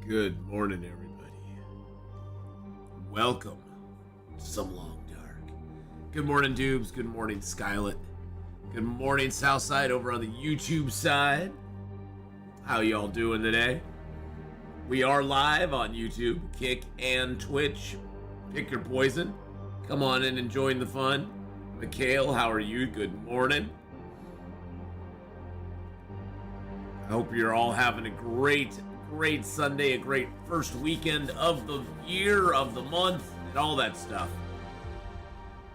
Good morning, everybody. Welcome to Some Long Dark. Good morning, Dubes. Good morning, Skylet. Good morning, Southside, over on the YouTube side. How y'all doing today? We are live on YouTube, Kick, and Twitch. Pick your poison. Come on in and join the fun. Mikhail, how are you? Good morning. I hope you're all having a great Sunday, a great first weekend of the year, of the month, and all that stuff.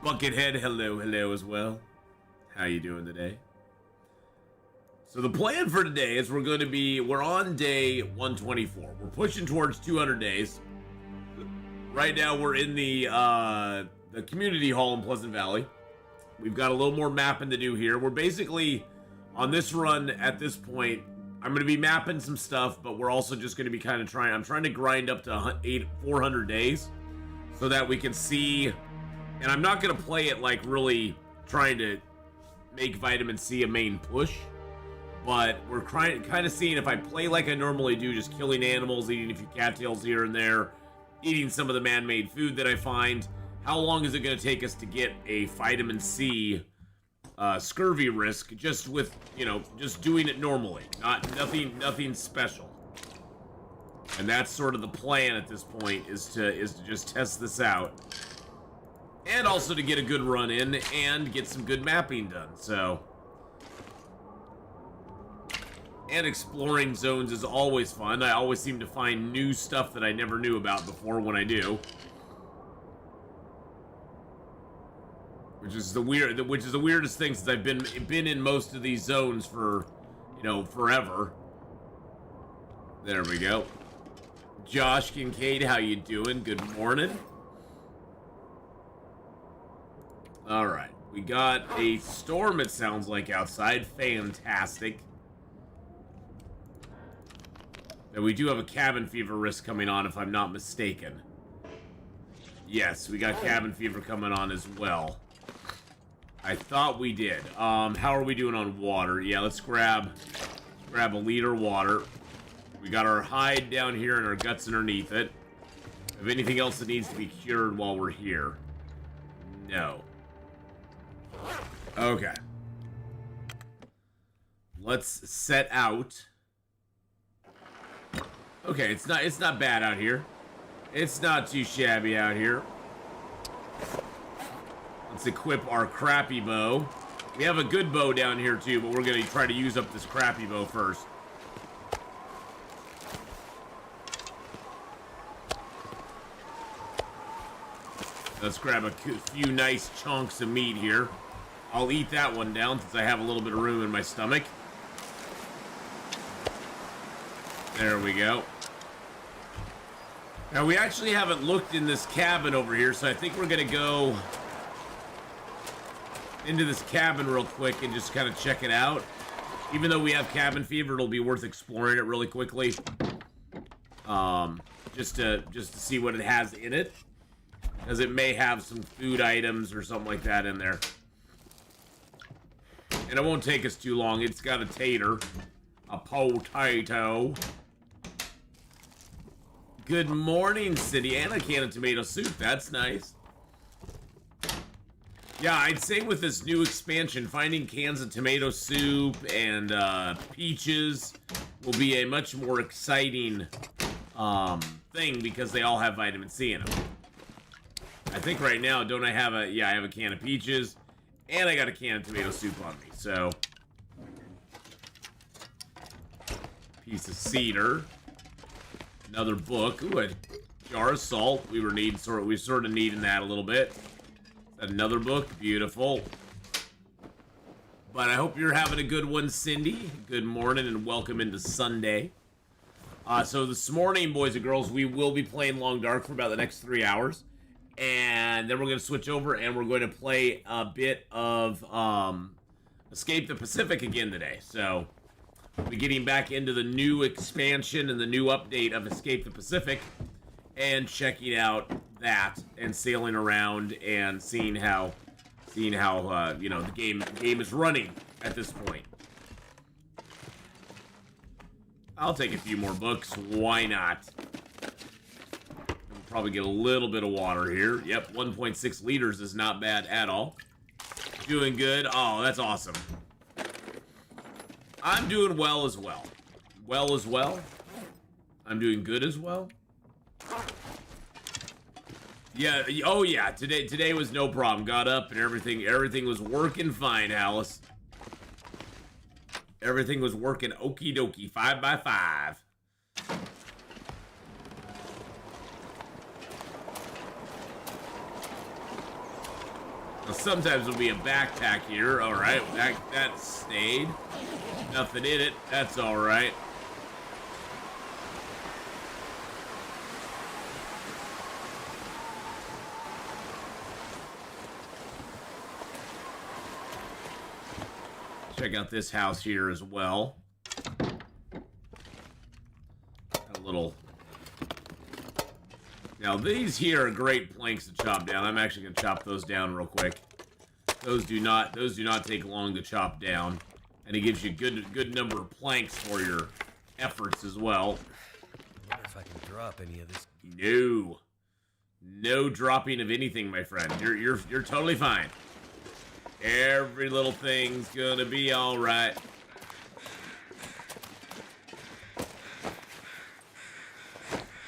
Buckethead, hello as well. How you doing today? So the plan for today is we're on day 124. We're pushing towards 200 days. Right now we're in the community hall in Pleasant Valley. We've got a little more mapping to do here. We're basically, on this run at this point, I'm going to be mapping some stuff, but we're also just going to be I'm trying to grind up to 400 days so that we can see, and I'm not going to play it like really trying to make vitamin C a main push, but we're kind of seeing if I play like I normally do, just killing animals, eating a few cattails here and there, eating some of the man-made food that I find, how long is it going to take us to get a vitamin C scurvy risk just with, just doing it normally, nothing special. And that's sort of the plan at this point, is to just test this out, and also to get a good run in and get some good mapping done. So, and exploring zones is always fun. I always seem to find new stuff that I never knew about before when I do. Which is the weirdest thing, since I've been in most of these zones for, forever. There we go. Josh Kincaid, how you doing? Good morning. All right, we got a storm, it sounds like, outside. Fantastic. And we do have a cabin fever risk coming on, if I'm not mistaken. Yes, we got cabin fever coming on as well. I thought we did. How are we doing on water? Yeah, let's grab a liter of water. We got our hide down here and our guts underneath it. If anything else that needs to be cured while we're here? No. Okay. Let's set out. Okay, it's not bad out here. It's not too shabby out here. Let's equip our crappy bow. We have a good bow down here too, but we're going to try to use up this crappy bow first. Let's grab a few nice chunks of meat here. I'll eat that one down since I have a little bit of room in my stomach. There we go. Now, we actually haven't looked in this cabin over here, so I think we're going to go into this cabin real quick and just kind of check it out. Even though we have cabin fever, it'll be worth exploring it really quickly. Just to see what it has in it, because it may have some food items or something like that in there. And it won't take us too long. It's got a tater, a potato. Good morning, City, and a can of tomato soup. That's nice. Yeah, I'd say with this new expansion, finding cans of tomato soup and peaches will be a much more exciting thing, because they all have vitamin C in them. I think right now, don't I have I have a can of peaches, and I got a can of tomato soup on me, so. Piece of cedar. Another book. Ooh, a jar of salt. We sort of needing that a little bit. Another book. Beautiful. But I hope you're having a good one, Cindy. Good morning and welcome into Sunday. So this morning, boys and girls, we will be playing Long Dark for about the next 3 hours. And then we're going to switch over and we're going to play a bit of Escape the Pacific again today. So we'll be getting back into the new expansion and the new update of Escape the Pacific and checking out that and sailing around and seeing how the game is running at this point. I'll take a few more books. Why not? probably get a little bit of water here. Yep, 1.6 liters is not bad at all. Doing good. Oh, that's awesome. I'm doing well as well. Well as well. I'm doing good as well. Yeah, oh yeah, today was no problem. Got up and everything was working fine, Alice. Everything was working okie dokie, 5x5. Now, sometimes there'll be a backpack here. All right, that stayed. Nothing in it. That's all right. Check out this house here as well. A little. Now these here are great planks to chop down. I'm actually gonna chop those down real quick. Those do not take long to chop down, and it gives you good number of planks for your efforts as well. I wonder if I can drop any of this. No dropping of anything, my friend. You're totally fine. Every little thing's gonna be all right.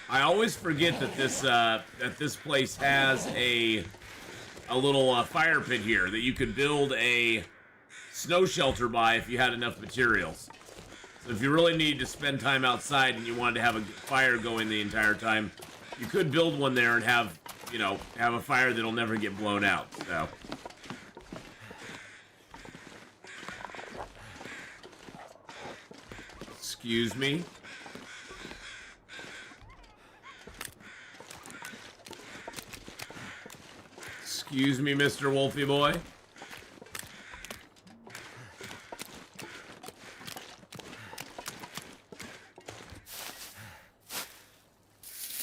I always forget that this place has a little fire pit here that you could build a snow shelter by if you had enough materials. So if you really need to spend time outside and you wanted to have a fire going the entire time, you could build one there and have a fire that'll never get blown out. So. Excuse me. Excuse me, Mr. Wolfie boy.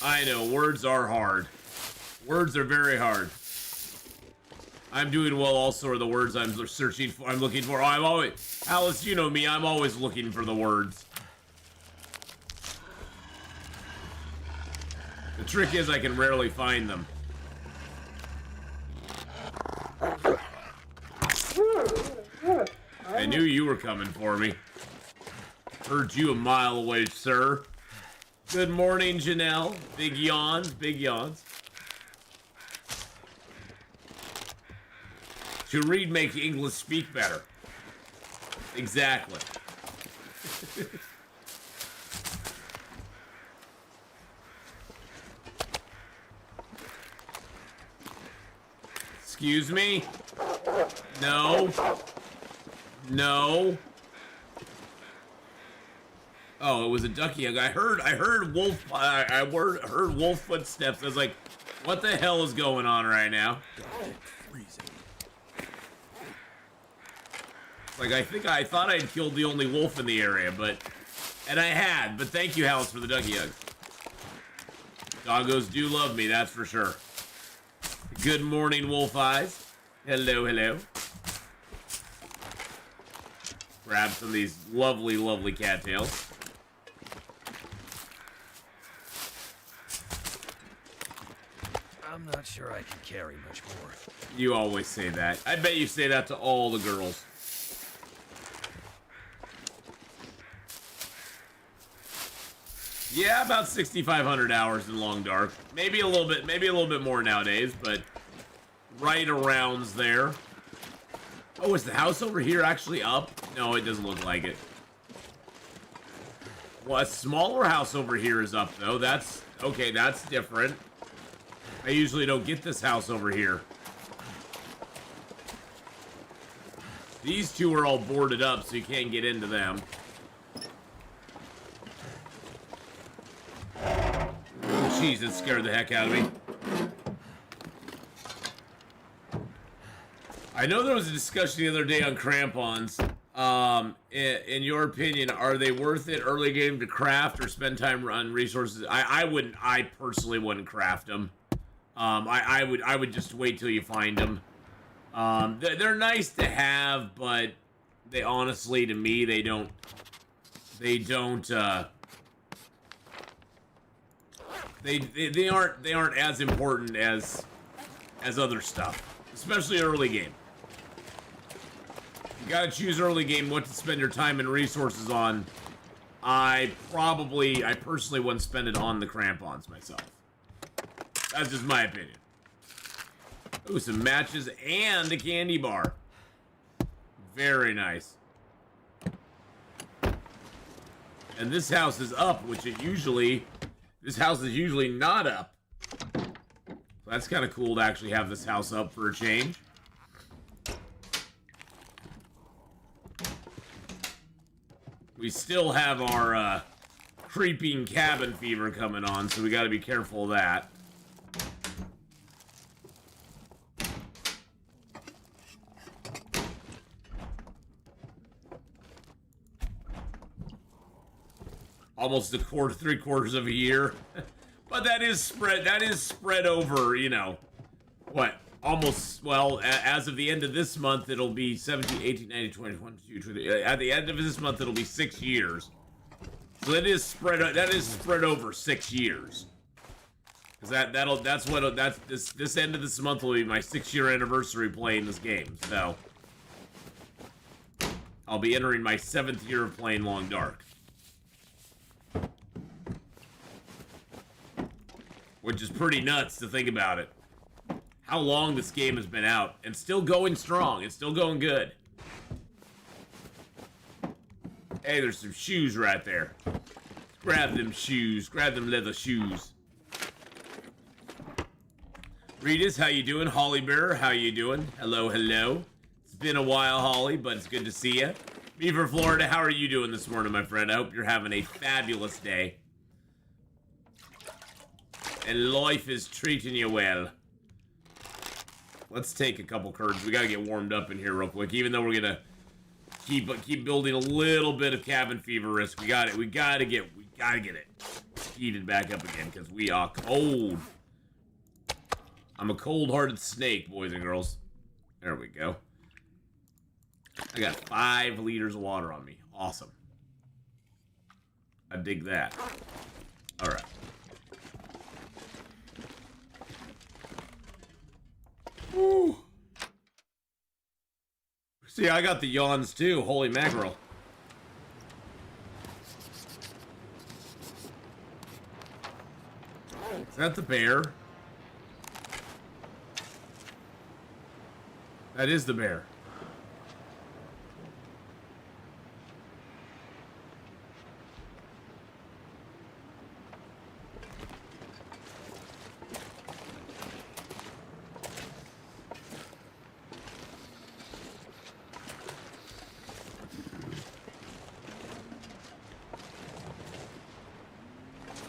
I know, words are hard. Words are very hard. I'm doing well also are the words I'm searching for, I'm looking for. I'm always, Alice, you know me, I'm always looking for the words. The trick is I can rarely find them. I knew you were coming for me. Heard you a mile away, sir. Good morning, Janelle. Big yawns, big yawns. To read makes English speak better. Exactly. Excuse me? No. No. Oh, it was a ducky. I heard wolf. I heard wolf footsteps. I was like, what the hell is going on right now? Like, I thought I'd killed the only wolf in the area, and I had. But thank you, Alice, for the ducky hugs. Doggos do love me, that's for sure. Good morning, Wolf Eyes. Hello, hello. Grab some of these lovely, lovely cattails. I'm not sure I can carry much more. You always say that. I bet you say that to all the girls. Yeah, about 6,500 hours in Long Dark. Maybe a little bit more nowadays, but right around there. Oh, is the house over here actually up? No, it doesn't look like it. Well, a smaller house over here is up, though. That's okay, that's different. I usually don't get this house over here. These two are all boarded up, so you can't get into them. Jeez, that scared the heck out of me. I know there was a discussion the other day on crampons. In your opinion, are they worth it early game to craft or spend time on resources? I personally wouldn't craft them. I would just wait till you find them. They're nice to have, but they honestly, to me, they don't They aren't as important as other stuff, especially early game. You gotta choose early game what to spend your time and resources on. I personally wouldn't spend it on the crampons myself. That's just my opinion. Ooh, some matches and a candy bar. Very nice. And this house is up, which this house is usually not up. So that's kind of cool to actually have this house up for a change. We still have our creeping cabin fever coming on, so we got to be careful of that. Almost 3/4 of a year. But that is spread over, you know, what? Almost, well, as of the end of this month, it'll be 17, 18, 19, 20, 21, 22, at the end of this month, it'll be 6 years. So that is spread over 6 years. Cause this end of this month will be my 6-year anniversary playing this game, so I'll be entering my 7th year of playing Long Dark. Which is pretty nuts to think about it. How long this game has been out, and still going strong. It's still going good. Hey, there's some shoes right there. Grab them shoes. Grab them leather shoes. Regis, how you doing? Holly Bear, how you doing? Hello, hello. It's been a while, Holly, but it's good to see you. Beaver, Florida, how are you doing this morning, my friend? I hope you're having a fabulous day. And life is treating you well. Let's take a couple curds. We gotta get warmed up in here real quick. Even though we're gonna keep building a little bit of cabin fever risk. We gotta get it heated back up again because we are cold. I'm a cold-hearted snake, boys and girls. There we go. I got 5 liters of water on me. Awesome. I dig that. All right. Woo. See, I got the yawns too. Holy mackerel. Is that the bear? That is the bear.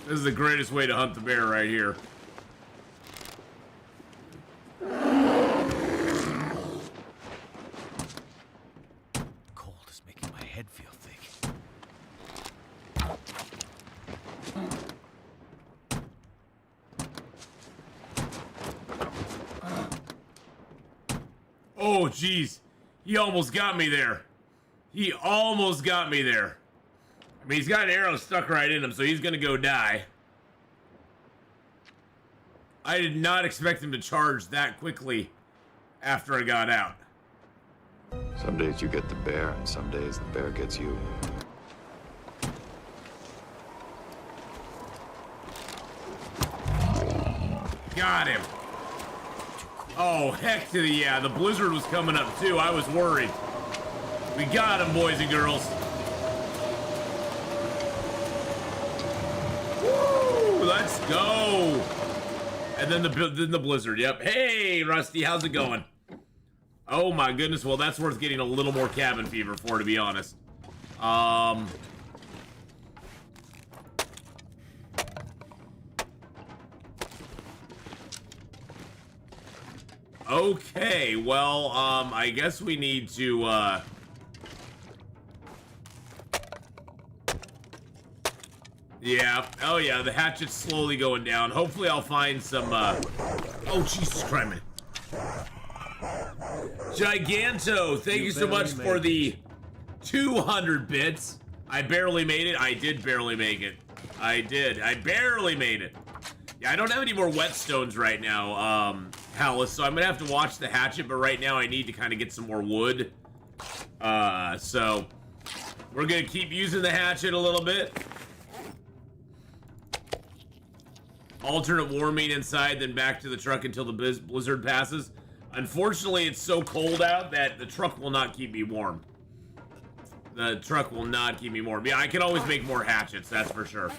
This is the greatest way to hunt the bear right here. Cold is making my head feel thick. Oh, jeez. He almost got me there. He almost got me there. I mean, he's got an arrow stuck right in him, so he's gonna go die. I did not expect him to charge that quickly after I got out. Some days you get the bear, and some days the bear gets you. Got him. Oh, heck to the yeah. The blizzard was coming up, too. I was worried. We got him, boys and girls. Woo! Let's go. And then the blizzard. Yep. Hey, Rusty, how's it going? Oh my goodness. Well, that's worth getting a little more cabin fever for, to be honest. Okay. Well, I guess we need to yeah. Oh, yeah. The hatchet's slowly going down. Hopefully, I'll find some, Oh, Jesus Christ. Giganto, thank you so much for the 200 bits. I barely made it. I did barely make it. I did. I barely made it. Yeah, I don't have any more whetstones right now, Hallis, so I'm gonna have to watch the hatchet, but right now I need to kind of get some more wood. So we're gonna keep using the hatchet a little bit. Alternate warming inside, then back to the truck until the blizzard passes. Unfortunately, it's so cold out that the truck will not keep me warm. The truck will not keep me warm. Yeah, I can always make more hatchets, that's for sure.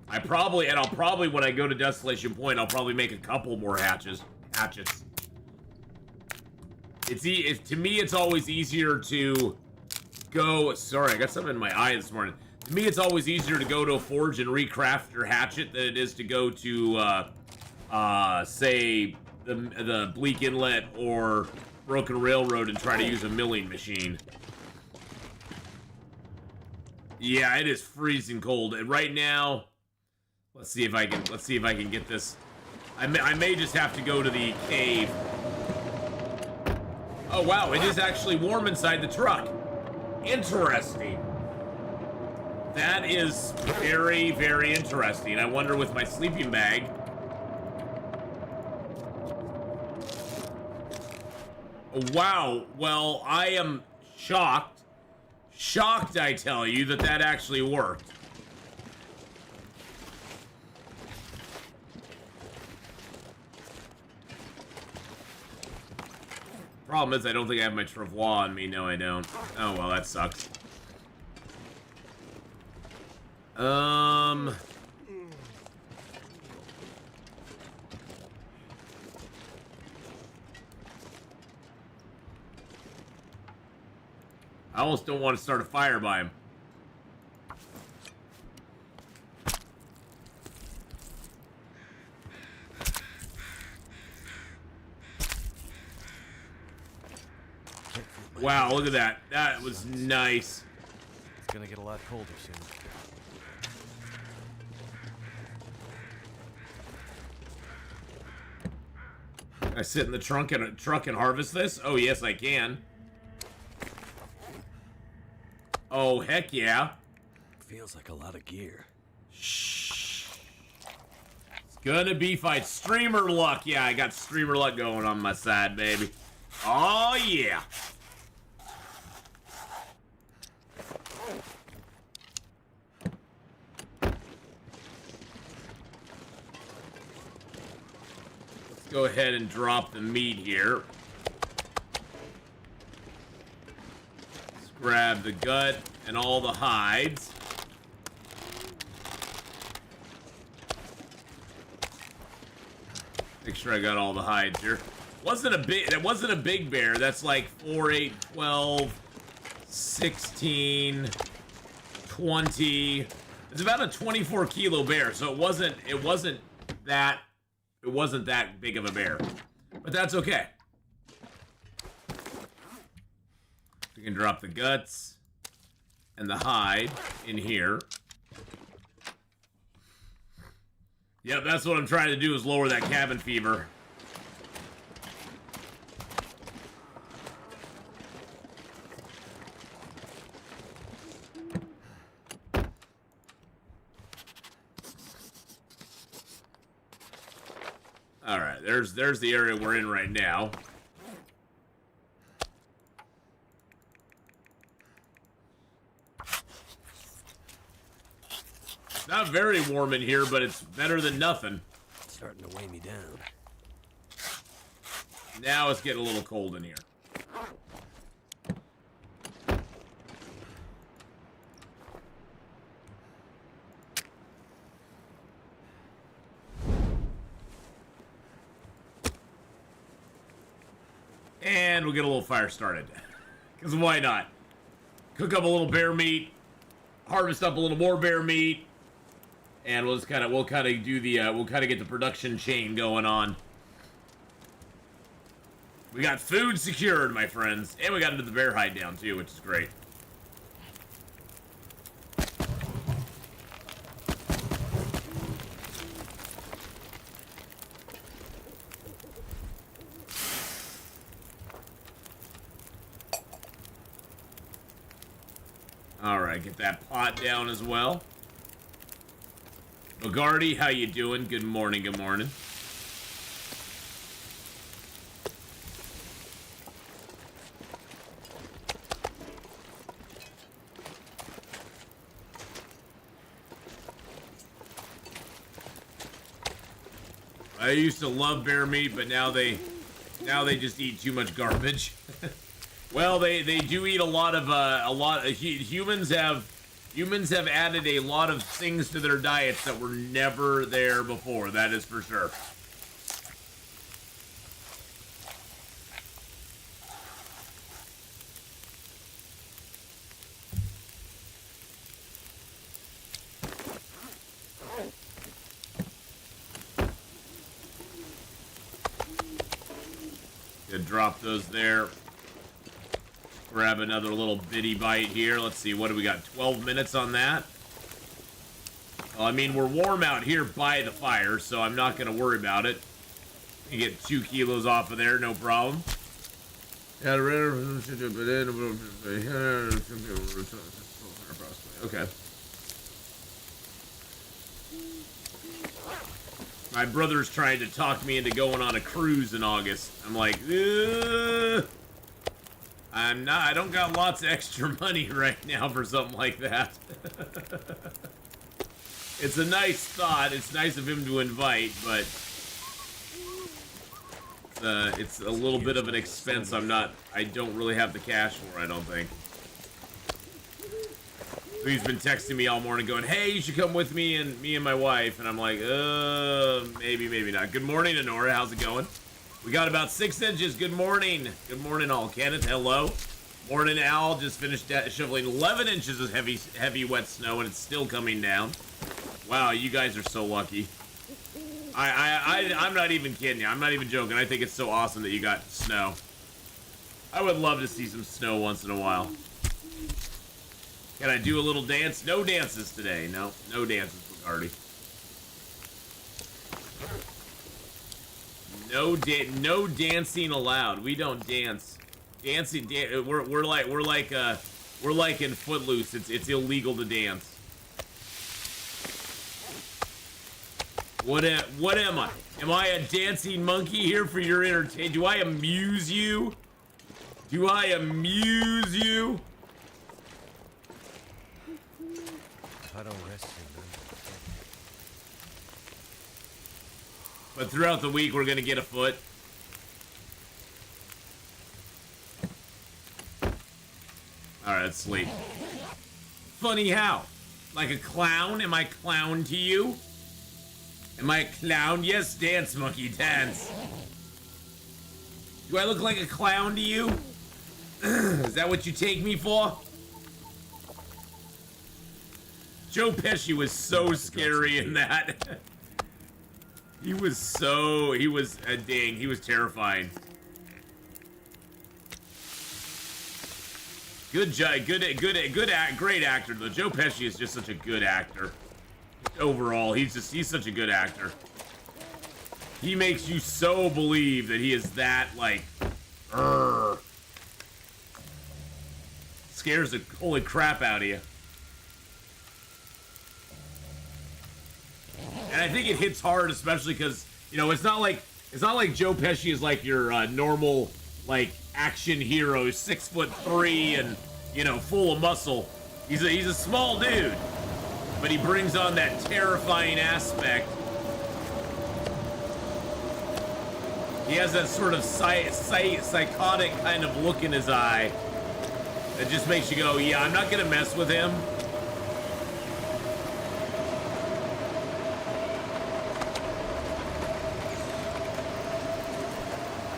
I'll probably, when I go to Desolation Point, I'll probably make a couple more hatchets. To me, it's always easier to go... Sorry, I got something in my eye this morning. To me, it's always easier to go to a forge and recraft your hatchet than it is to go to, say, the Bleak Inlet or Broken Railroad and try to use a milling machine. Yeah, it is freezing cold, and right now, let's see if I can get this. I may just have to go to the cave. Oh wow, it is actually warm inside the truck. Interesting. That is very, very interesting. I wonder with my sleeping bag. Wow. Well, I am shocked. Shocked, I tell you, that actually worked. Problem is, I don't think I have my travois on me. No, I don't. Oh, well, that sucks. I almost don't want to start a fire by him. Wow, look at that. That was nice. It's gonna get a lot colder soon. Can I sit in the truck and harvest this? Oh, yes, I can. Oh, heck yeah. Feels like a lot of gear. Shh. It's gonna be fight. Streamer luck. Yeah, I got streamer luck going on my side, baby. Oh, yeah. Let's go ahead and drop the meat here. Grab the gut and all the hides. Make sure I got all the hides here. That wasn't a big bear. That's like 4, 8, 12, 16, 20. It's about a 24 kilo bear, so it wasn't that big of a bear. But that's okay. We can drop the guts and the hide in here. Yep, that's what I'm trying to do, is lower that cabin fever. All right, there's the area we're in right now. Not very warm in here, but it's better than nothing. It's starting to weigh me down. Now it's getting a little cold in here. And we'll get a little fire started. Because why not? Cook up a little bear meat. Harvest up a little more bear meat. And we'll kind of do the we'll kind of get the production chain going on. We got food secured, my friends, and we got into the bear hide down too, which is great. All right, get that pot down as well. Bogarty, how you doing? Good morning, good morning. I used to love bear meat, but now they just eat too much garbage. Well, they do eat a lot of humans have added a lot of things to their diets that were never there before. That is for sure. Drop those there. Grab another little bitty bite here. Let's see, what do we got? 12 minutes on that. Well, I mean, we're warm out here by the fire, so I'm not going to worry about it. You get 2 kilos off of there, no problem. Okay. My brother's trying to talk me into going on a cruise in August. I'm like, I don't got lots of extra money right now for something like that. It's a nice thought. It's nice of him to invite, but it's a little bit of an expense I don't really have the cash for, I don't think. He's been texting me all morning going, hey, you should come with me and my wife. And I'm like, maybe, maybe not. Good morning, Honora. How's it going? We got about 6 inches. Good morning. Good morning, all. Kenneth, hello. Morning, Al. Just finished shoveling 11 inches of heavy wet snow, and it's still coming down. Wow, you guys are so lucky. I'm not even kidding you. I'm not even joking. I think it's so awesome that you got snow. I would love to see some snow once in a while. Can I do a little dance? No dances today. No dances, Bacardi. No dancing allowed. We don't dance. Dancing, we're like in Footloose. It's illegal to dance. What am I? Am I a dancing monkey here for your entertainment? Do I amuse you? Do I amuse you? I don't rest here, man. But throughout the week, we're gonna get a foot. Alright, let's sleep. Funny how? Like a clown? Am I clown to you? Am I a clown? Yes, dance, monkey, dance. Do I look like a clown to you? Is that what you take me for? Joe Pesci was so scary in that. he was terrifying. Great actor though. Joe Pesci is just such a good actor. Overall, he's such a good actor. He makes you so believe that he is that, like, scares the holy crap out of you. And I think it hits hard, especially because, you know, it's not like Joe Pesci is like your normal, like, action hero, 6'3" and, you know, full of muscle. He's a small dude, but he brings on that terrifying aspect. He has that sort of psychotic kind of look in his eye that just makes you go, yeah, I'm not gonna mess with him.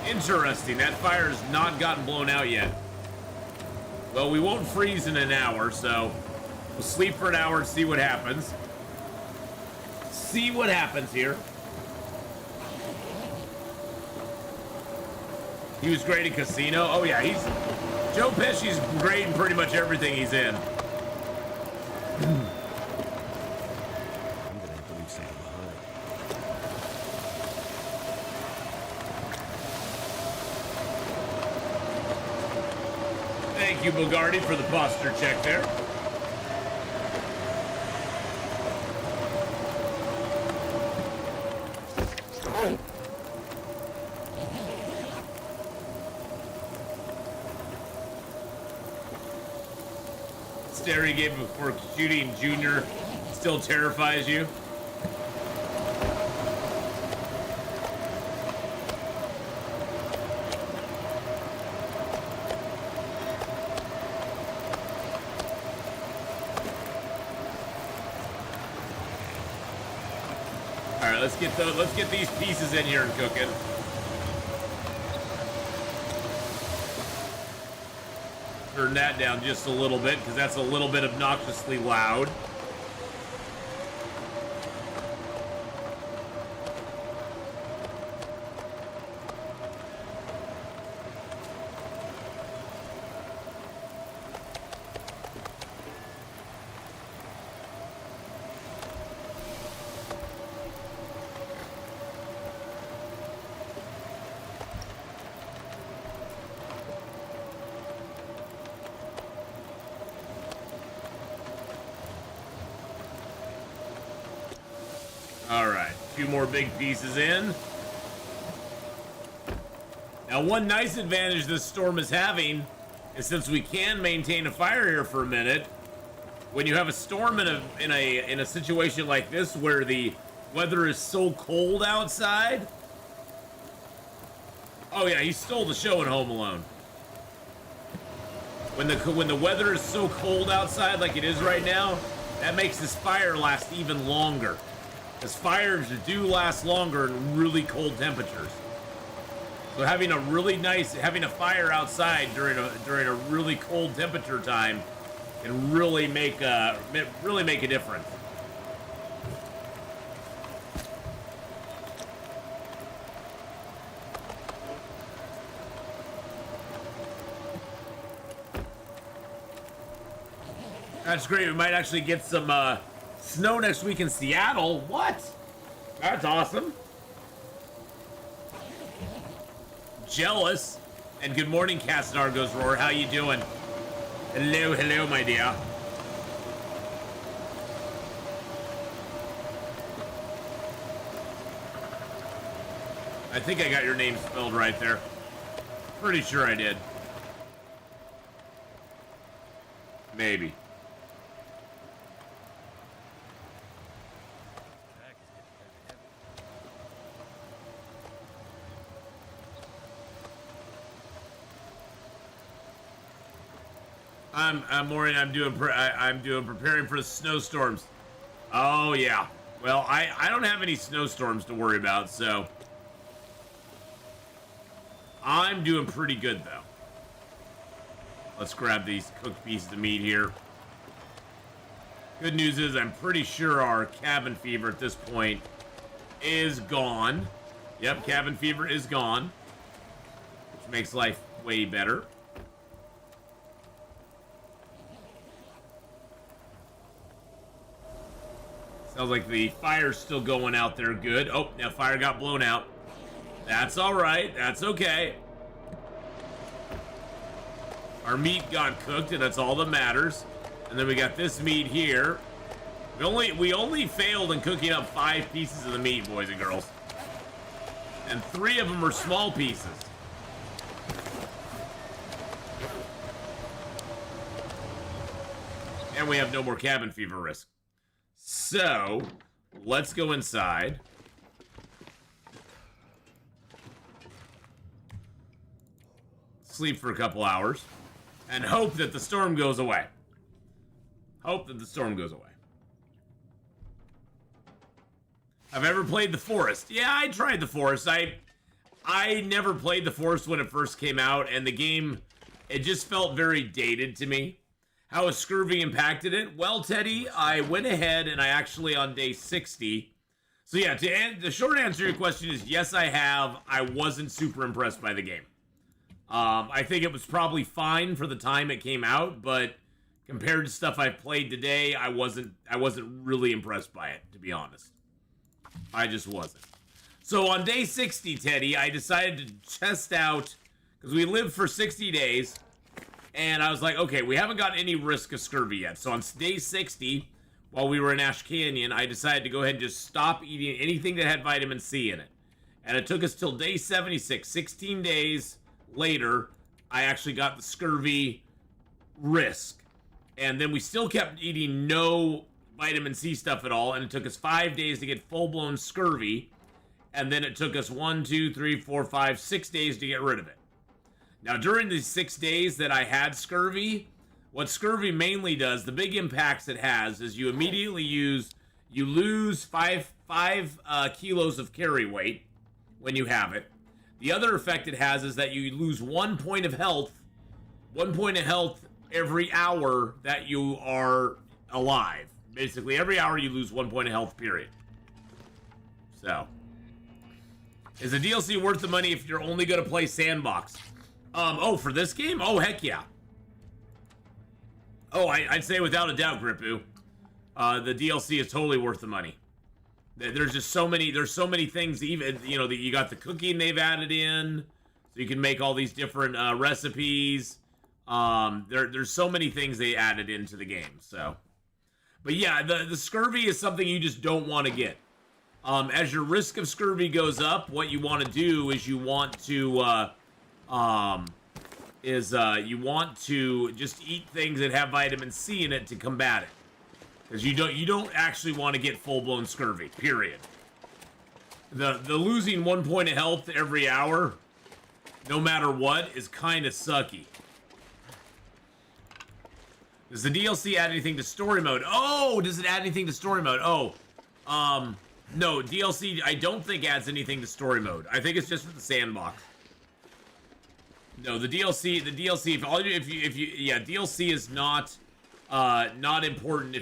Interesting, that fire's not gotten blown out yet. Well, we won't freeze in an hour, so we'll sleep for an hour and see what happens. See what happens here. He was great in Casino. Oh yeah, Joe Pesci's great in pretty much everything he's in. I'm gonna have to leave something behind. Thank you, Bogarty, for the posture check there. stare you gave before shooting Junior still terrifies you? All right, let's get these pieces in here and cooking. Turn that down just a little bit because that's a little bit obnoxiously loud. Alright, two more big pieces in. Now, one nice advantage this storm is having is since we can maintain a fire here for a minute, when you have a storm in a situation like this where the weather is so cold outside. Oh yeah, he stole the show in Home Alone. When the weather is so cold outside like it is right now, that makes this fire last even longer. Because fires do last longer in really cold temperatures. So having a fire outside during a really cold temperature time can really make a difference. That's great. We might actually get some snow next week in Seattle. What? That's awesome. Jealous. And good morning, Castanargo's Roar. How you doing? Hello, hello, my dear. I think I got your name spelled right there. Pretty sure I did. Maybe. Maureen, I'm doing preparing for the snowstorms. Oh yeah. Well, I don't have any snowstorms to worry about, so I'm doing pretty good though. Let's grab these cooked pieces of meat here. Good news is I'm pretty sure our cabin fever at this point is gone. Yep, cabin fever is gone, which makes life way better. Sounds like the fire's still going out there good. Oh, now fire got blown out. That's all right. That's okay. Our meat got cooked, and that's all that matters. And then we got this meat here. We only failed in cooking up 5 pieces of the meat, boys and girls. And 3 of them are small pieces. And we have no more cabin fever risk. So, let's go inside. Sleep for a couple hours. And hope that the storm goes away. Hope that the storm goes away. I've ever played the Forest. Yeah, I tried the Forest. I never played the Forest when it first came out, and the game, it just felt very dated to me. How has Scurvy impacted it? Well, Teddy, I went ahead and I actually on day 60. So yeah, the short answer to your question is yes, I have. I wasn't super impressed by the game. I think it was probably fine for the time it came out, but compared to stuff I've played today, I wasn't really impressed by it, to be honest. I just wasn't. So on day 60, Teddy, I decided to test out, because we lived for 60 days, and I was like, okay, we haven't got any risk of scurvy yet. So on day 60, while we were in Ash Canyon, I decided to go ahead and just stop eating anything that had vitamin C in it. And it took us till day 76, 16 days later, I actually got the scurvy risk. And then we still kept eating no vitamin C stuff at all, and it took us 5 days to get full-blown scurvy, and then it took us 1, 2, 3, 4, 5, 6 days to get rid of it. Now, during these 6 days that I had scurvy, what scurvy mainly does, the big impacts it has, is you immediately lose 5 kilos of carry weight when you have it. The other effect it has is that you lose 1 point of health, every hour that you are alive. Basically, every hour you lose 1 point of health, period. So, is the DLC worth the money if you're only going to play Sandbox? Oh, for this game? Oh, heck yeah. Oh, I'd say without a doubt, Gripu. The DLC is totally worth the money. There's just so many, there's so many things, even, you know, that you got the cooking they've added in, so you can make all these different recipes. There's so many things they added into the game, so. But yeah, the scurvy is something you just don't want to get. As your risk of scurvy goes up, what you want to do is you want to just eat things that have vitamin C in it to combat it. Because you don't actually want to get full-blown scurvy, period. The losing 1 point of health every hour, no matter what, is kind of sucky. Does the DLC add anything to story mode? Oh, does it add anything to story mode? Oh, no, DLC I don't think adds anything to story mode. I think it's just for the sandbox. No, the DLC, DLC is not important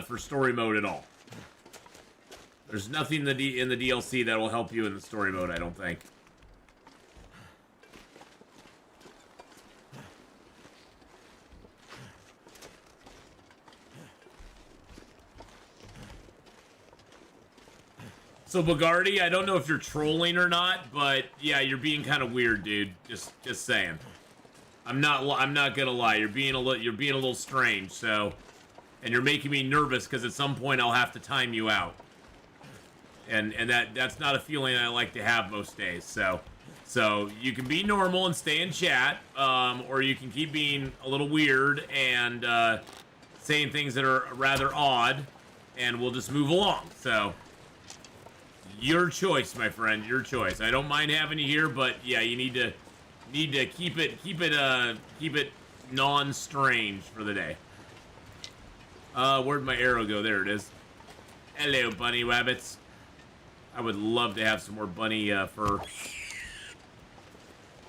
for story mode at all. There's nothing in the DLC that will help you in the story mode, I don't think. So Bogardi, I don't know if you're trolling or not, but yeah, you're being kind of weird, dude. Just saying. I'm not gonna lie. You're being a little strange. So, and you're making me nervous because at some point I'll have to time you out, and that's not a feeling I like to have most days. So you can be normal and stay in chat, or you can keep being a little weird and saying things that are rather odd, and we'll just move along. So. Your choice, my friend. Your choice. I don't mind having you here, but yeah, you need to keep it non-strange for the day. Where'd my arrow go? There it is. Hello, bunny rabbits. I would love to have some more bunny fur.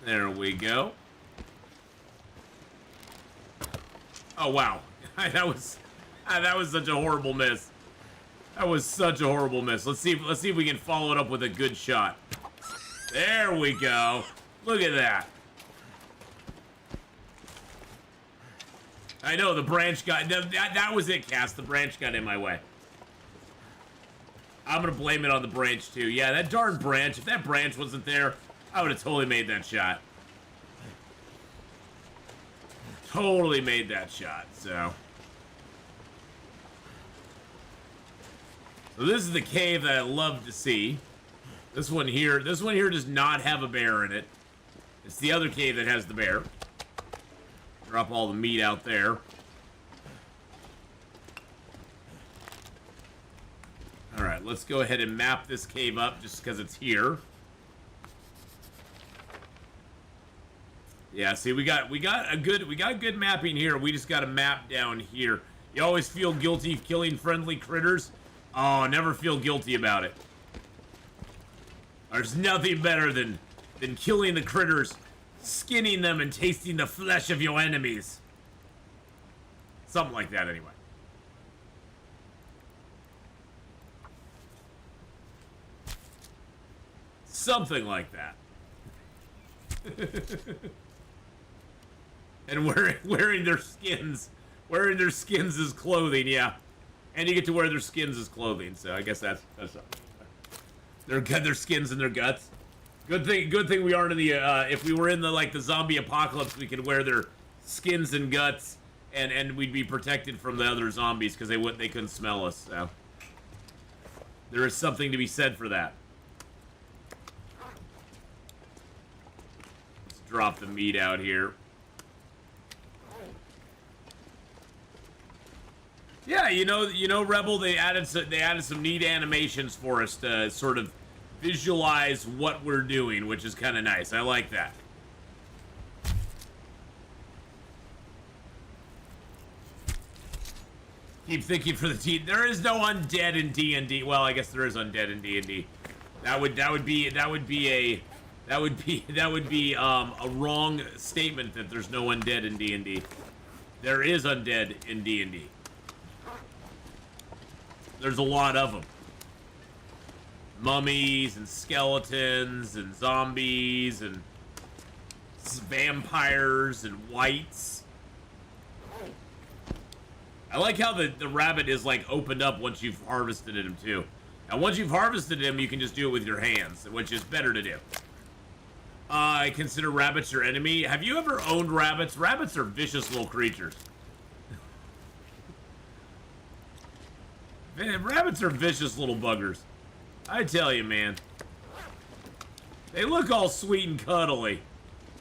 There we go. Oh wow, that was such a horrible miss. That was such a horrible miss. Let's see if we can follow it up with a good shot. There we go. Look at that. I know the branch got that was it, Cass. The branch got in my way. I'm gonna blame it on the branch too. Yeah, that darn branch. If that branch wasn't there, I would have totally made that shot. Totally made that shot. So this is the cave that I love to see. This one here does not have a bear in it. It's the other cave that has the bear. Drop all the meat out there. Alright, let's go ahead and map this cave up just because it's here. Yeah, see, we got good mapping here. We just got a map down here. You always feel guilty killing friendly critters. Oh, never feel guilty about it. There's nothing better than killing the critters, skinning them, and tasting the flesh of your enemies. Something like that, anyway. Something like that. And wearing their skins. Wearing their skins as clothing, yeah. And you get to wear their skins as clothing, so I guess that's their skins and their guts. Good thing we aren't in the if we were in the zombie apocalypse, we could wear their skins and guts, and we'd be protected from the other zombies because they couldn't smell us. So there is something to be said for that. Let's drop the meat out here. Yeah, Rebel. They added some neat animations for us to sort of visualize what we're doing, which is kind of nice. I like that. Keep thinking for the team. There is no undead in D&D. Well, I guess there is undead in D&D. That would be a wrong statement that there's no undead in D&D. There is undead in D&D. There's a lot of them. Mummies and skeletons and zombies and vampires and wights. I like how the rabbit is like opened up once you've harvested him too. Now once you've harvested him, you can just do it with your hands, which is better to do. I consider rabbits your enemy. Have you ever owned rabbits? Rabbits are vicious little creatures. Man, rabbits are vicious little buggers. I tell you, man. They look all sweet and cuddly.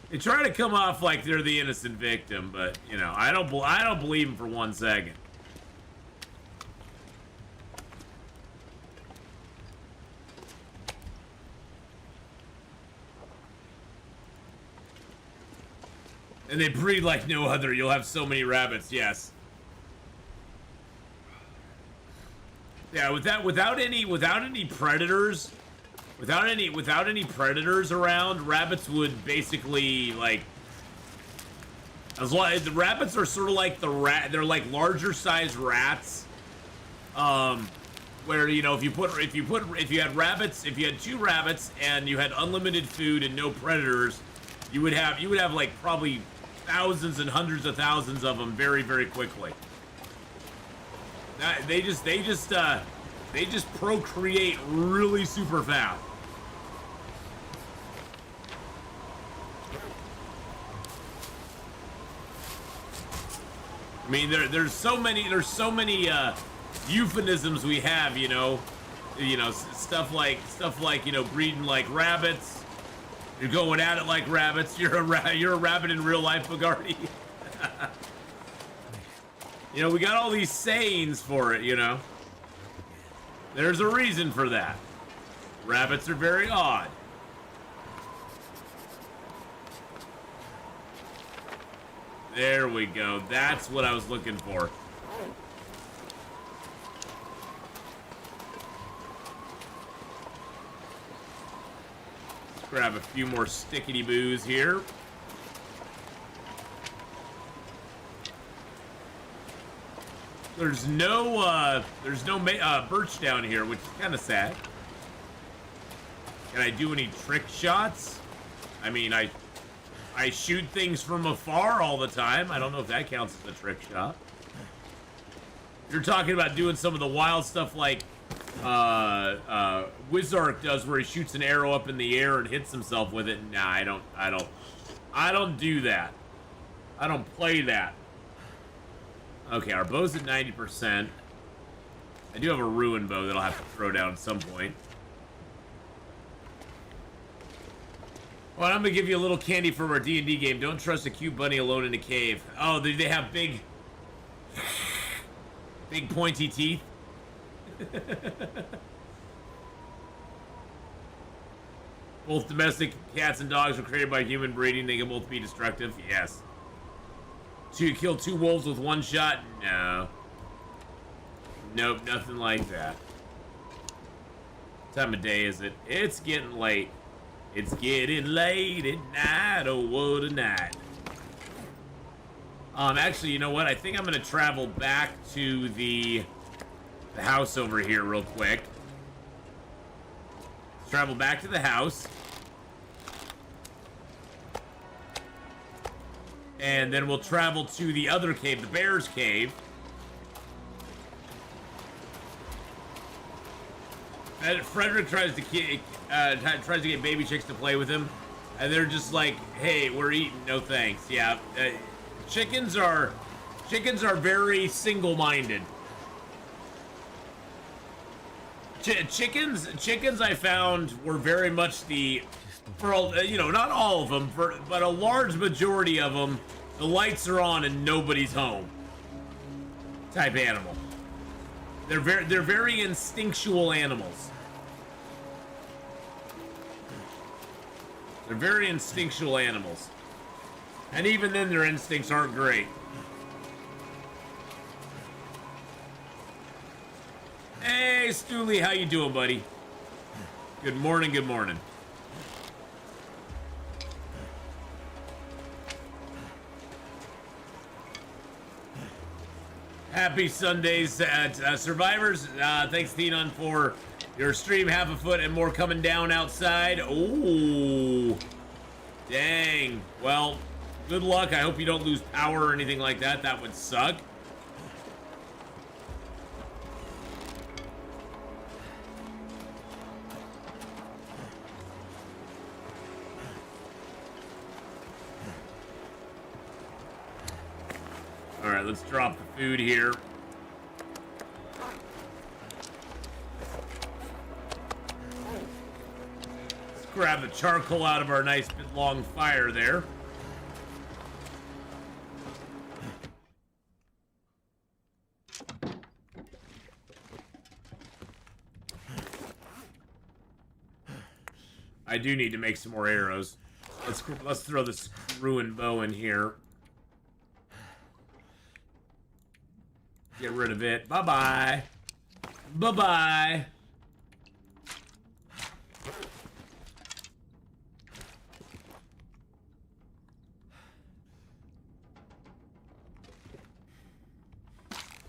They try to come off like they're the innocent victim, but you know, I don't believe them for 1 second. And they breed like no other. You'll have so many rabbits, yes. Yeah, without any predators, without any predators around, rabbits would basically like, as long as the rabbits are sort of like they're like larger sized rats. Where, you know, if you had 2 rabbits and you had unlimited food and no predators, you would have like probably thousands and hundreds of thousands of them very, very quickly. They just procreate really super fast. I mean, there's so many euphemisms we have, you know, stuff like you know, breeding like rabbits. You're going at it like rabbits. You're a rabbit in real life, Bugatti. You know, we got all these sayings for it, you know. There's a reason for that. Rabbits are very odd. There we go. That's what I was looking for. Let's grab a few more stickity boos here. There's no birch down here, which is kind of sad. Can I do any trick shots? I mean, I shoot things from afar all the time. I don't know if that counts as a trick shot. You're talking about doing some of the wild stuff like Wizark does, where he shoots an arrow up in the air and hits himself with it. Nah, I don't do that. I don't play that. Okay, our bow's at 90%. I do have a ruin bow that I'll have to throw down at some point. Well, I'm gonna give you a little candy from our D&D game. Don't trust a cute bunny alone in a cave. Oh, they have big pointy teeth. Both domestic cats and dogs were created by human breeding. They can both be destructive. Yes. To kill 2 wolves with 1 shot? No. Nope, nothing like that. What time of day is it? It's getting late. It's getting late at night. Oh, what a night. Actually, you know what? I think I'm gonna travel back to the house over here real quick. Let's travel back to the house. And then we'll travel to the other cave, the bear's cave. Frederick tries to get baby chicks to play with him, and they're just like, "Hey, we're eating, no thanks." Yeah, chickens are very single-minded. Chickens I found were very much not all of them, but a large majority of them, the lights are on and nobody's home type animal. They're very instinctual animals. They're very instinctual animals. And even then, their instincts aren't great. Hey, Stooley, how you doing, buddy? Good morning, good morning. Happy Sundays, survivors. Thanks, Atheenon, for your stream. Half a foot and more coming down outside. Oh, dang. Well, good luck. I hope you don't lose power or anything like that. That would suck. All right, let's drop the food here. Let's grab the charcoal out of our nice big long fire there. I do need to make some more arrows. Let's throw the screw and bow in here. Get rid of it. Bye-bye. Bye-bye.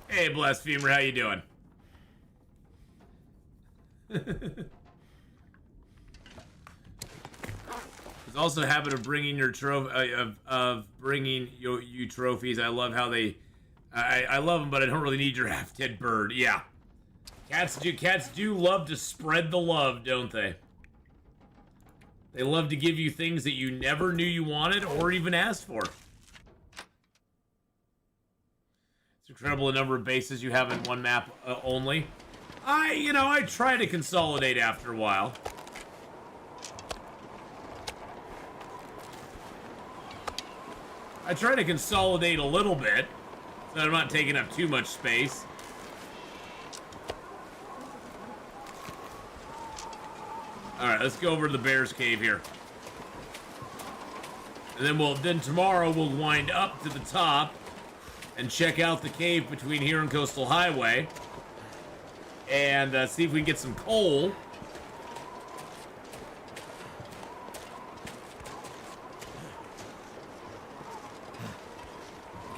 Hey, Blasphemer, how you doing? There's also a habit of bringing your bringing you trophies. I love how they... I love them, but I don't really need your half-dead bird. Yeah. Cats do love to spread the love, don't they? They love to give you things that you never knew you wanted or even asked for. It's incredible the number of bases you have in one map only. I try to consolidate after a while. I try to consolidate a little bit. So that I'm not taking up too much space. Alright, let's go over to the bear's cave here. And then tomorrow we'll wind up to the top and check out the cave between here and Coastal Highway. And see if we can get some coal.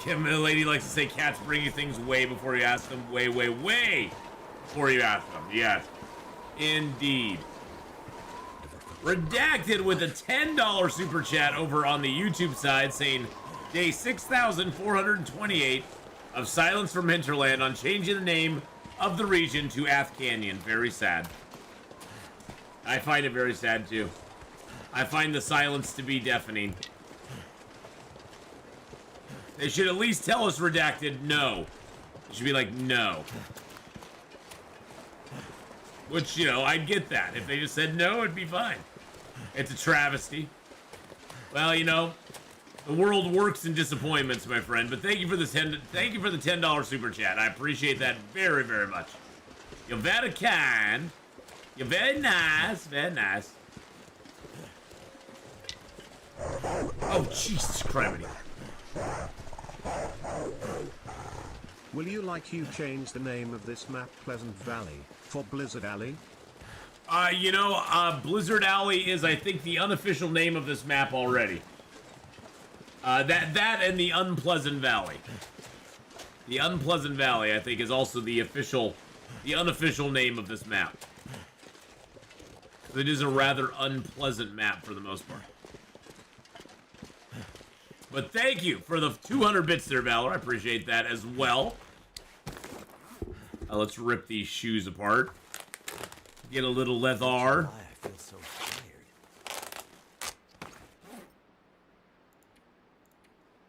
Kim, the lady likes to say cats bring you things way before you ask them. Way, way, way before you ask them. Yes. Indeed. Redacted with a $10 super chat over on the YouTube side saying, day 6,428 of Silence from Hinterland on changing the name of the region to Ath Canyon. Very sad. I find it very sad too. I find the silence to be deafening. They should at least tell us, Redacted, no. It should be like, no. Which, I'd get that. If they just said no, it'd be fine. It's a travesty. Well, the world works in disappointments, my friend. But thank you for the $10 super chat. I appreciate that very, very much. You're very kind. You're very nice. Very nice. Oh, Jesus Christ. Will you change the name of this map, Pleasant Valley, for Blizzard Alley? Blizzard Alley is, I think, the unofficial name of this map already. That and the Unpleasant Valley. The Unpleasant Valley, I think, is also the unofficial name of this map. It is a rather unpleasant map for the most part. But thank you for the 200 bits there, Valor. I appreciate that as well. Let's rip these shoes apart. Get a little leather. I feel so tired.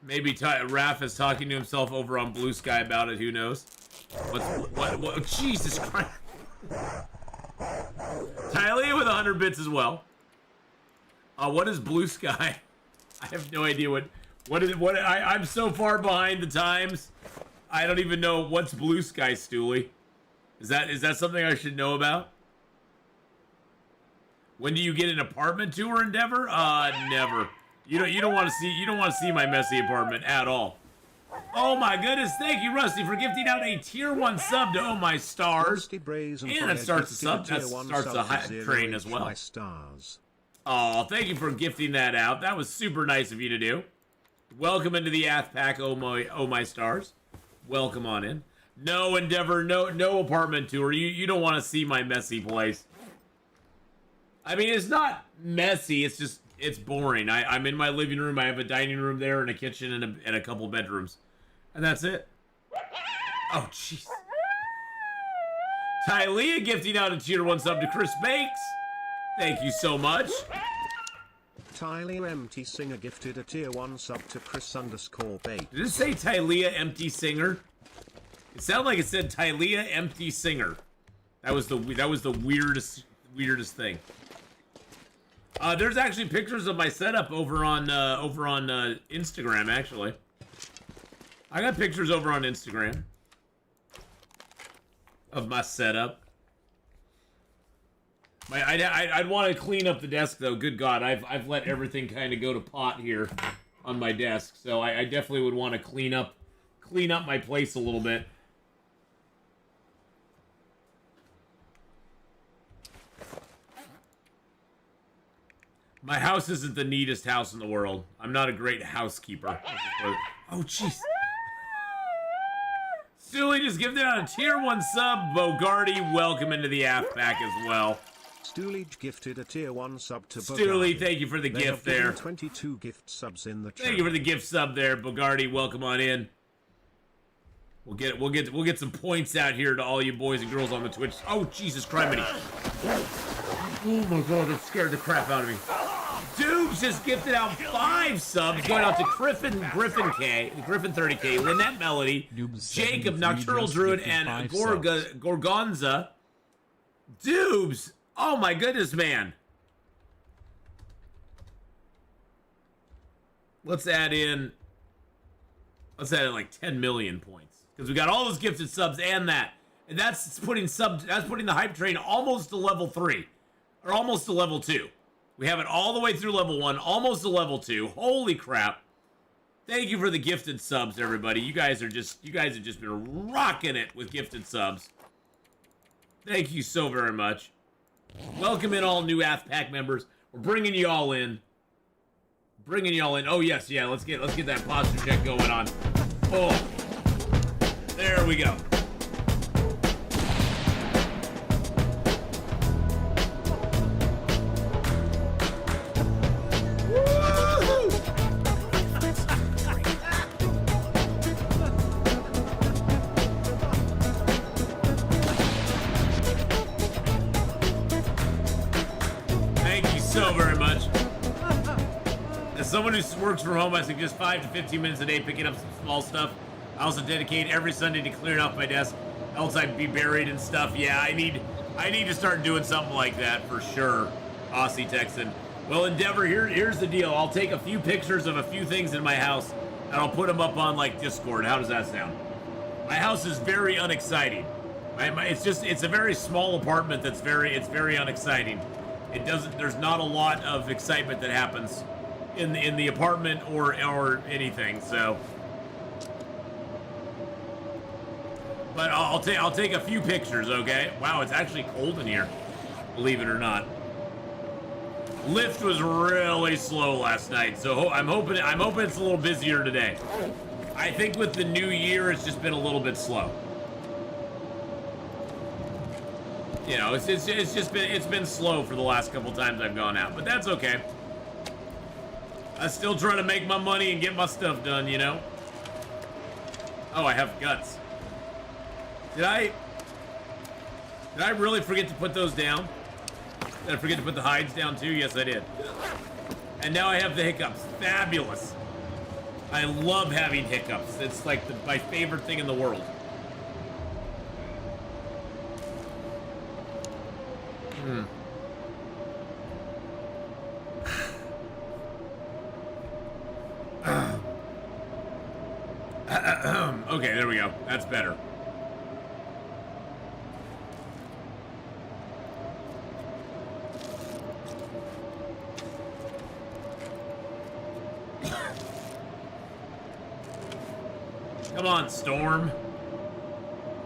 Maybe Raph is talking to himself over on Blue Sky about it. Who knows? What? Jesus Christ. Tylia with 100 bits as well. What is Blue Sky? I have no idea I'm so far behind the times. I don't even know what's Blue Sky, Stooley. Is that something I should know about? When do you get an apartment tour, Endeavor? Never. You don't want to see my messy apartment at all. Oh my goodness, thank you, Rusty, for gifting out a tier 1 sub to Oh My Stars. And it starts a sub. That starts a train as well. Oh, thank you for gifting that out. That was super nice of you to do. Welcome into the Ath Pack, Oh My Stars. Welcome on in. No, Endeavor, no apartment tour. You don't want to see my messy place. I mean, it's not messy. It's just, it's boring. I'm in my living room. I have a dining room there and a kitchen and a couple bedrooms. And that's it. Oh, jeez. Tylea gifting out a tier 1 sub to Chris Bakes. Thank you so much. Tylea Empty Singer gifted a tier 1 sub to Chris_Bakes. Did it say Tylea Empty Singer? It sounded like it said Tylea Empty Singer. That was the weirdest thing. There's actually pictures of my setup over on Instagram. Actually, I got pictures over on Instagram of my setup. I'd want to clean up the desk though. Good God, I've let everything kind of go to pot here on my desk, so I definitely would want to clean up my place a little bit. My house isn't the neatest house in the world. I'm not a great housekeeper. Oh, jeez. Stooley just gifted out a tier 1 sub. Bogarty, welcome into the Aft Pack as well. Stooley gifted a tier 1 sub to Bogarty. Stooley, thank you for the gift there. 22 gift subs in the chat. Thank you for the gift sub there, Bogarty. Welcome on in. We'll get some points out here to all you boys and girls on the Twitch. Oh, Jesus Criminy. Oh my God, that scared the crap out of me. Dude just gifted out 5 subs, going out to Griffin 30K, Lynette Melody, Jacob, Nocturnal Druid, and Gorgonza. Dubes! Oh my goodness, man. Let's add in like 10 million points. Because we got all those gifted subs and that. And that's putting the hype train almost to level 3. Or almost to level 2. We have it all the way through level 1, almost to level 2. Holy crap. Thank you for the gifted subs, everybody. You guys have just been rocking it with gifted subs. Thank you so very much. Welcome in all new Ath Pack members. We're bringing you all in. Oh yes, yeah, let's get that posture check going on. Oh. There we go. So very much. As someone who works from home, I suggest 5 to 15 minutes a day picking up some small stuff. I also dedicate every Sunday to clearing off my desk, else I'd be buried in stuff. Yeah, I need to start doing something like that for sure. Aussie Texan. Well, Endeavor, here's the deal. I'll take a few pictures of a few things in my house and I'll put them up on like Discord. How does that sound? My house is very unexciting. It's a very small apartment that's very unexciting. There's not a lot of excitement that happens in the apartment or anything, so. But I'll take a few pictures, okay? Wow, it's actually cold in here, believe it or not. Lift was really slow last night, so I'm hoping it's a little busier today. I think with the new year, it's just been a little bit slow. You know, it's been slow for the last couple times I've gone out, but that's okay. I'm still trying to make my money and get my stuff done, you know? Oh, I have guts. Did I really forget to put those down? Did I forget to put the hides down too? Yes, I did. And now I have the hiccups. Fabulous. I love having hiccups. It's like my favorite thing in the world. Okay, there we go. That's better. Come on, Storm.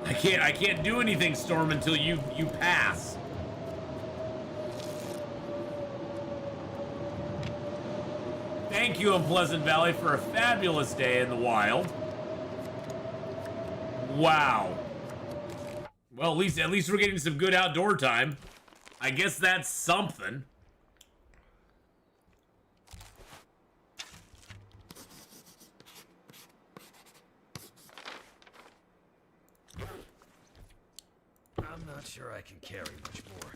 I can't do anything, Storm, until you pass. Thank you, Unpleasant Valley, for a fabulous day in the wild. Wow. Well, at least we're getting some good outdoor time. I guess that's something. I'm not sure I can carry much more.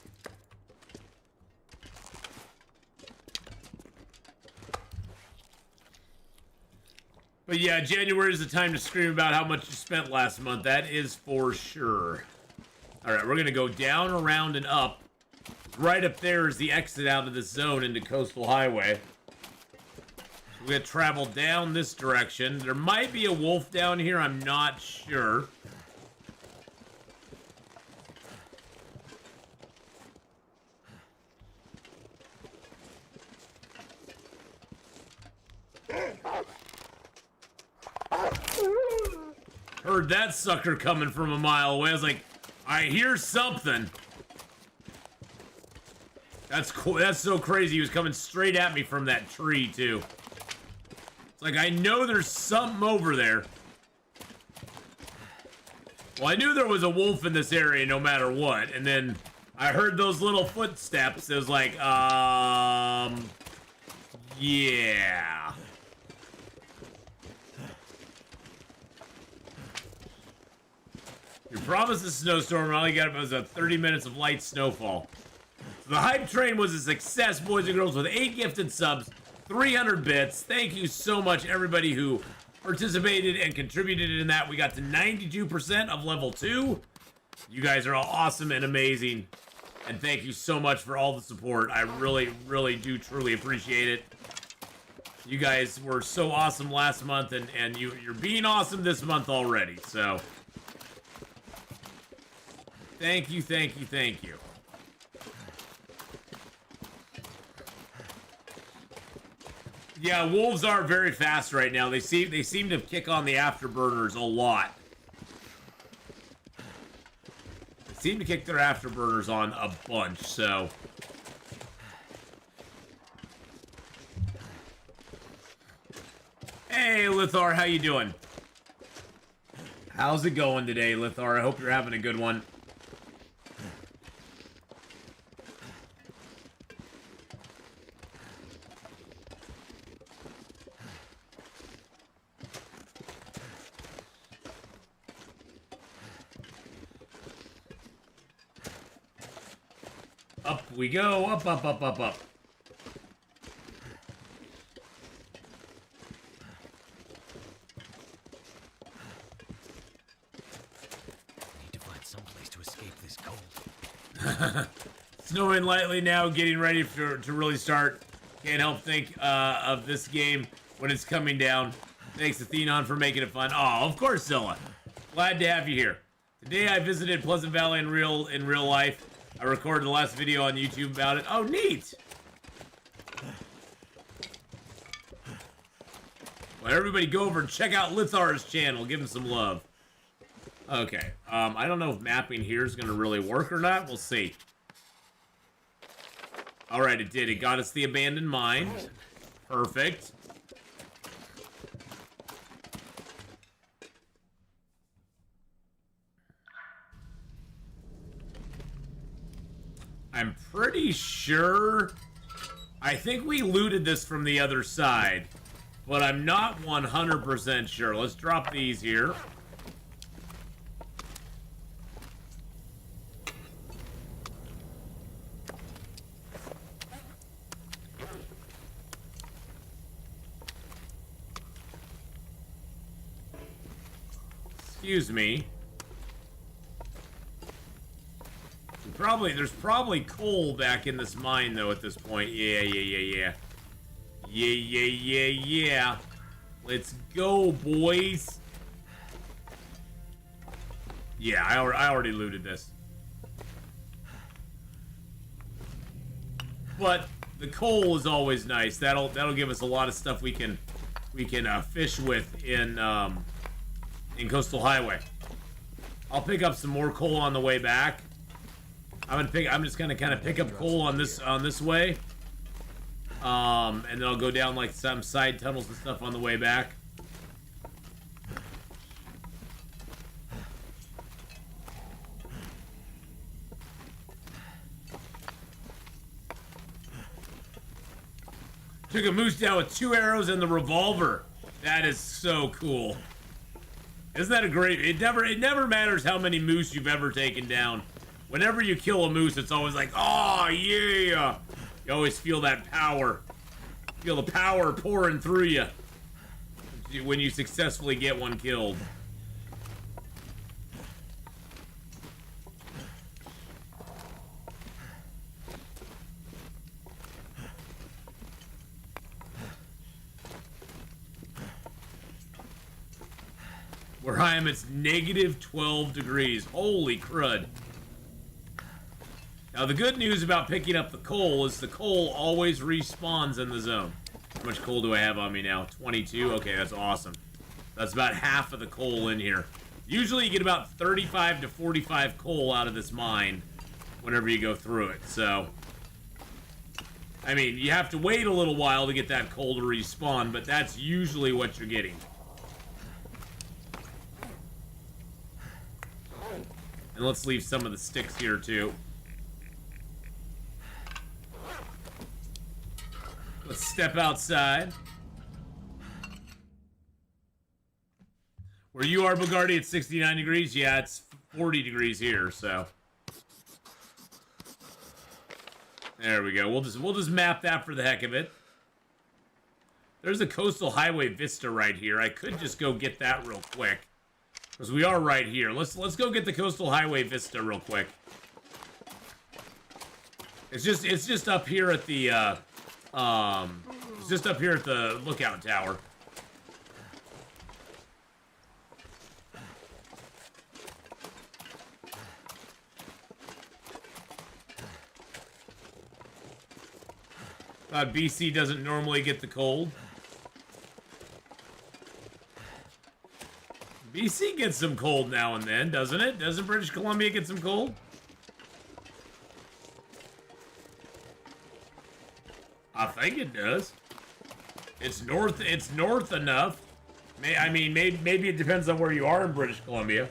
But yeah, January is the time to scream about how much you spent last month. That is for sure. All right, we're going to go down, around, and up. Right up there is the exit out of this zone into Coastal Highway. We're going to travel down this direction. There might be a wolf down here. I'm not sure. Heard that sucker coming from a mile away. I was like, I hear something. That's cool. That's so crazy. He was coming straight at me from that tree, too. It's like, I know there's something over there. Well, I knew there was a wolf in this area no matter what. And then I heard those little footsteps. It was like, yeah. You promised a snowstorm, and all you got was 30 minutes of light snowfall. So the hype train was a success, boys and girls, with 8 gifted subs, 300 bits. Thank you so much, everybody who participated and contributed in that. We got to 92% of level 2. You guys are all awesome and amazing. And thank you so much for all the support. I really, really do truly appreciate it. You guys were so awesome last month, and you're being awesome this month already, so... Thank you, thank you, thank you. Yeah, wolves are very fast right now. They seem to kick on the afterburners a lot. They seem to kick their afterburners on a bunch, so... Hey, Lithar, how you doing? How's it going today, Lithar? I hope you're having a good one. Up we go, up, up, up, up, up. Need to find some place to escape this cold. Snowing lightly now, getting ready to really start. Can't help think of this game when it's coming down. Thanks, Atheenon, for making it fun. Oh, of course, Zilla. Glad to have you here. Today I visited Pleasant Valley in real life. I recorded the last video on YouTube about it. Oh, neat! Well, everybody go over and check out Lithar's channel. Give him some love. Okay. I don't know if mapping here is going to really work or not. We'll see. Alright, it did. It got us the abandoned mine. Perfect. I'm pretty sure... I think we looted this from the other side. But I'm not 100% sure. Let's drop these here. Excuse me. There's probably coal back in this mine, though, at this point. Yeah. Let's go, boys. Yeah, I already looted this. But the coal is always nice. That'll give us a lot of stuff we can fish with in in Coastal Highway. I'll pick up some more coal on the way back. I'm just gonna kind of pick up coal on this way. And then I'll go down like some side tunnels and stuff on the way back. Took a moose down with 2 arrows and the revolver. That is so cool. Isn't that a great... It never matters how many moose you've ever taken down. Whenever you kill a moose, it's always like, oh, yeah. You always feel that power. Feel the power pouring through you when you successfully get one killed. Where I am, it's negative 12 degrees. Holy crud. Now, the good news about picking up the coal is the coal always respawns in the zone. How much coal do I have on me now? 22? Okay, that's awesome. That's about half of the coal in here. Usually you get about 35 to 45 coal out of this mine whenever you go through it, so... I mean, you have to wait a little while to get that coal to respawn, but that's usually what you're getting. And let's leave some of the sticks here, too. Let's step outside. Where you are, Bugardi, it's 69 degrees. Yeah, it's 40 degrees here, so. There we go. We'll just map that for the heck of it. There's a coastal highway vista right here. I could just go get that real quick. Because we are right here. Let's go get the coastal highway vista real quick. It's just up here at the it's just up here at the lookout tower. BC doesn't normally get the cold. BC gets some cold now and then, doesn't it? Doesn't British Columbia get some cold? I think it does. It's north enough. I mean, maybe it depends on where you are in British Columbia.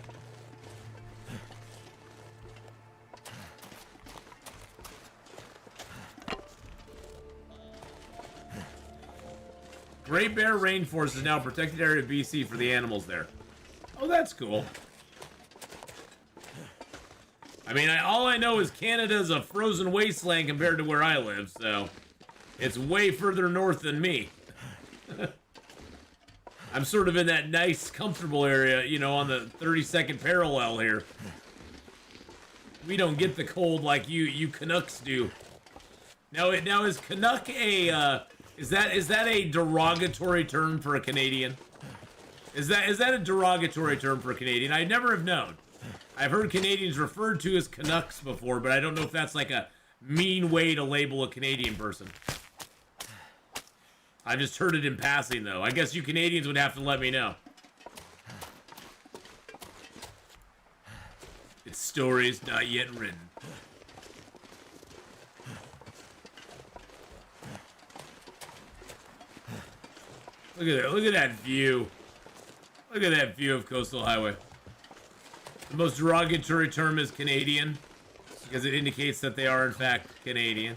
Great Bear Rainforest is now a protected area of BC for the animals there. Oh, that's cool. I mean, all I know is Canada's a frozen wasteland compared to where I live, so it's way further north than me. I'm sort of in that nice, comfortable area, you know, on the 32nd parallel here. We don't get the cold like you Canucks do. Now is Canuck a is that a derogatory term for a Canadian? Is that a derogatory term for a Canadian? I never have known. I've heard Canadians referred to as Canucks before, but I don't know if that's like a mean way to label a Canadian person. I just heard it in passing, though. I guess you Canadians would have to let me know. Its story's not yet written. Look at that! Look at that view. Look at that view of Coastal Highway. The most derogatory term is Canadian, because it indicates that they are, in fact, Canadian.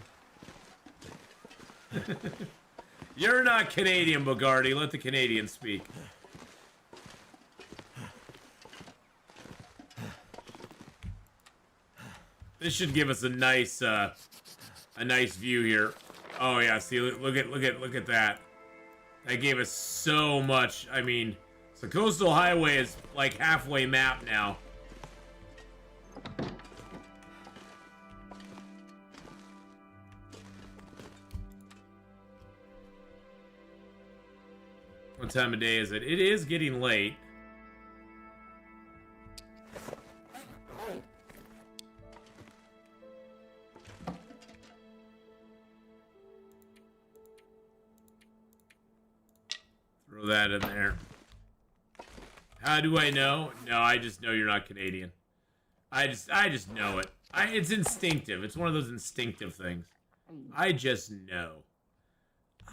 You're not Canadian, Bogardi. Let the Canadians speak. This should give us a nice view here. Oh yeah, see, look at that. That gave us so much. I mean, the Coastal Highway is like halfway mapped now. What time of day is it? It is getting late. Throw that in there. How do I know? No, I just know you're not Canadian. I just know it. It's instinctive. It's one of those instinctive things. I just know.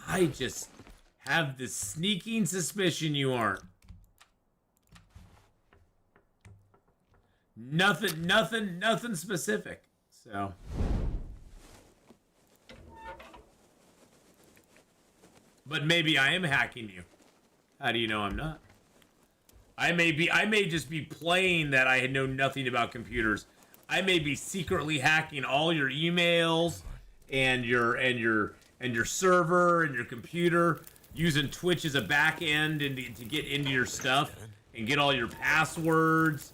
I just have this sneaking suspicion you aren't. Nothing specific. So. But maybe I am hacking you. How do you know I'm not? I may just be playing that I know nothing about computers. I may be secretly hacking all your emails and your server and your computer, using Twitch as a back end and to get into your stuff and get all your passwords.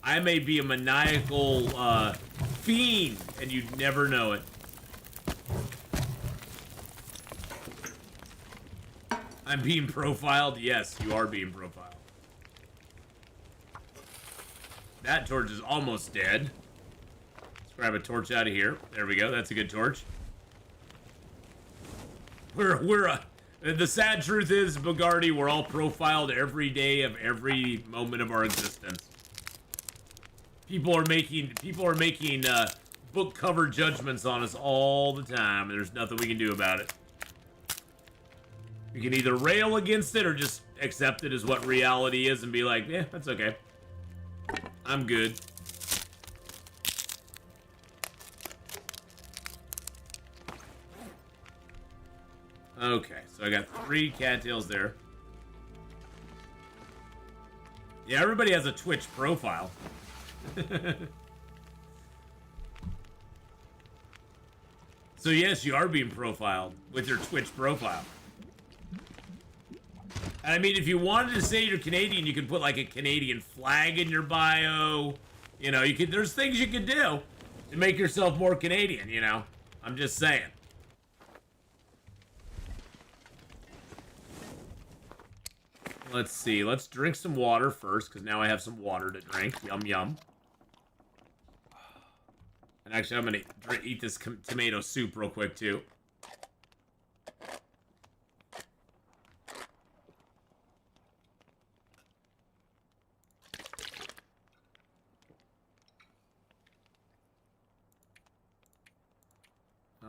I may be a maniacal fiend and you'd never know it. I'm being profiled? Yes, you are being profiled. That torch is almost dead. Let's grab a torch out of here. There we go. That's a good torch. The sad truth is, Bogarty, we're all profiled every day of every moment of our existence. People are making book cover judgments on us all the time, and there's nothing we can do about it. We can either rail against it or just accept it as what reality is and be like, yeah, that's okay. I'm good. Okay, so I got 3 cattails there. Yeah, everybody has a Twitch profile. So yes, you are being profiled with your Twitch profile. And I mean, if you wanted to say you're Canadian, you could put like a Canadian flag in your bio. You know, there's things you could do to make yourself more Canadian, you know? I'm just saying. Let's see. Let's drink some water first, because now I have some water to drink. Yum, yum. And actually, I'm going to eat this tomato soup real quick, too.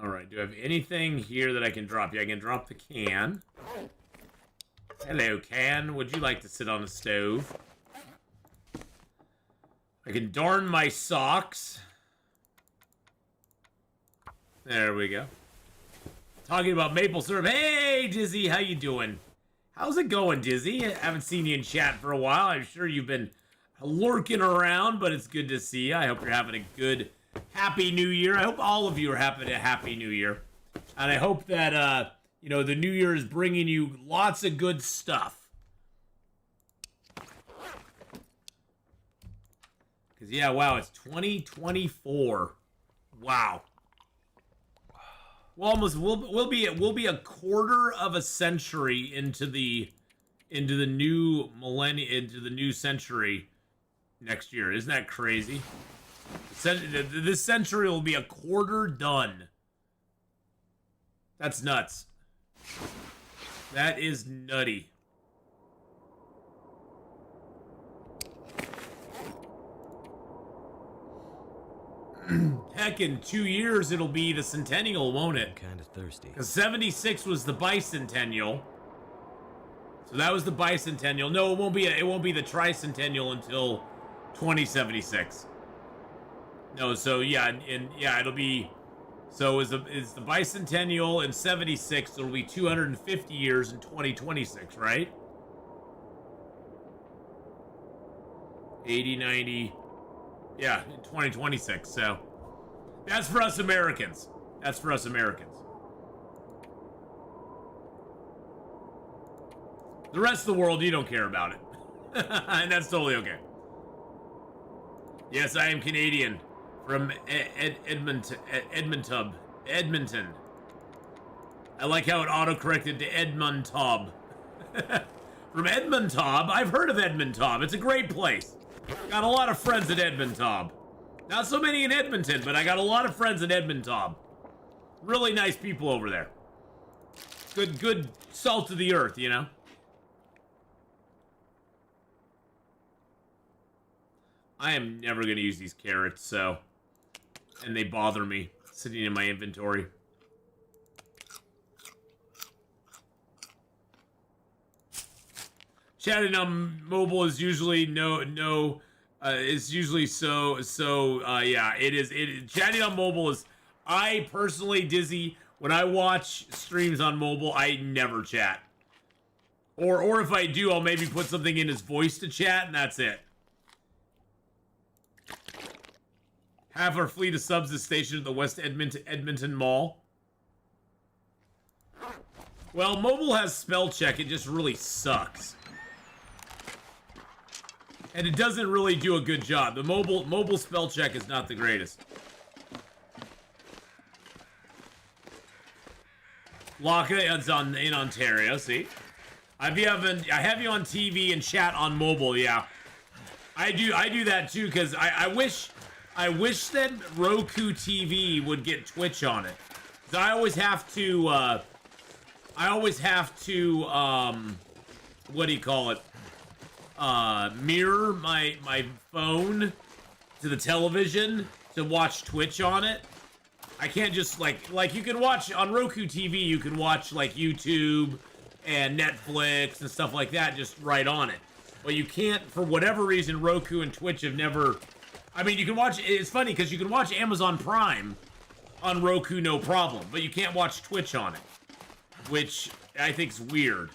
Alright, do I have anything here that I can drop? Yeah, I can drop the can. Hello, can. Would you like to sit on the stove? I can darn my socks. There we go. Talking about maple syrup. Hey, Dizzy, how you doing? How's it going, Dizzy? I haven't seen you in chat for a while. I'm sure you've been lurking around, but it's good to see you. I hope you're having a good, happy new year. I hope all of you are having a happy new year. And I hope that, you know, the new year is bringing you lots of good stuff. Because, yeah, wow, it's 2024. Wow. We'll be a quarter of a century into the new millennium, into the new century next year. Isn't that crazy? This century will be a quarter done. That's nuts. That is nutty. Heck, in 2 years it'll be the centennial, won't it? I'm kind of thirsty. Because 76 was the bicentennial. So that was the bicentennial. No, it won't be the tricentennial until 2076. No, so yeah, it'll be. So is the bicentennial in 76? It'll be 250 years in 2026, right? 80, 90. Yeah, in 2026. So that's for us Americans. That's for us Americans. The rest of the world, you don't care about it. And that's totally okay. Yes, I am Canadian. From Edmonton. I like how it auto-corrected to Edmonton. From Edmonton. I've heard of Edmonton. It's a great place. Got a lot of friends in Edmonton. Not so many in Edmonton, but I got a lot of friends in Edmonton. Really nice people over there. Good salt of the earth, you know? I am never going to use these carrots, so... And they bother me, sitting in my inventory. Chatting on mobile is usually it's usually yeah, it is. Chatting on mobile is, I personally, Dizzy, when I watch streams on mobile, I never chat. Or if I do, I'll maybe put something in his voice to chat, and that's it. Half our fleet of subs is stationed at the West Edmonton Mall. Well, mobile has spell check, it just really sucks. And it doesn't really do a good job. The mobile spell check is not the greatest. Locka is in Ontario, see? I have you on TV and chat on mobile, yeah. I do that too, because I wish that Roku TV would get Twitch on it. 'Cause I always have to what do you call it? Mirror my phone to the television to watch Twitch on it. I can't just like you can watch on Roku TV, you can watch like YouTube and Netflix and stuff like that just right on it. But you can't, for whatever reason, Roku and Twitch have never... I mean, you can watch... It's funny, because you can watch Amazon Prime on Roku, no problem. But you can't watch Twitch on it. Which I think is weird.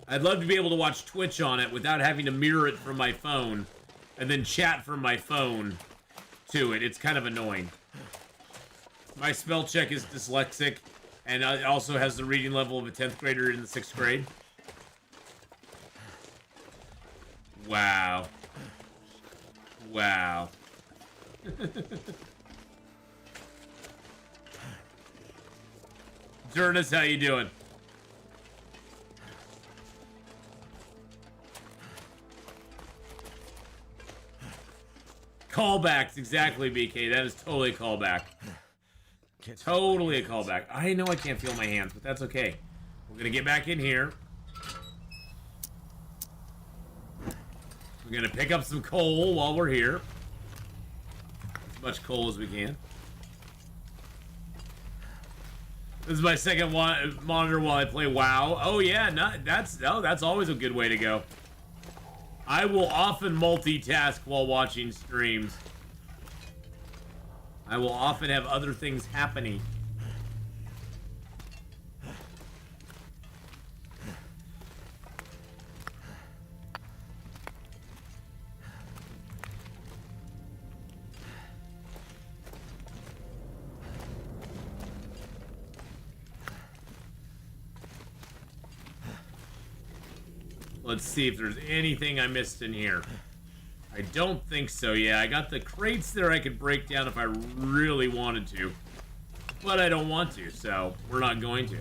I'd love to be able to watch Twitch on it without having to mirror it from my phone and then chat from my phone to it. It's kind of annoying. My spell check is dyslexic, and it also has the reading level of a 10th grader in the 6th grade. Wow. Wow. Jurnus, how you doing? Callbacks, exactly, BK. That is totally a callback. Totally a callback. I know I can't feel my hands, but that's okay. We're gonna get back in here. We're gonna pick up some coal while we're here. As much coal as we can. This is my second monitor while I play WoW. Oh yeah, that's always a good way to go. I will often multitask while watching streams. I will often have other things happening. Let's see if there's anything I missed in here. I don't think so. Yeah, I got the crates there I could break down if I really wanted to. But I don't want to, so we're not going to.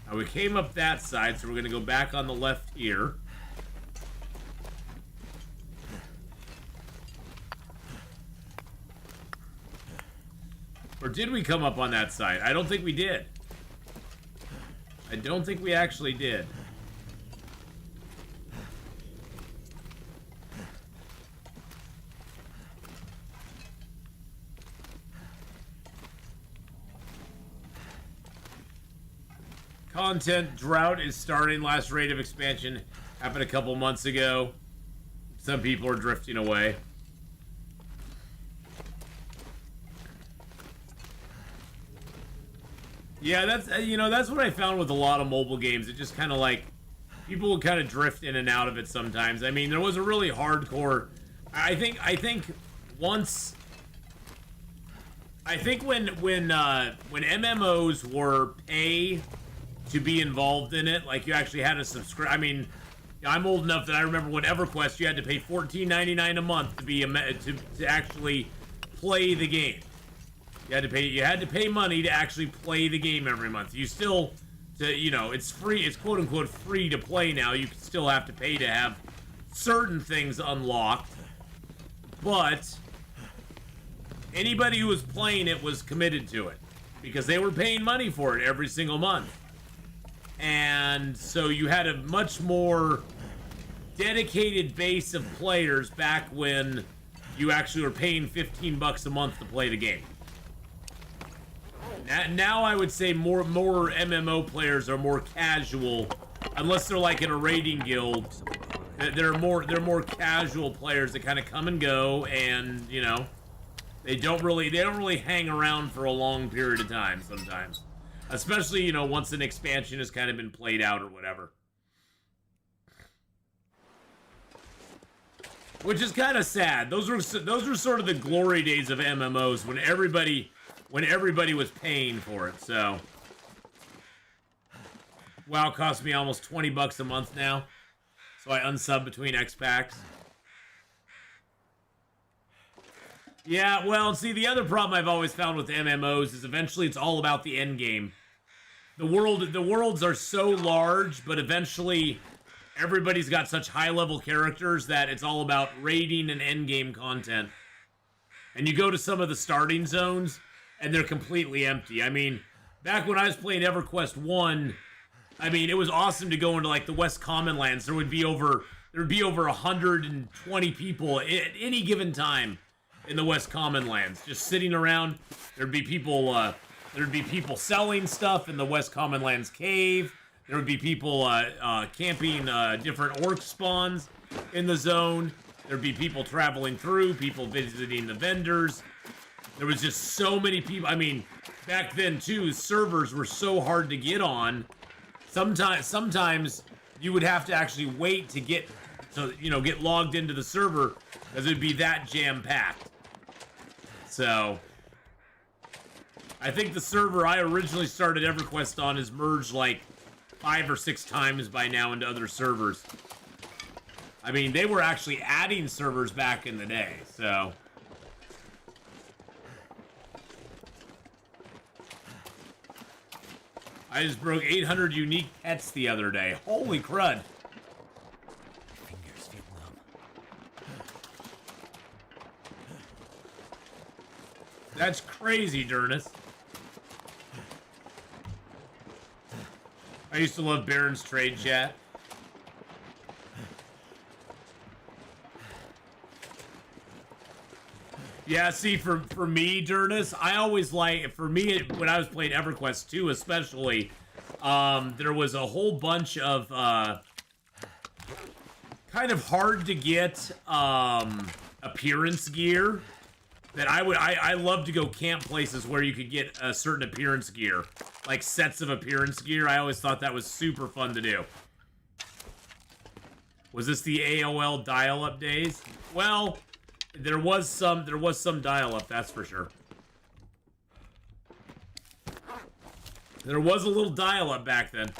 Now, we came up that side, so we're going to go back on the left here. Or did we come up on that side? I don't think we did. I don't think we actually did. Content drought is starting. Last rate of expansion happened a couple months ago. Some people are drifting away. Yeah, that's that's what I found with a lot of mobile games. It just kind of like people would kind of drift in and out of it sometimes. I mean, there was a really hardcore. I think once. I think when MMOs were pay to be involved in it, like you actually had to subscribe. I mean, I'm old enough that I remember when EverQuest you had to pay $14.99 a month to be to actually play the game. You had to pay money to actually play the game every month. You still, it's free. It's quote unquote free to play now. You still have to pay to have certain things unlocked, but anybody who was playing it was committed to it because they were paying money for it every single month. And so you had a much more dedicated base of players back when you actually were paying $15 a month to play the game. Now I would say more MMO players are more casual, unless they're like in a raiding guild. They're more casual players that kind of come and go, and you know, they don't really hang around for a long period of time sometimes, especially you know once an expansion has kind of been played out or whatever. Which is kind of sad. Those were sort of the glory days of MMOs when everybody was paying for it. So WoW costs me almost $20 a month now, so I unsub between X packs. Yeah, well, see, the other problem I've always found with MMOs is eventually it's all about the end game. The worlds are so large, but eventually everybody's got such high-level characters that it's all about raiding and endgame content. And you go to some of the starting zones, and they're completely empty. I mean, back when I was playing EverQuest 1, I mean, it was awesome to go into, like, the West Commonlands. There would be over 120 people at any given time in the West Commonlands, just sitting around. There'd be people selling stuff in the West Commonlands cave. There would be people camping different orc spawns in the zone. There'd be people traveling through, people visiting the vendors. There was just so many people. I mean, back then too, servers were so hard to get on. Sometimes you would have to actually wait to get logged into the server because it'd be that jam-packed. So I think the server I originally started EverQuest on is merged like 5 or 6 times by now into other servers. I mean, they were actually adding servers back in the day, so. I just broke 800 unique pets the other day. Holy crud. Fingers feel numb. That's crazy, Durnus. I used to love Baron's trade chat. Yeah, see, for me, Durnus, I always like, for me, when I was playing EverQuest 2 especially, there was a whole bunch of, kind of hard to get, appearance gear that I love to go camp places where you could get a certain appearance gear. Like sets of appearance gear. I always thought that was super fun to do. Was this the AOL dial-up days? Well, there was some dial-up, that's for sure. There was a little dial-up back then.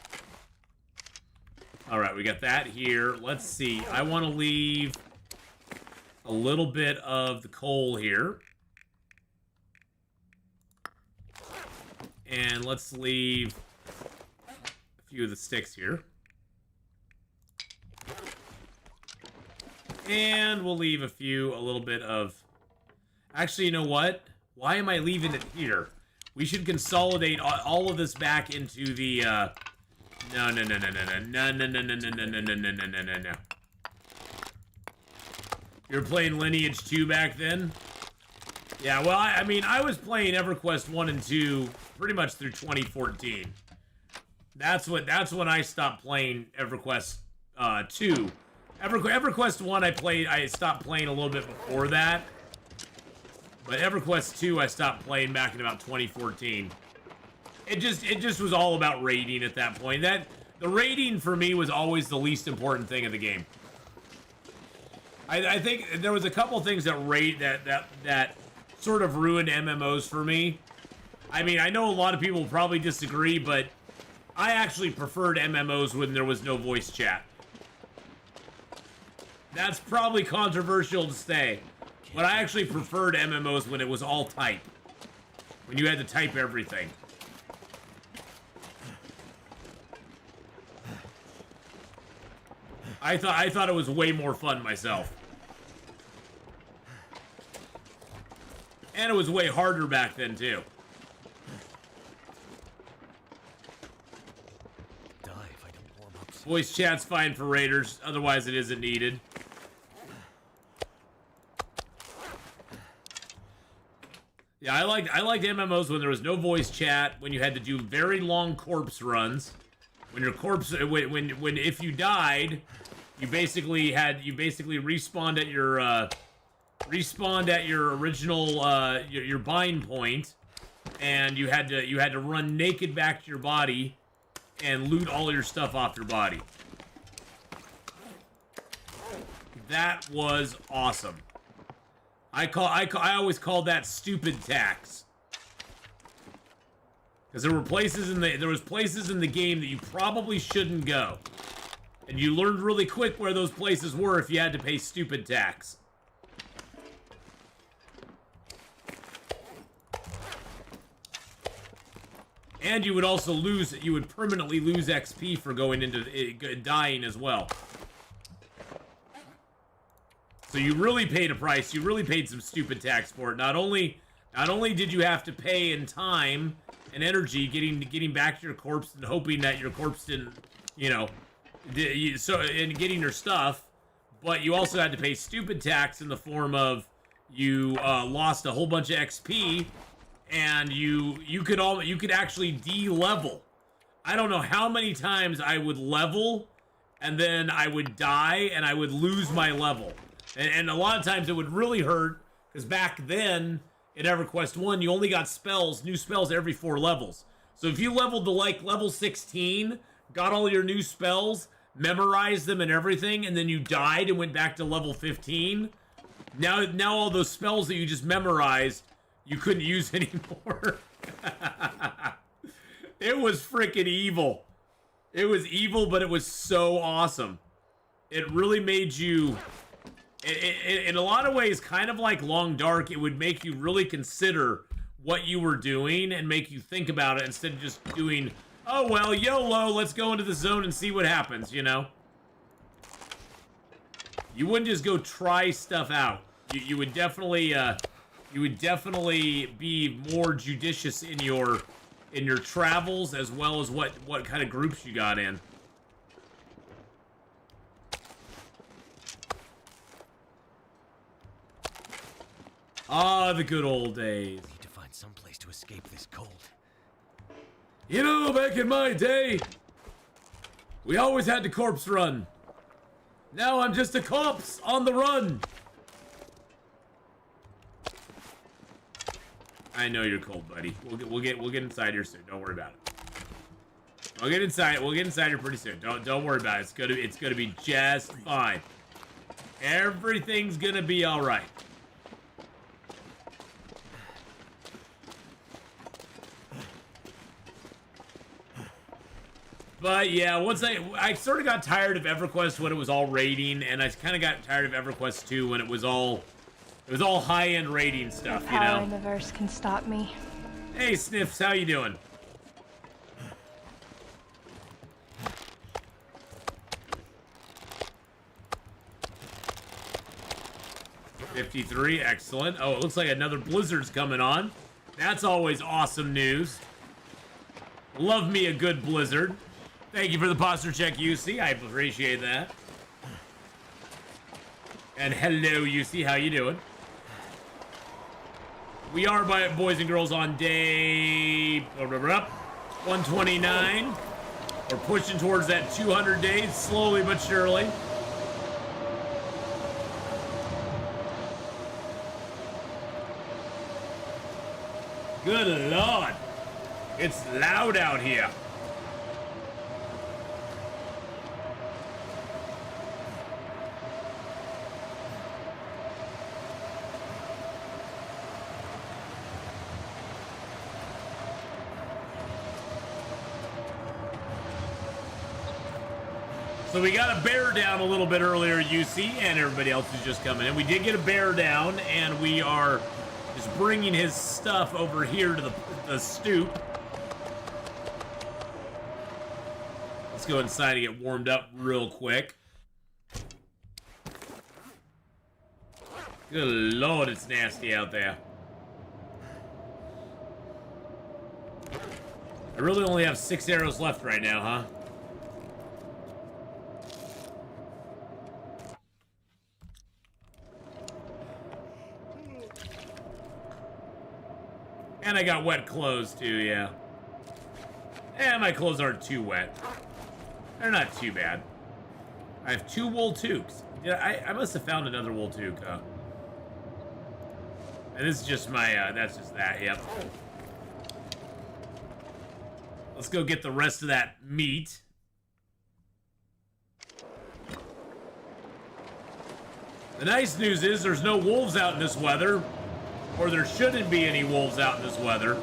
Alright, we got that here. Let's see. I want to leave a little bit of the coal here. And let's leave a few of the sticks here. And we'll leave a little bit of... Actually, you know what? Why am I leaving it here? We should consolidate all of this back into the, No. You were playing Lineage 2 back then? Yeah, well, I mean, I was playing EverQuest 1 and 2 pretty much through 2014. That's when I stopped playing EverQuest 2. EverQuest 1 I stopped playing a little bit before that. But EverQuest 2 I stopped playing back in about 2014. It just was all about raiding at that point. The raiding for me was always the least important thing of the game. I think there was a couple things that sort of ruined MMOs for me. I mean, I know a lot of people probably disagree, but I actually preferred MMOs when there was no voice chat. That's probably controversial to say, but I actually preferred MMOs when it was all type. When you had to type everything. I thought it was way more fun myself. And it was way harder back then, too. Die if I don't warm up soon. Voice chat's fine for raiders, otherwise it isn't needed. Yeah, I liked MMOs when there was no voice chat, when you had to do very long corpse runs. When your corpse, when if you died, you basically respawned at your original your bind point, and you had to run naked back to your body and loot all your stuff off your body. That was awesome. I always called that stupid tax. Because there was places in the game that you probably shouldn't go. And you learned really quick where those places were if you had to pay stupid tax. And you would also permanently lose XP for going into dying as well. So you really paid a price. You really paid some stupid tax for it. Not only did you have to pay in time and energy getting back to your corpse and hoping that your corpse didn't, and getting your stuff, but you also had to pay stupid tax in the form of you lost a whole bunch of XP, and you could actually de-level. I don't know how many times I would level and then I would die and I would lose my level. And a lot of times it would really hurt, because back then, in EverQuest 1, you only got new spells every 4 levels. So if you leveled to, like, level 16, got all your new spells, memorized them and everything, and then you died and went back to level 15, now all those spells that you just memorized, you couldn't use anymore. It was freaking evil. It was evil, but it was so awesome. It really made you... in a lot of ways, kind of like Long Dark, it would make you really consider what you were doing and make you think about it instead of just doing, oh, well, YOLO, let's go into the zone and see what happens, you know? You wouldn't just go try stuff out. You would definitely be more judicious in your travels, as well as what kind of groups you got in. Ah, the good old days. Need to find some place to escape this cold. You know, back in my day, we always had to corpse run. Now I'm just a corpse on the run. I know you're cold, buddy. We'll get inside here soon. Don't worry about it. We'll get inside here pretty soon. Don't worry about it. It's gonna be just fine. Everything's gonna be all right. But yeah, once I sort of got tired of EverQuest when it was all raiding, and I kind of got tired of EverQuest 2 when it was all high-end raiding stuff, you know. Power in the verse can stop me. Hey Sniffs, how you doing? $53, excellent. Oh, it looks like another blizzard's coming on. That's always awesome news. Love me a good blizzard. Thank you for the posture check, UC. I appreciate that. And hello, UC. How you doing? We are, boys and girls, on day 129. We're pushing towards that 200 days, slowly but surely. Good Lord. It's loud out here. So we got a bear down a little bit earlier, UC, and everybody else who's just coming in. We did get a bear down, and we are just bringing his stuff over here to the stoop. Let's go inside and get warmed up real quick. Good Lord, it's nasty out there. I really only have 6 arrows left right now, huh? And I got wet clothes too, yeah. And my clothes aren't too wet. They're not too bad. I have 2 wool toques. Yeah, I must have found another wool toque, huh? And this is just my, that's just that, yep. Let's go get the rest of that meat. The nice news is there's no wolves out in this weather. Or there shouldn't be any wolves out in this weather.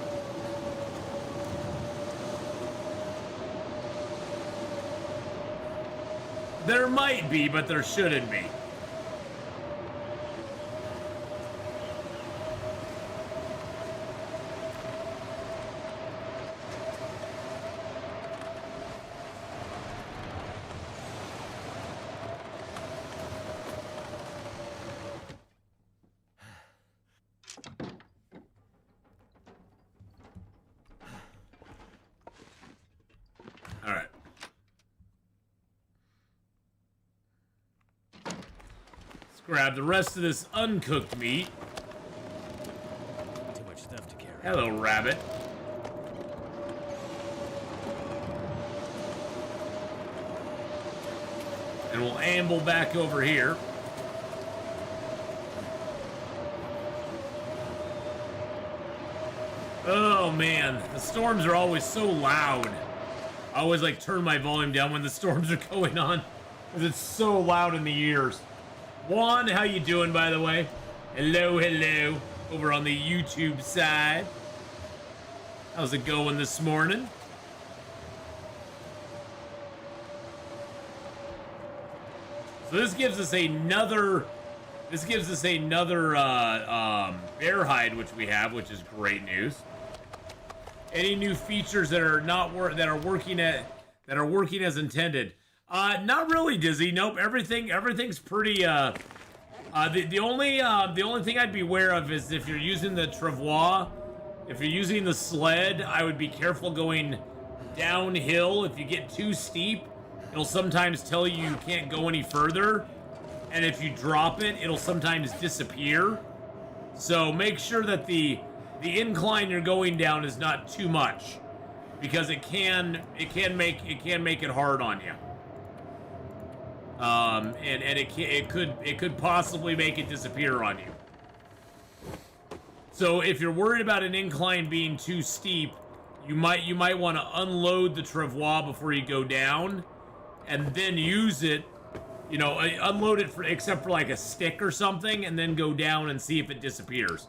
There might be, but there shouldn't be. All right. Let's grab the rest of this uncooked meat. Too much stuff to carry. Hello, rabbit. And we'll amble back over here. Oh man, the storms are always so loud. I always like turn my volume down when the storms are going on because it's so loud in the ears. Juan, how you doing, by the way? Hello, hello, over on the YouTube side. How's it going this morning? So this gives us another. This gives us another bear hide, which we have, which is great news. Any new features that are working as intended? Not really, Dizzy. Nope. Everything's pretty. The only thing I'd be aware of is if you're using the travois, if you're using the sled, I would be careful going downhill. If you get too steep, it'll sometimes tell you can't go any further. And if you drop it, it'll sometimes disappear. So make sure that the incline you're going down is not too much, because it can make it hard on you. And it could possibly make it disappear on you. So if you're worried about an incline being too steep, you might want to unload the travois before you go down, and then use it. You know, unload it except for like a stick or something, and then go down and see if it disappears.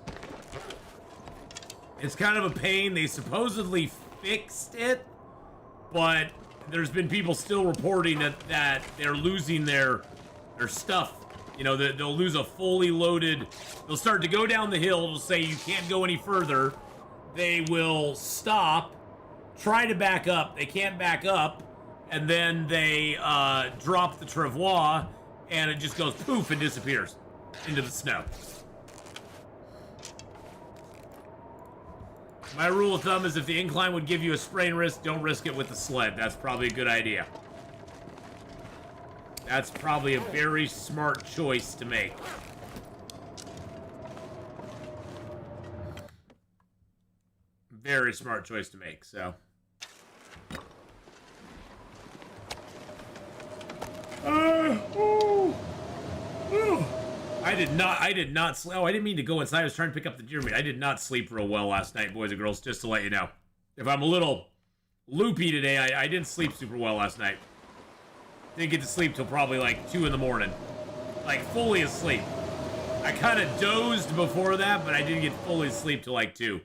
It's kind of a pain. They supposedly fixed it, but there's been people still reporting that they're losing their stuff. You know, they'll lose a fully loaded. They'll start to go down the hill. They'll say you can't go any further. They will stop, try to back up. They can't back up. And then they drop the travois, and it just goes poof and disappears into the snow. My rule of thumb is if the incline would give you a sprain risk, don't risk it with the sled. That's probably a good idea. That's probably a very smart choice to make. Very smart choice to make, so. I did not sleep. Oh, I didn't mean to go inside. I was trying to pick up the deer meat. I did not sleep real well last night, boys and girls, just to let you know. If I'm a little loopy today, I didn't sleep super well last night. Didn't get to sleep till probably like 2 in the morning. Like, fully asleep. I kind of dozed before that, but I didn't get fully asleep till like 2.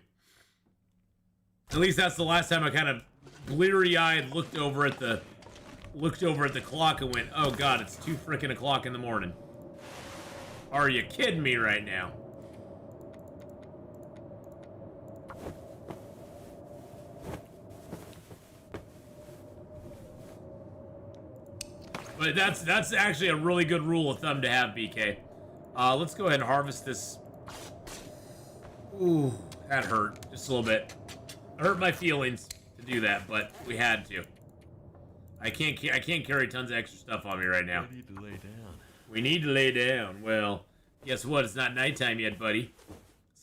At least that's the last time I kind of bleary-eyed looked over at the clock and went, oh god, it's 2 frickin' o'clock in the morning. Are you kidding me right now? But that's actually a really good rule of thumb to have, BK. Let's go ahead and harvest this. Ooh, that hurt just a little bit. It hurt my feelings to do that, but we had to. I can't carry tons of extra stuff on me right now. We need to lay down. We need to lay down. Well, guess what? It's not nighttime yet, buddy.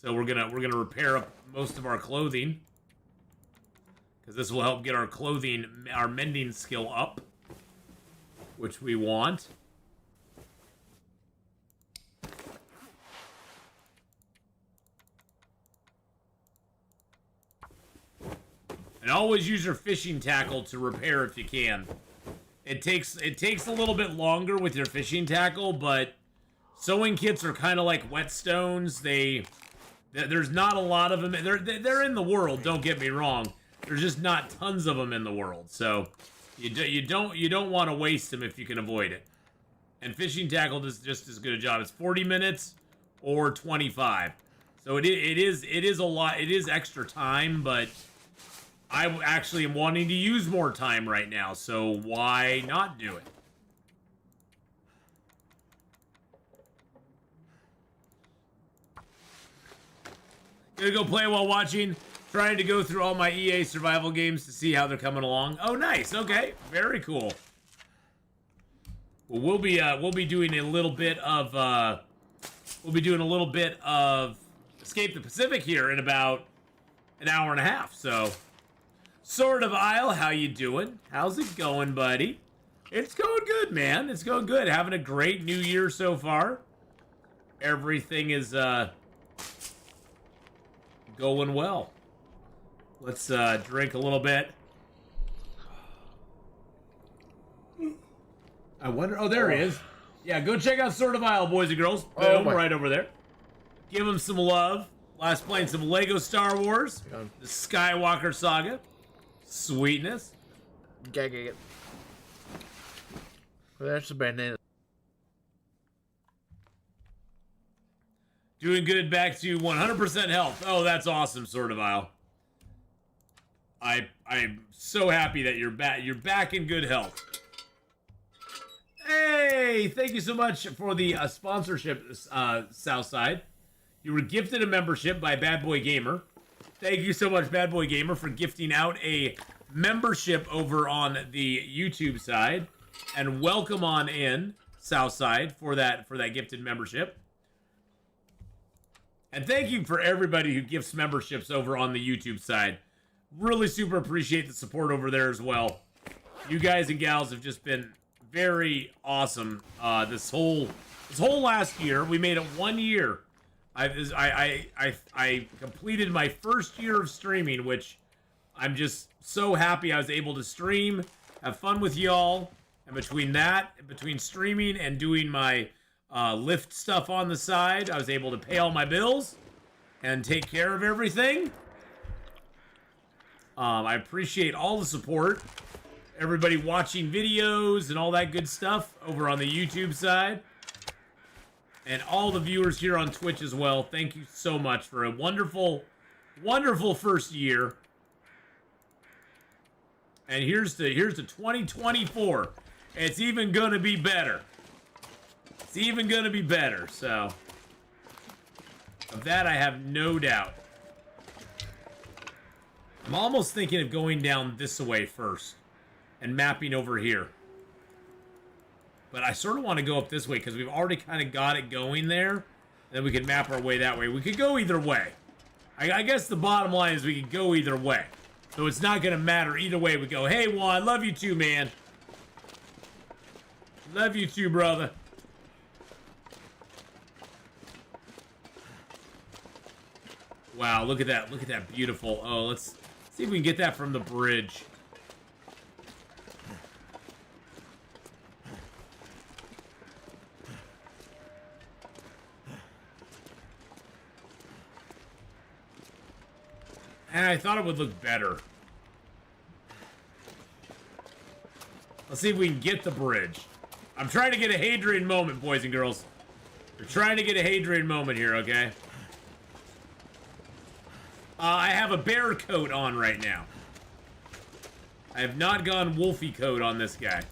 So we're gonna repair up most of our clothing, because this will help get our mending skill up, which we want. And always use your fishing tackle to repair if you can. It takes a little bit longer with your fishing tackle, but sewing kits are kind of like whetstones. There's not a lot of them. They're in the world. Don't get me wrong. There's just not tons of them in the world. So you don't want to waste them if you can avoid it. And fishing tackle does just as good a job. It's 40 minutes or 25. So it is a lot. It is extra time, but I actually am wanting to use more time right now, so why not do it? Gonna go play while watching, trying to go through all my EA survival games to see how they're coming along. Oh, nice. Okay, very cool. Well, we'll be doing a little bit of Escape the Pacific here in about an hour and a half, so. Sword of Isle, how you doing? How's it going, buddy? It's going good, man. It's going good. Having a great new year so far. Everything is going well. Let's drink a little bit. I wonder... Oh, there he is. Yeah, go check out Sword of Isle, boys and girls. Boom, right over there. Give him some love. Last playing some Lego Star Wars. The Skywalker Saga. Sweetness. Get. Well, that's a banana. Doing good, back to 100% health. Oh, that's awesome, Sword of Isle. I'm so happy that you're back in good health. Hey, thank you so much for the sponsorship, Southside. You were gifted a membership by Bad Boy Gamer. Thank you so much, Bad Boy Gamer, for gifting out a membership over on the YouTube side. And welcome on in, Southside, for that gifted membership. And thank you for everybody who gifts memberships over on the YouTube side. Really super appreciate the support over there as well. You guys and gals have just been very awesome. This whole last year, we made it 1 year. I completed my first year of streaming, which I'm just so happy I was able to stream, have fun with y'all, and between streaming and doing my lift stuff on the side, I was able to pay all my bills and take care of everything. I appreciate all the support, everybody watching videos and all that good stuff over on the YouTube side. And all the viewers here on Twitch as well. Thank you so much for a wonderful, wonderful first year. And here's the 2024. It's even gonna be better. It's even gonna be better. So of that I have no doubt. I'm almost thinking of going down this way first and mapping over here. But I sort of want to go up this way because we've already kind of got it going there. And then we could map our way that way. We could go either way. I guess the bottom line is we could go either way. So it's not going to matter either way we go. Hey, Juan, love you too, man. Love you too, brother. Wow, look at that. Look at that beautiful. Oh, let's see if we can get that from the bridge. And I thought it would look better. Let's see if we can get the bridge. I'm trying to get a Hadrian moment, boys and girls. We're trying to get a Hadrian moment here, okay? I have a bear coat on right now. I have not gone wolfy coat on this guy.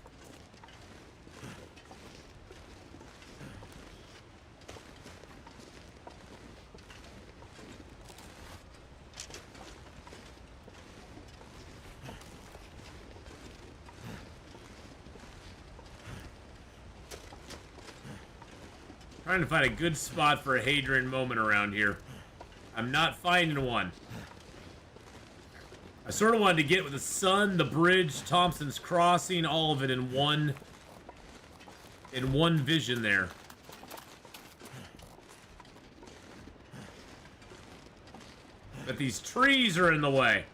Trying to find a good spot for a Hadrian moment around here. I'm not finding one. I sort of wanted to get with the sun, the bridge, Thompson's Crossing, all of it in one vision there. But these trees are in the way.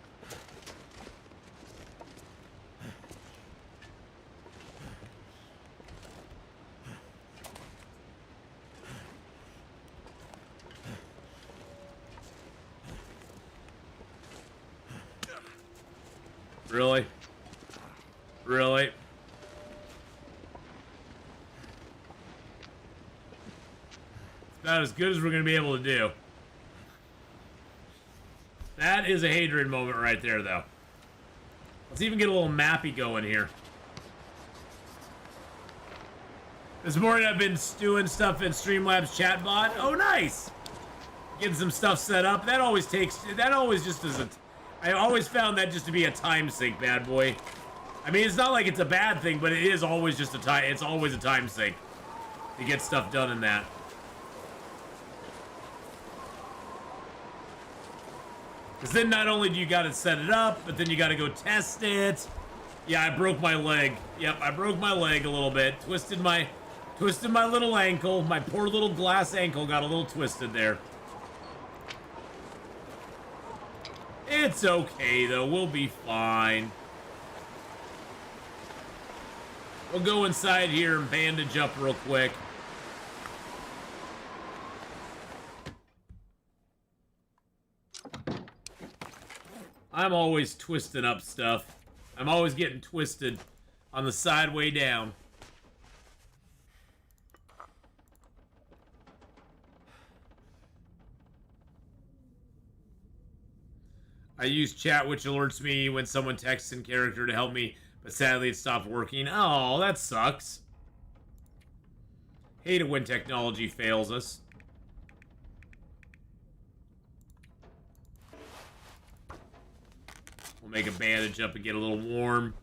Really? Really? It's about as good as we're going to be able to do. That is a hatred moment right there, though. Let's even get a little mappy going here. This morning I've been doing stuff in Streamlabs chatbot. Oh, nice! Getting some stuff set up. That always just is a... I always found that just to be a time sink, bad boy. I mean, it's not like it's a bad thing, but it is always just a time... It's always a time sink to get stuff done in that. Because then not only do you got to set it up, but then you got to go test it. Yeah, I broke my leg. Yep, I broke my leg a little bit. Twisted my little ankle. My poor little glass ankle got a little twisted there. It's okay, though. We'll be fine. We'll go inside here and bandage up real quick. I'm always twisting up stuff. I'm always getting twisted on the side way down. I use chat, which alerts me when someone texts in character to help me, but sadly it stopped working. Oh, that sucks. Hate it when technology fails us. We'll make a bandage up and get a little warm.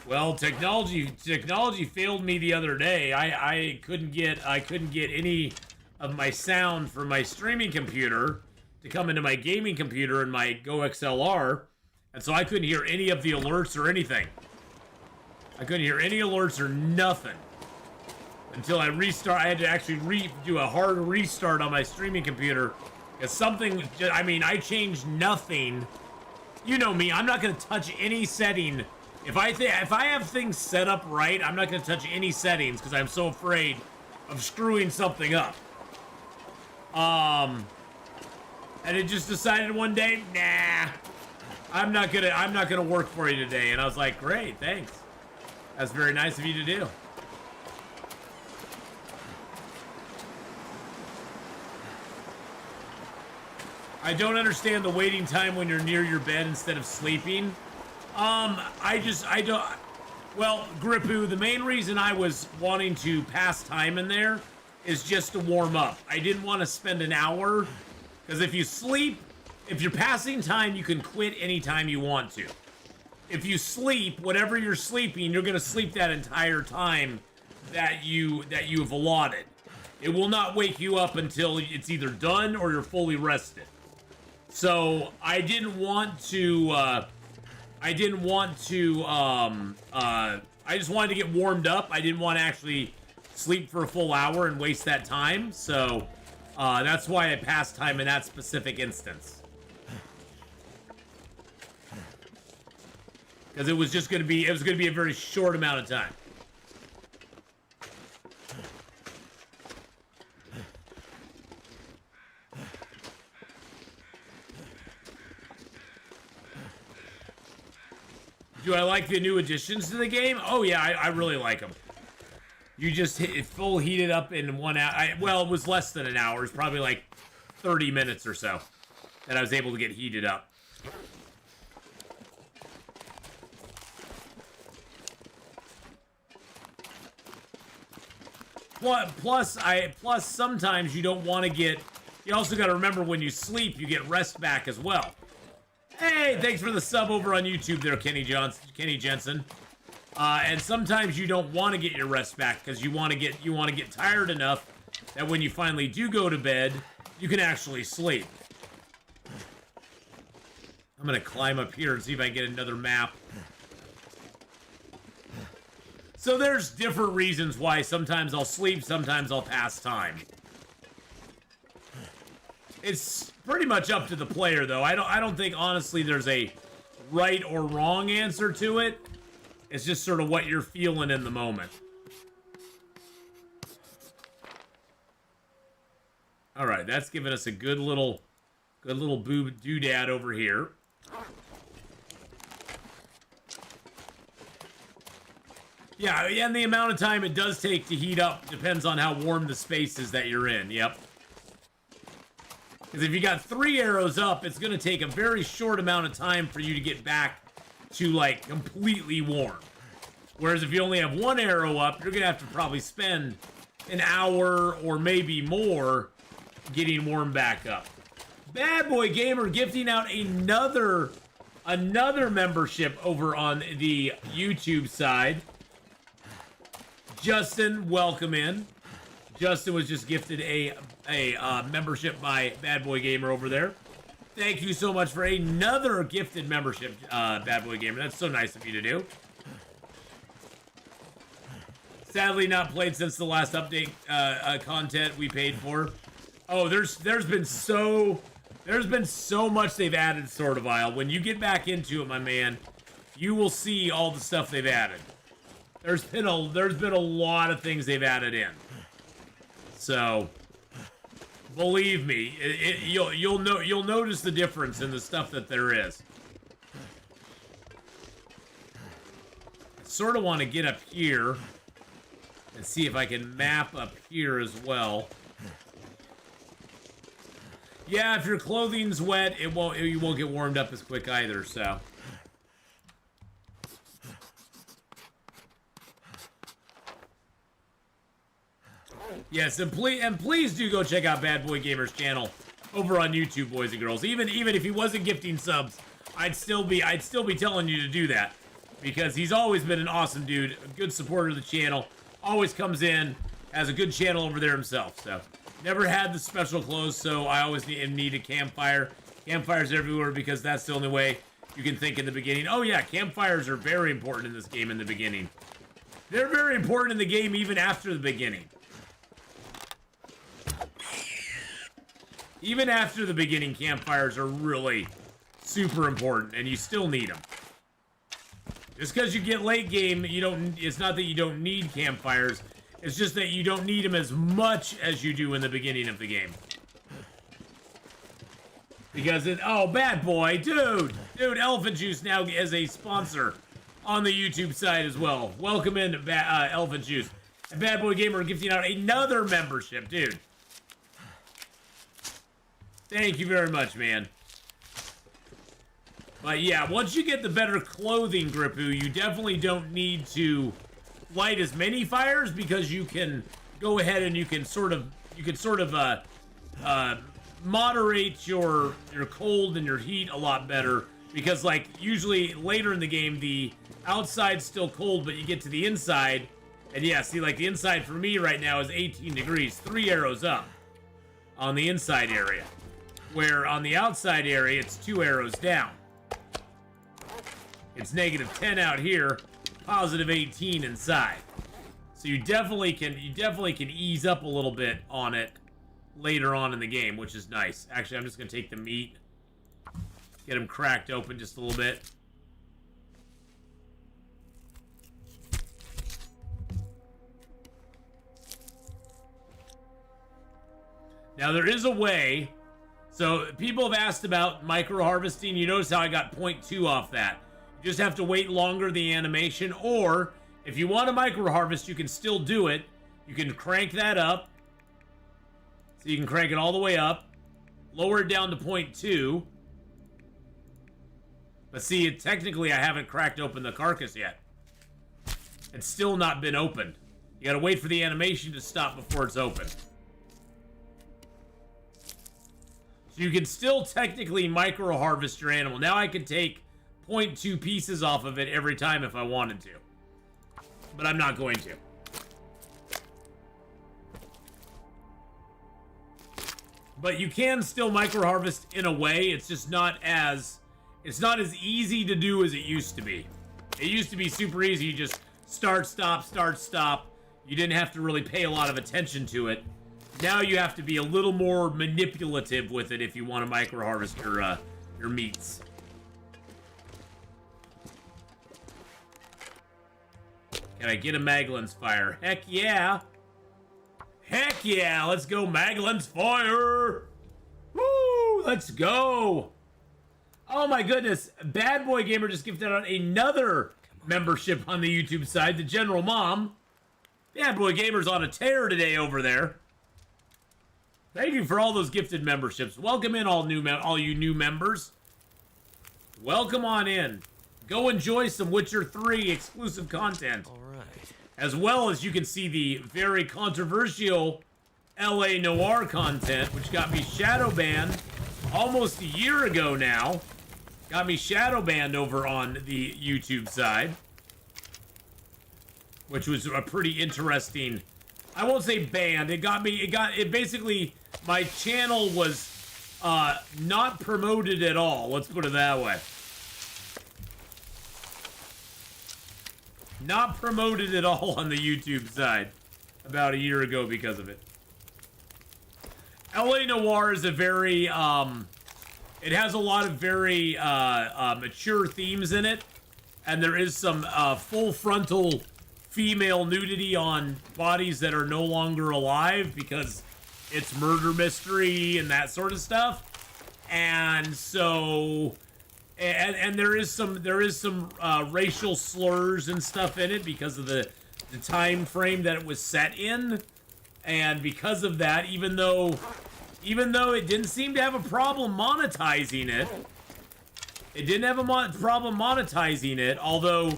Well, technology failed me the other day. I couldn't get any of my sound from my streaming computer to come into my gaming computer in my Go XLR, and so I couldn't hear any of the alerts or anything. I couldn't hear any alerts or nothing until I restart. I had to actually do a hard restart on my streaming computer. Because something, I mean, I changed nothing. You know me, I'm not going to touch any setting. If I have things set up right, I'm not going to touch any settings because I'm so afraid of screwing something up. And it just decided one day, nah, I'm not gonna work for you today. And I was like, great, thanks. That's very nice of you to do. I don't understand the waiting time when you're near your bed instead of sleeping. I don't. Well, Gripu, the main reason I was wanting to pass time in there is just to warm up. I didn't want to spend an hour, because if you sleep, if you're passing time, you can quit anytime you want to. If you sleep, whatever you're sleeping, you're gonna sleep that entire time that you've allotted. It will not wake you up until it's either done or you're fully rested. So I didn't want to. I just wanted to get warmed up. I didn't want to actually sleep for a full hour and waste that time. So that's why I passed time in that specific instance. Because it was just going to be, a very short amount of time. Do I like the new additions to the game? Oh yeah, I really like them. You just full heated up in 1 hour. Well, it was less than an hour. It was probably like 30 minutes or so that I was able to get heated up. Plus sometimes you don't want to get, you also got to remember when you sleep, you get rest back as well. Hey, thanks for the sub over on YouTube there, Kenny Jensen. And sometimes you don't want to get your rest back because you want to get tired enough that when you finally do go to bed, you can actually sleep. I'm gonna climb up here and see if I can get another map. So there's different reasons why sometimes I'll sleep, sometimes I'll pass time. It's pretty much up to the player, though. I don't think, honestly, there's a right or wrong answer to it. It's just sort of what you're feeling in the moment. All right, that's giving us a good little doodad over here. Yeah, and the amount of time it does take to heat up depends on how warm the space is that you're in. Yep. Because if you got 3 arrows up, it's going to take a very short amount of time for you to get back to, like, completely warm. Whereas if you only have 1 arrow up, you're going to have to probably spend an hour or maybe more getting warm back up. Bad Boy Gamer gifting out another membership over on the YouTube side. Justin, welcome in. Justin was just gifted a membership by Bad Boy Gamer over there. Thank you so much for another gifted membership, Bad Boy Gamer. That's so nice of you to do. Sadly not played since the last update content we paid for. Oh, there's been so much they've added, Sword of Isle. When you get back into it, my man, you will see all the stuff they've added. There's been a lot of things they've added in. So, believe me, you'll notice the difference in the stuff that there is. I sort of want to get up here and see if I can map up here as well. Yeah, if your clothing's wet, you won't get warmed up as quick either, so. Yes, and please do go check out Bad Boy Gamer's channel over on YouTube, boys and girls. Even if he wasn't gifting subs, I'd still be telling you to do that, because he's always been an awesome dude, a good supporter of the channel. Always comes in, has a good channel over there himself. So never had the special clothes, so I always need a campfire. Campfires everywhere because that's the only way you can think in the beginning. Oh yeah, campfires are very important in this game in the beginning. They're very important in the game even after the beginning. Even after the beginning, campfires are really super important, and you still need them. Just because you get late game, it's not that you don't need campfires, it's just that you don't need them as much as you do in the beginning of the game. Because oh, Bad Boy, dude, Elephant Juice now is a sponsor on the YouTube side as well. Welcome in, Elephant Juice. And Bad Boy Gamer gifting out another membership, dude. Thank you very much, man. But yeah, once you get the better clothing, Grippu, you definitely don't need to light as many fires, because you can go ahead and you can sort of moderate your cold and your heat a lot better, because like usually later in the game the outside's still cold, but you get to the inside and yeah, see, like the inside for me right now is 18 degrees, 3 arrows up on the inside area. Where on the outside area, it's 2 arrows down. It's -10 out here, +18 inside. So you definitely can ease up a little bit on it later on in the game, which is nice. Actually, I'm just gonna take the meat, get them cracked open just a little bit. Now there is a way. So people have asked about micro harvesting. You notice how I got 0.2 off that. You just have to wait longer the animation, or if you want to micro harvest, you can still do it. You can crank that up. So you can crank it all the way up, lower it down to 0.2. But see, technically I haven't cracked open the carcass yet. It's still not been opened. You gotta wait for the animation to stop before it's open. You can still technically micro harvest your animal. Now I can take 0.2 pieces off of it every time if I wanted to. But I'm not going to. But you can still micro harvest in a way. It's just not as easy to do as it used to be. It used to be super easy. You just start, stop, start, stop. You didn't have to really pay a lot of attention to it. Now you have to be a little more manipulative with it if you want to micro harvest your meats. Can I get a Maglin's fire? Heck yeah! Heck yeah! Let's go Maglin's fire! Woo! Let's go! Oh my goodness! Bad Boy Gamer just gifted out another membership on the YouTube side. The General Mom. Bad Boy Gamer's on a tear today over there. Thank you for all those gifted memberships. Welcome in all you new members. Welcome on in. Go enjoy some Witcher 3 exclusive content. All right. As well as you can see the very controversial LA Noire content, which got me shadow banned almost a year ago now. Got me shadow banned over on the YouTube side. Which was a pretty interesting, I won't say banned. It basically, my channel was not promoted at all. Let's put it that way. Not promoted at all on the YouTube side about a year ago because of it. LA Noire is a very, it has a lot of very mature themes in it. And there is some full frontal female nudity on bodies that are no longer alive because it's murder mystery and that sort of stuff. And so... And there is some racial slurs and stuff in it because of the time frame that it was set in, and because of that, even though it didn't seem to have a problem monetizing it, although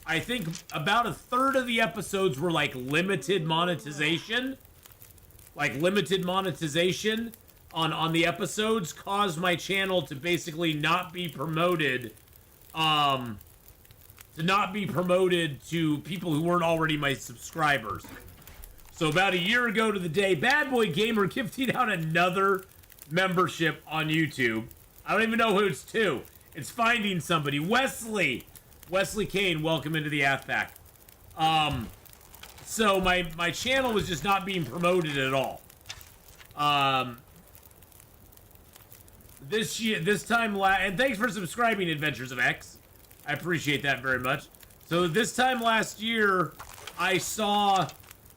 I think about a third of the episodes were like limited monetization on the episodes, caused my channel to basically not be promoted, to people who weren't already my subscribers. So about a year ago to the day, Bad Boy Gamer gifting out another membership on YouTube. I don't even know who it's to. It's finding somebody. Wesley Kane, welcome into the Athpack. So my channel was just not being promoted at all. This time and thanks for subscribing, Adventures of X. I appreciate that very much. So this time last year, I saw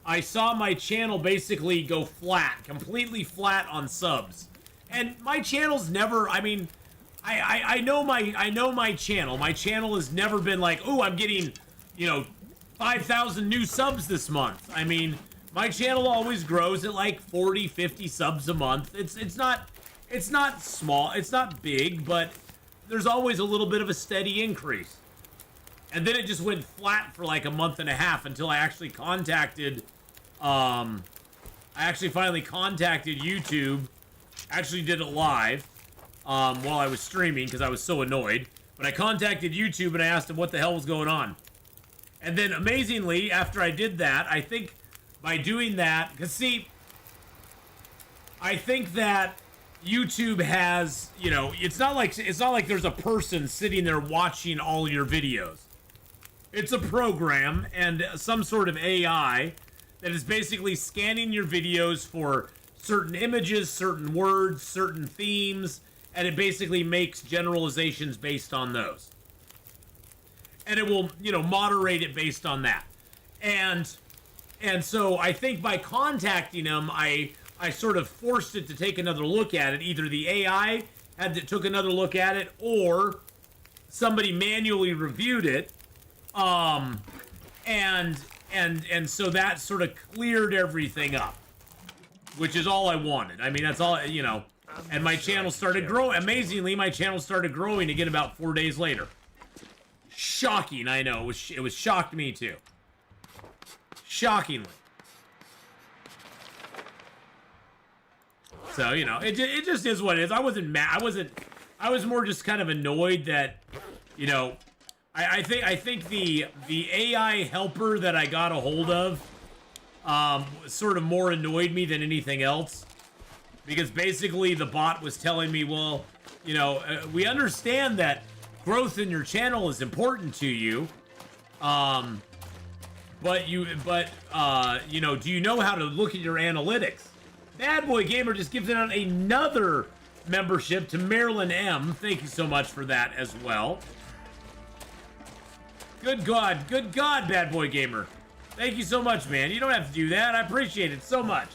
my channel basically go flat, completely flat on subs. And my channel's never, I mean, I know my channel. My channel has never been like, oh, I'm getting, 5,000 new subs this month. I mean, my channel always grows at like 40, 50 subs a month. It's not small, it's not big, but there's always a little bit of a steady increase. And then it just went flat for like a month and a half until I actually contacted, finally contacted YouTube. Actually did it live, while I was streaming because I was so annoyed. But I contacted YouTube and I asked them what the hell was going on. And then amazingly, after I did that, I think by doing that, because see, I think that YouTube has, it's not like there's a person sitting there watching all your videos. It's a program and some sort of AI that is basically scanning your videos for certain images, certain words, certain themes, and it basically makes generalizations based on those. And it will, moderate it based on that. And so I think by contacting them, I sort of forced it to take another look at it. Either the AI took another look at it, or somebody manually reviewed it. And so that sort of cleared everything up, which is all I wanted. I mean, that's all, and my channel started growing. Amazingly, my channel started growing again about 4 days later. Shocking, I know. It was shocked me too. Shockingly. So, it just is what it is. I wasn't mad. I was more just kind of annoyed that, I think the AI helper that I got a hold of, sort of more annoyed me than anything else. because basically the bot was telling me, well, you know, we understand that growth in your channel is important to you, but you know, do you know how to look at your analytics? Bad Boy Gamer just gives out another membership to Marilyn M. Thank you so much for that as well. Good God, Bad Boy Gamer. Thank you so much, man. You don't have to do that. I appreciate it so much.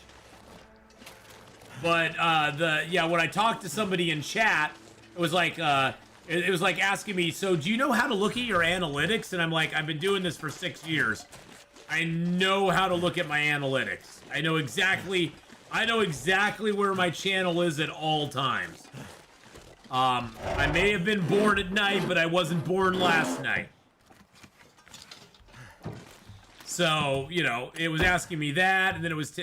But when I talked to somebody in chat, it was like it was like asking me, so do you know how to look at your analytics? And I'm like, I've been doing this for 6 years. I know how to look at my analytics. I know exactly where my channel is at all times. I may have been born at night, but I wasn't born last night. So, you know, it was asking me that, and then it was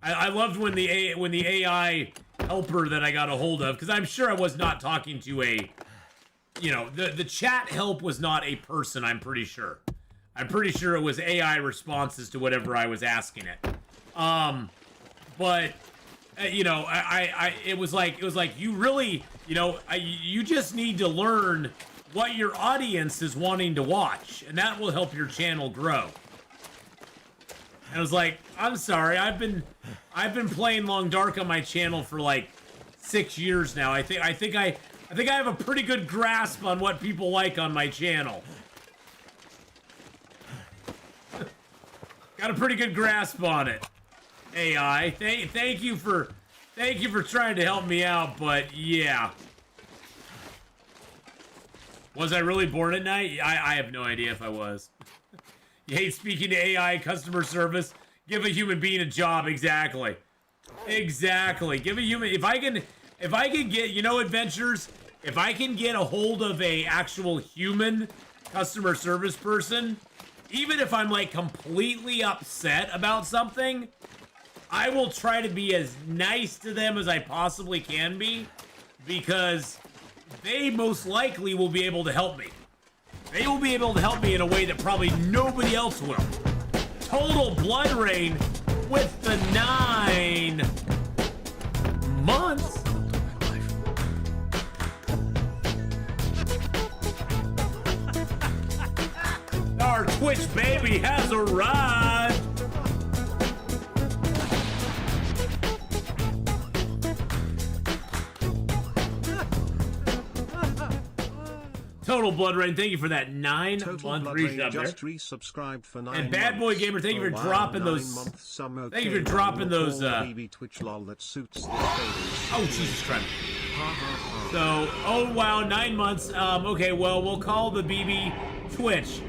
I loved when the AI helper that I got a hold of, because I'm sure I was not talking to a, you know, the chat help was not a person. I'm pretty sure it was AI responses to whatever I was asking it. But you know, it was like you really, you know, you just need to learn what your audience is wanting to watch, and that will help your channel grow. And I was like, I'm sorry, I've been playing Long Dark on my channel for like 6 years now. I think I have a pretty good grasp on what people like on my channel. Got a pretty good grasp on it. AI, thank you for trying to help me out, but yeah. Was I really born at night? I have no idea if I was. You hate speaking to AI customer service? Give a human being a job. Exactly. Give a human. If I can get, you know, adventures. If I can get a hold of a actual human customer service person, even if I'm like completely upset about something, I will try to be as nice to them as I possibly can be, because they most likely will be able to help me. They will be able to help me in a way that probably nobody else will. Total Blood Rain with the 9 months. Our Twitch baby has arrived. Total Blood Rain, thank you for that 9-month resub just resubscribed for 9 and Bad Boy Gamer, thank you for dropping those. Thank you for dropping those. Twitch lol that suits oh Jesus Christ! So, oh wow, 9 months. Okay, well we'll call the BB Twitch.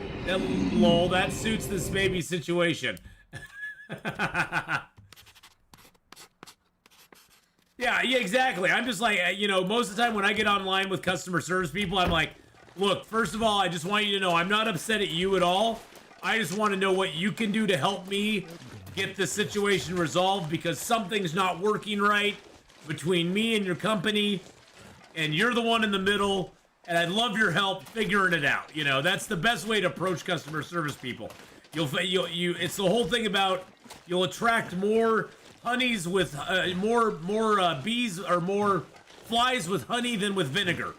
Lol, that suits this baby situation. Yeah, exactly. I'm just like, you know, most of the time when I get online with customer service people, I'm like, look, first of all, I just want you to know I'm not upset at you at all. I just want to know what you can do to help me get the situation resolved, because something's not working right between me and your company, and you're the one in the middle, and I'd love your help figuring it out. You know, that's the best way to approach customer service people. It's the whole thing about you'll attract more honeys with more bees or more flies with honey than with vinegar.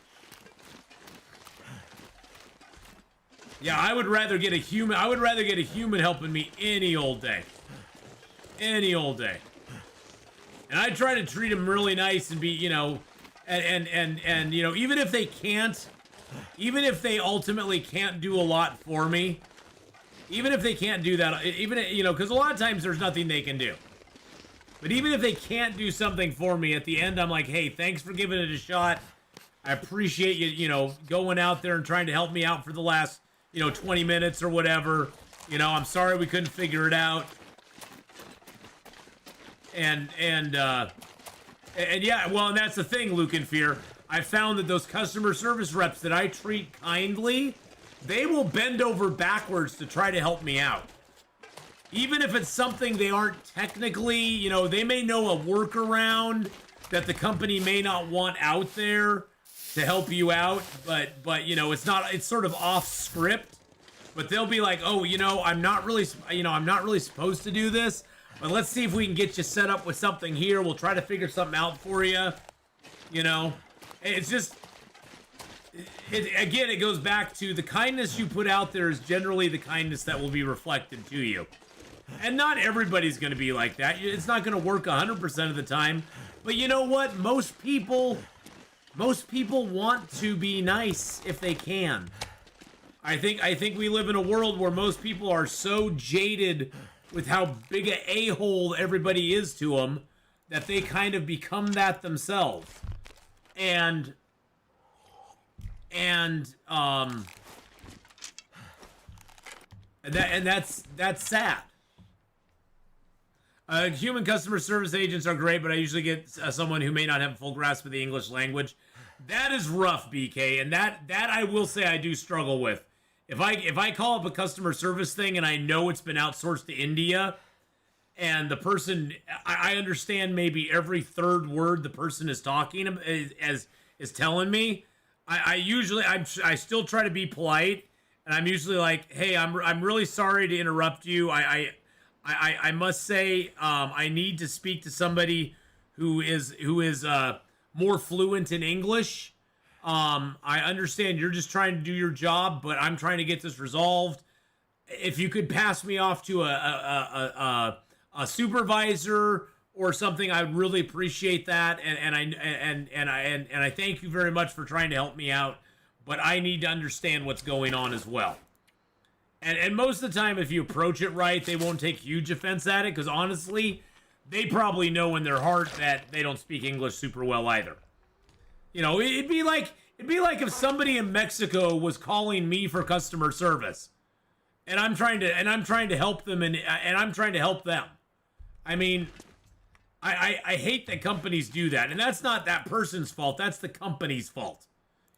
Yeah, I would rather get a human. I would rather get a human helping me any old day. Any old day. And I try to treat them really nice and be, you know, and you know, even if they can't, even if they ultimately can't do a lot for me, even if they can't do that, even, you know, because a lot of times there's nothing they can do. But even if they can't do something for me, at the end I'm like, hey, thanks for giving it a shot. I appreciate you, you know, going out there and trying to help me out for the last, you know, 20 minutes or whatever. You know, I'm sorry we couldn't figure it out. And yeah, well, and that's the thing, Luke and Fear. I found that those customer service reps that I treat kindly, they will bend over backwards to try to help me out. Even if it's something they aren't technically, you know, they may know a workaround that the company may not want out there to help you out, but you know, it's sort of off script. But they'll be like, oh, you know, I'm not really supposed to do this. But let's see if we can get you set up with something here. We'll try to figure something out for you. You know, it's just, again, it goes back to the kindness you put out there is generally the kindness that will be reflected to you. And not everybody's going to be like that. It's not going to work 100% of the time. But you know what? Most people want to be nice if they can. I think we live in a world where most people are so jaded with how big a a-hole everybody is to them that they kind of become that themselves. And that's sad. Human customer service agents are great, but I usually get someone who may not have a full grasp of the English language. That is rough, BK, and that I will say I do struggle with. If I call up a customer service thing and I know it's been outsourced to India, and the person, I understand maybe every third word the person is talking is telling me, I still try to be polite, and I'm usually like, hey, I'm really sorry to interrupt you. I must say, I need to speak to somebody who is more fluent in English. I understand you're just trying to do your job, but I'm trying to get this resolved. If you could pass me off to a supervisor or something, I'd really appreciate that. And I thank you very much for trying to help me out, but I need to understand what's going on as well. And most of the time, if you approach it right, they won't take huge offense at it, because honestly, they probably know in their heart that they don't speak English super well either. You know, it'd be like if somebody in Mexico was calling me for customer service, and I'm trying to help them, and I'm trying to help them. I mean, I hate that companies do that, and that's not that person's fault. That's the company's fault.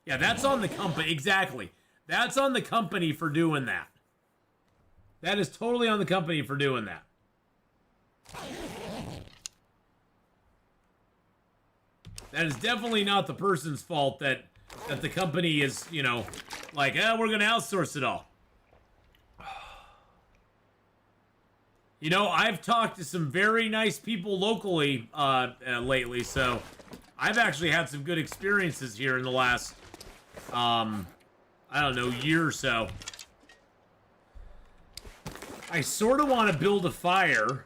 Yeah, that's on the company. Exactly. That's on the company for doing that. That is totally on the company for doing that. That is definitely not the person's fault that the company is, you know, like, we're going to outsource it all. You know, I've talked to some very nice people locally lately, so I've actually had some good experiences here in the last, I don't know, year or so. I sort of want to build a fire.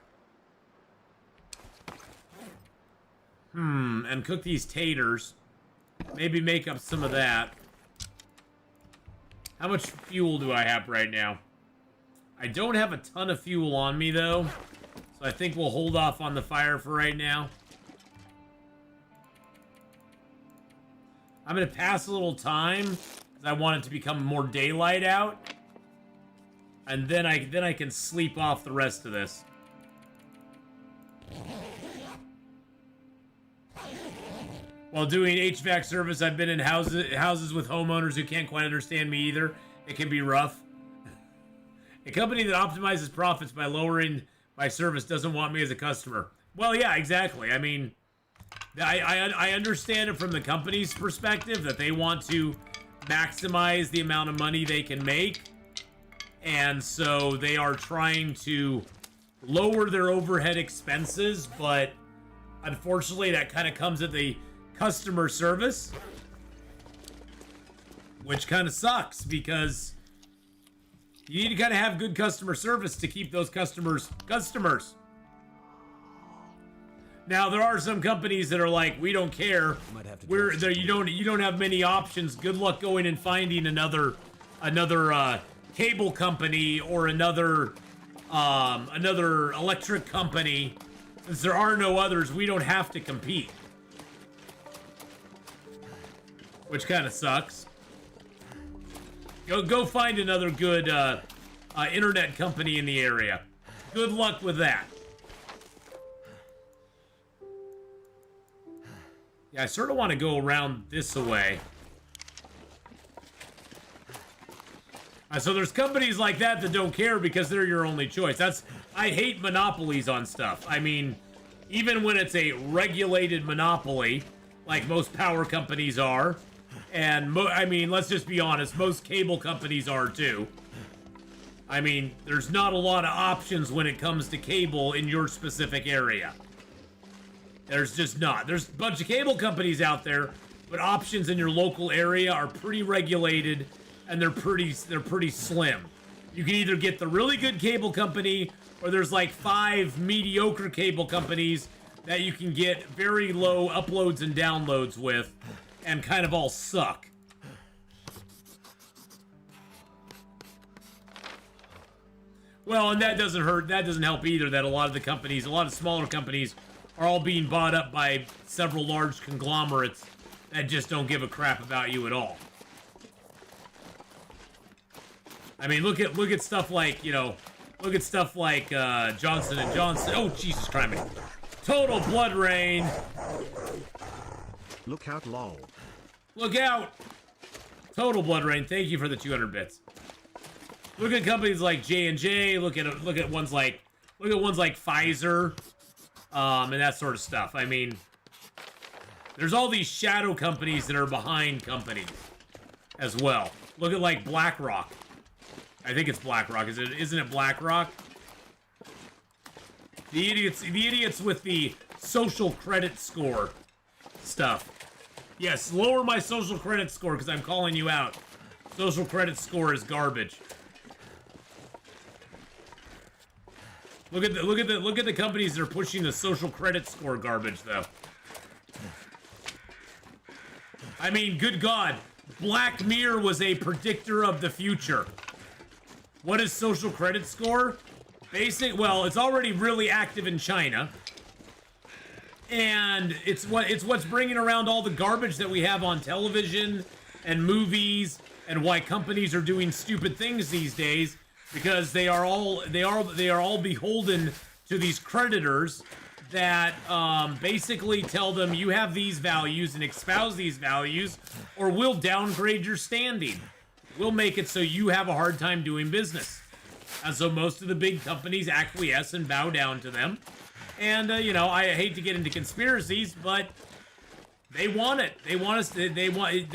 And cook these taters. Maybe make up some of that. How much fuel do I have right now? I don't have a ton of fuel on me, though. So I think we'll hold off on the fire for right now. I'm going to pass a little time, because I want it to become more daylight out. And then I can sleep off the rest of this. While doing HVAC service, I've been in houses with homeowners who can't quite understand me either. It can be rough. A company that optimizes profits by lowering my service doesn't want me as a customer. Well, yeah, exactly. I mean, I understand it from the company's perspective that they want to maximize the amount of money they can make. And so they are trying to lower their overhead expenses, but unfortunately that kind of comes at the customer service, which kind of sucks, because you need to kind of have good customer service to keep those customers. Now there are some companies that are like, we don't care. We're there. You don't have many options. Good luck going and finding another cable company or another electric company. Since there are no others, we don't have to compete. Which kind of sucks. Go find another good internet company in the area. Good luck with that. Yeah, I sort of want to go around this way. So there's companies like that that don't care because they're your only choice. I hate monopolies on stuff. I mean, even when it's a regulated monopoly, like most power companies are, and I mean, let's just be honest, most cable companies are too. I mean, there's not a lot of options when it comes to cable in your specific area. There's just not. There's a bunch of cable companies out there, but options in your local area are pretty regulated, and they're pretty slim. You can either get the really good cable company, or there's like 5 mediocre cable companies that you can get very low uploads and downloads with, and kind of all suck. Well, and that doesn't hurt. That doesn't help either. That a lot of the companies, a lot of smaller companies, are all being bought up by several large conglomerates that just don't give a crap about you at all. I mean, look at stuff like, you know, look at stuff like Johnson and Johnson. Oh, Jesus Christ! Total blood rain. Look out, lol. Look out! Total blood rain. Thank you for the 200 bits. Look at companies like J&J. Look at ones like Pfizer, and that sort of stuff. I mean, there's all these shadow companies that are behind companies as well. Look at like BlackRock. I think it's BlackRock. Isn't it BlackRock? The idiots with the social credit score stuff. Yes, lower my social credit score because I'm calling you out. Social credit score is garbage. Look at the companies that are pushing the social credit score garbage, though. I mean, good God, Black Mirror was a predictor of the future. What is social credit score? Well, it's already really active in China, and it's what's bringing around all the garbage that we have on television and movies, and why companies are doing stupid things these days. Because they are all beholden to these creditors that basically tell them you have these values and espouse these values, or we'll downgrade your standing. We'll make it so you have a hard time doing business. And so most of the big companies acquiesce and bow down to them. And you know, I hate to get into conspiracies, but they want it. They want us. They want.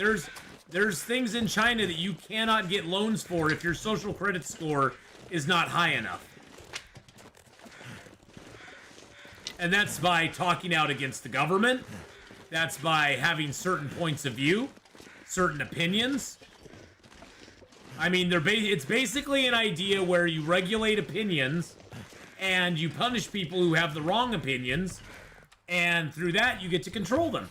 There's things in China that you cannot get loans for if your social credit score is not high enough. And that's by talking out against the government. That's by having certain points of view, certain opinions. I mean, it's basically an idea where you regulate opinions and you punish people who have the wrong opinions, and through that you get to control them.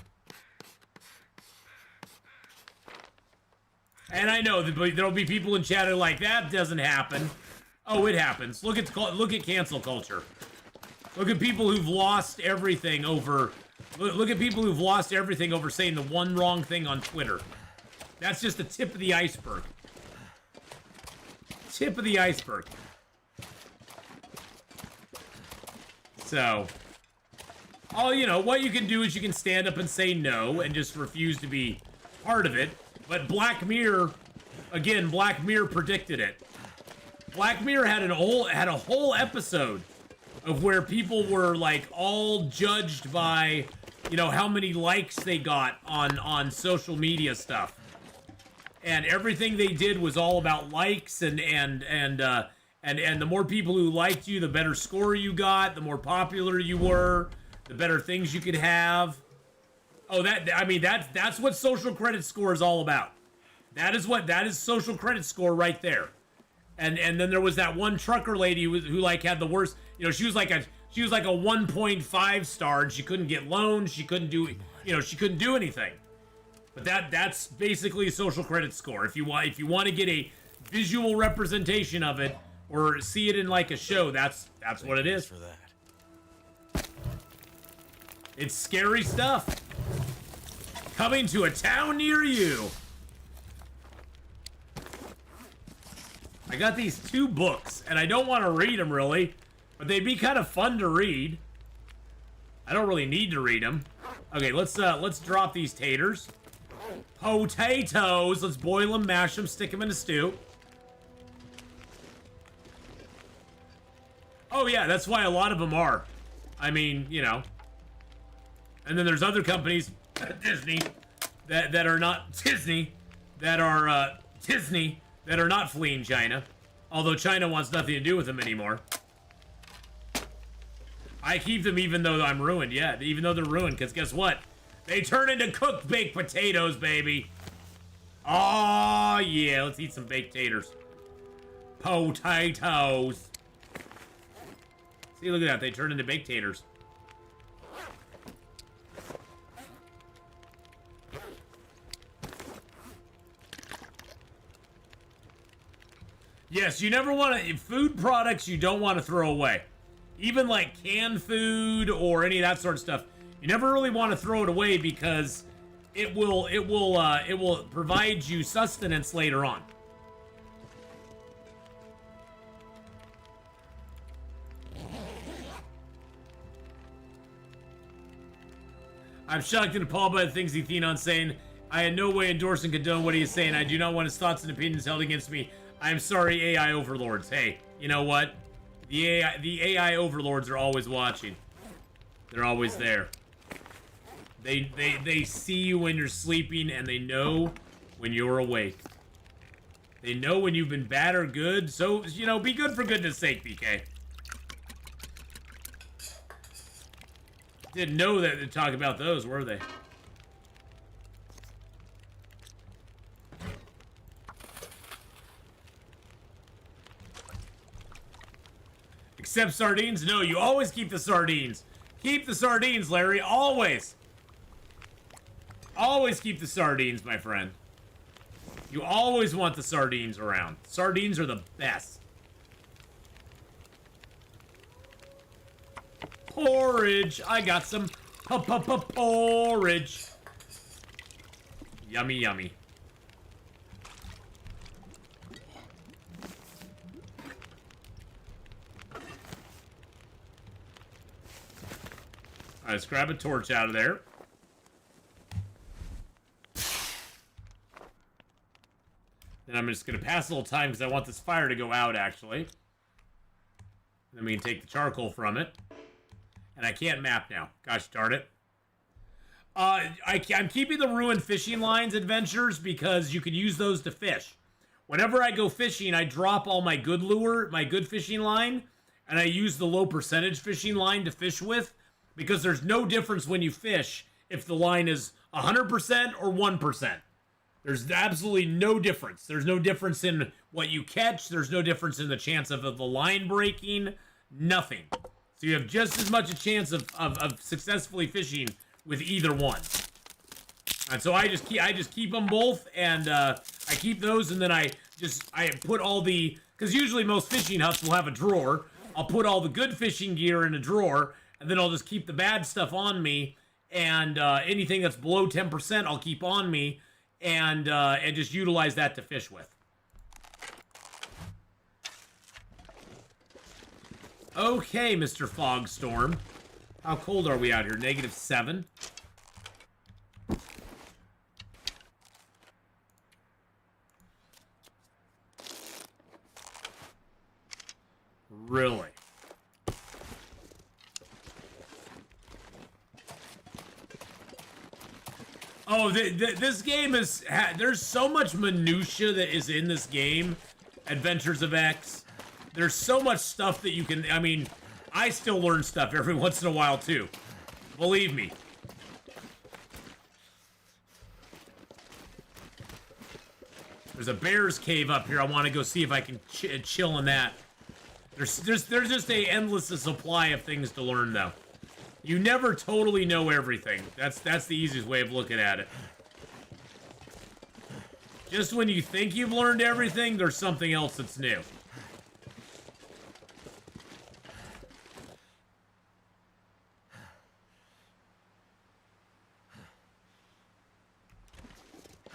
And I know that there'll be people in chat who are like, that doesn't happen. Oh, it happens. Look at cancel culture. Look at people who've lost everything over. Look at people who've lost everything over saying the one wrong thing on Twitter. That's just the tip of the iceberg. Tip of the iceberg. So, you know, what you can do is you can stand up and say no and just refuse to be part of it. But Black Mirror, again, Black Mirror predicted it. Black Mirror had a whole episode of where people were like all judged by, you know, how many likes they got on social media stuff, and everything they did was all about likes, and the more people who liked you, the better score you got, the more popular you were, the better things you could have. Oh, that's what social credit score is all about. That is social credit score right there. And then there was that one trucker lady who like had the worst. You know, she was like a 1.5 star, and she couldn't get loans. She couldn't do anything. But that's basically a social credit score. If you want to get a visual representation of it or see it in like a show, that's what it is. For that. It's scary stuff. Coming to a town near you. I got these 2 books, and I don't want to read them really, but they'd be kind of fun to read. I don't really need to read them. Okay, let's drop these taters. Potatoes. Let's boil them, mash them, stick them in a stew. Oh yeah, that's why a lot of them are. I mean, you know. And then there's other companies, Disney, that are not Disney, that are not fleeing China. Although China wants nothing to do with them anymore. I keep them even though I'm ruined, yeah. Even though they're ruined, because guess what? They turn into cooked baked potatoes, baby. Oh, yeah. Let's eat some baked taters. Potatoes. See, look at that. They turn into baked taters. Yes, you never want to... Food products you don't want to throw away. Even like canned food or any of that sort of stuff. You never really want to throw it away because it will provide you sustenance later on. I'm shocked and appalled by the things Atheenon saying. I in no way endorse and condone what he is saying. I do not want his thoughts and opinions held against me. I am sorry, AI overlords. Hey, you know what? The AI overlords are always watching. They're always there. They see you when you're sleeping, and they know when you're awake. They know when you've been bad or good. So, you know, be good for goodness sake, BK. Didn't know that to talk about those, were they? Except sardines? No, you always keep the sardines. Keep the sardines, Larry. Always. Always keep the sardines, my friend. You always want the sardines around. Sardines are the best. Porridge. I got some porridge. Yummy, yummy. Alright, let's grab a torch out of there. And I'm just going to pass a little time because I want this fire to go out, actually. And then we can take the charcoal from it. And I can't map now. Gosh darn it. I'm keeping the ruined fishing lines adventures because you can use those to fish. Whenever I go fishing, I drop all my good lure, my good fishing line, and I use the low percentage fishing line to fish with because there's no difference when you fish if the line is 100% or 1%. There's absolutely no difference. There's no difference in what you catch. There's no difference in the chance of the line breaking. Nothing. So you have just as much a chance of successfully fishing with either one. And so I just keep them both, and I keep those, and then I put all the, because usually most fishing huts will have a drawer. I'll put all the good fishing gear in a drawer, and then I'll just keep the bad stuff on me, and anything that's below 10% I'll keep on me, and just utilize that to fish with. Okay, Mr. Fogstorm. How cold are we out here? -7? Really? Oh, this game is... There's so much minutia that is in this game, Adventures of X. There's so much stuff that you can... I mean, I still learn stuff every once in a while, too. Believe me. There's a bear's cave up here. I want to go see if I can chill in that. There's just a endless supply of things to learn, though. You never totally know everything. That's the easiest way of looking at it. Just when you think you've learned everything, there's something else that's new.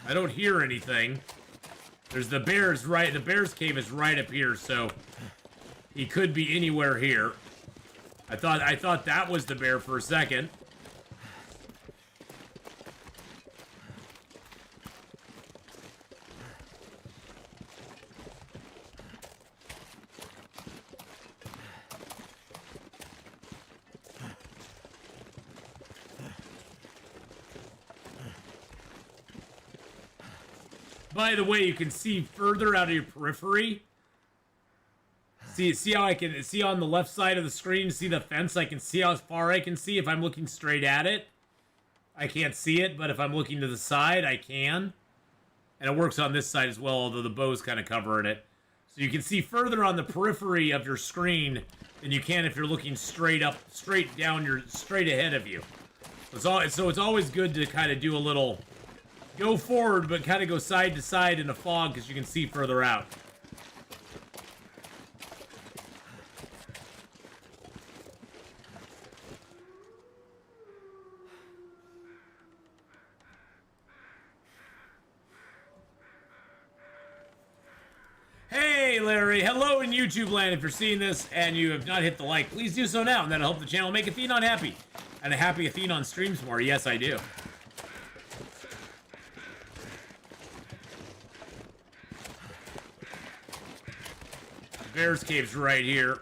I don't hear anything. There's the bear's right. The bear's cave is right up here, so he could be anywhere here. I thought that was the bear for a second. By the way, you can see further out of your periphery. See how I can see on the left side of the screen, see the fence? I can see how far I can see if I'm looking straight at it. I can't see it, but if I'm looking to the side, I can. And it works on this side as well, although the bow's kind of covering it. So you can see further on the periphery of your screen than you can if you're looking straight down, straight ahead of you. So it's always good to kind of do a little go forward, but kind of go side to side in a fog because you can see further out. Hey, Larry. Hello in YouTube land. If you're seeing this and you have not hit the like, please do so now, and that'll help the channel make Atheenon happy. And a happy Atheenon streams more. Yes, I do. The Bear's Cave's right here.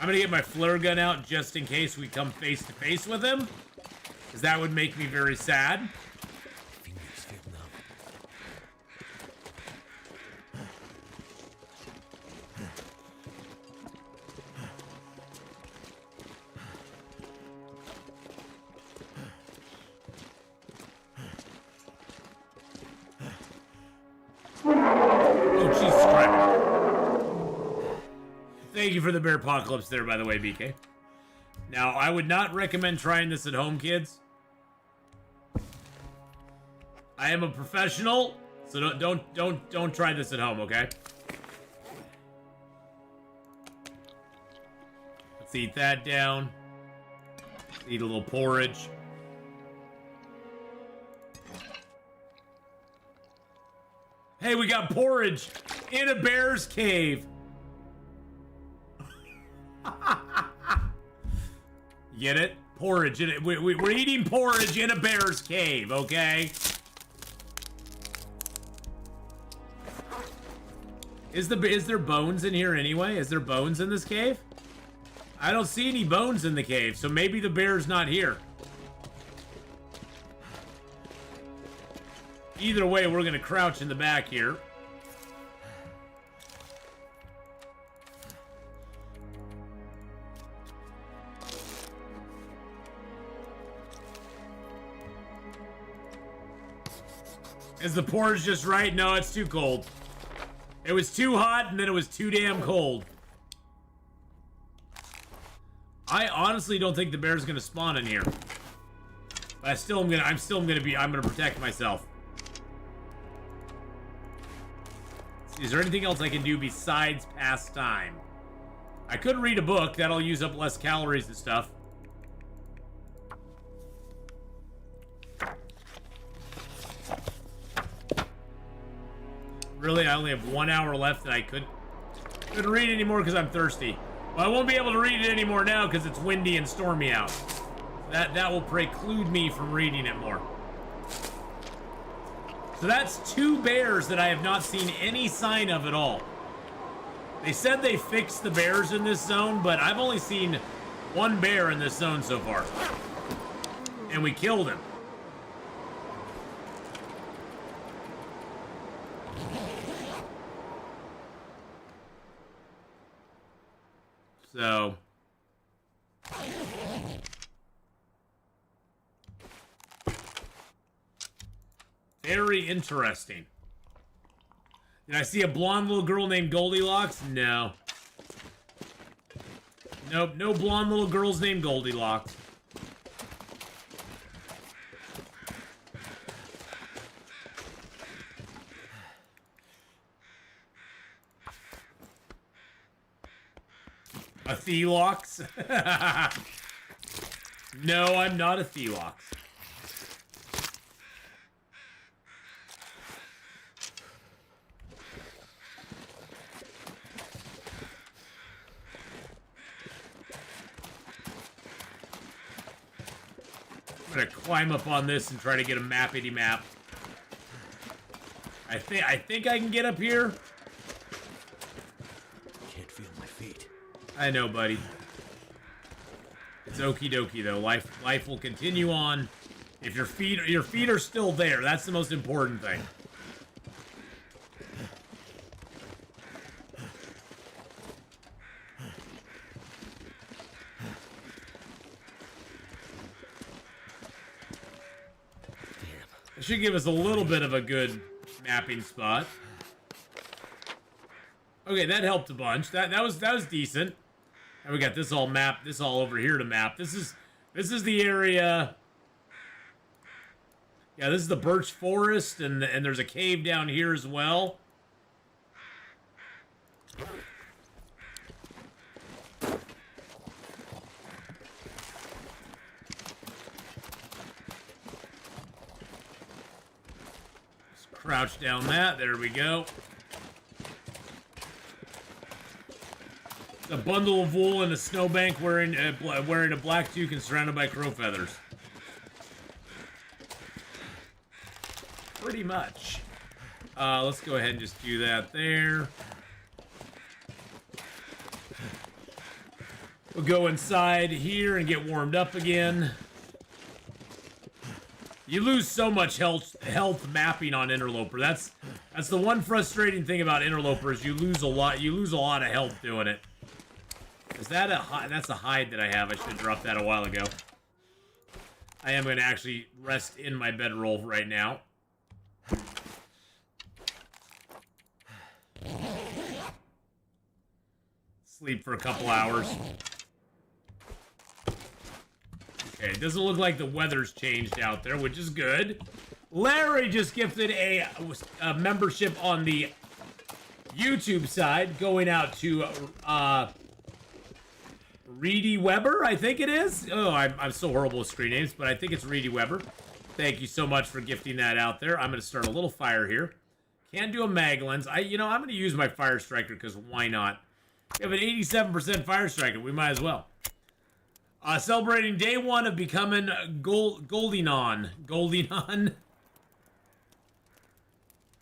I'm going to get my flare gun out just in case we come face to face with him, because that would make me very sad. Thank you for the bear apocalypse there, by the way, BK. Now, I would not recommend trying this at home, kids. I am a professional, so don't try this at home, okay? Let's eat that down. Let's eat a little porridge. Hey, we got porridge in a bear's cave. Get it? Porridge. We're eating porridge in a bear's cave, okay? Is there bones in here anyway? Is there bones in this cave? I don't see any bones in the cave, so maybe the bear's not here. Either way, we're gonna crouch in the back here. Is the porridge just right? No, it's too cold. It was too hot, and then it was too damn cold. I honestly don't think the bear's gonna spawn in here. But I'm gonna protect myself. Is there anything else I can do besides pass time? I could read a book. That'll use up less calories and stuff. Really, I only have 1 hour left, and I couldn't read anymore because I'm thirsty. Well, I won't be able to read it anymore now because it's windy and stormy out. That will preclude me from reading it more. So that's 2 bears that I have not seen any sign of at all. They said they fixed the bears in this zone, but I've only seen 1 bear in this zone so far. And we killed him. So... very interesting. Did I see a blonde little girl named Goldilocks? No. Nope, no blonde little girls named Goldilocks. A Thelox? No, I'm not a Thelox. I'm gonna climb up on this and try to get a mappity map. I think I can get up here. Can't feel my feet. I know, buddy. It's okie dokie though. Life will continue on. If your feet are still there, that's the most important thing. should give us a little bit of a good mapping spot. Okay, that helped a bunch. That was decent. And we got this all mapped. This all over here to map. This is the area. Yeah, this is the birch forest, and there's a cave down here as well. Just crouch down that. There we go. A bundle of wool and a snowbank wearing a black toque and surrounded by crow feathers. Pretty much. Let's go ahead and just do that there. We'll go inside here and get warmed up again. You lose so much health mapping on Interloper. That's the one frustrating thing about Interloper is you lose a lot. You lose a lot of health doing it. Is that that's a hide that I have. I should have dropped that a while ago. I am going to actually rest in my bedroll right now. Sleep for a couple hours. Okay, it doesn't look like the weather's changed out there, which is good. Larry just gifted a membership on the YouTube side, going out to Reedy Weber, I think it is. Oh, I'm so horrible with screen names, but I think it's Reedy Weber. Thank you so much for gifting that out there. I'm going to start a little fire here. Can't do a mag lens. I'm going to use my fire striker because why not? We have an 87% fire striker. We might as well. Celebrating day one of becoming Goldeenon. Goldeenon.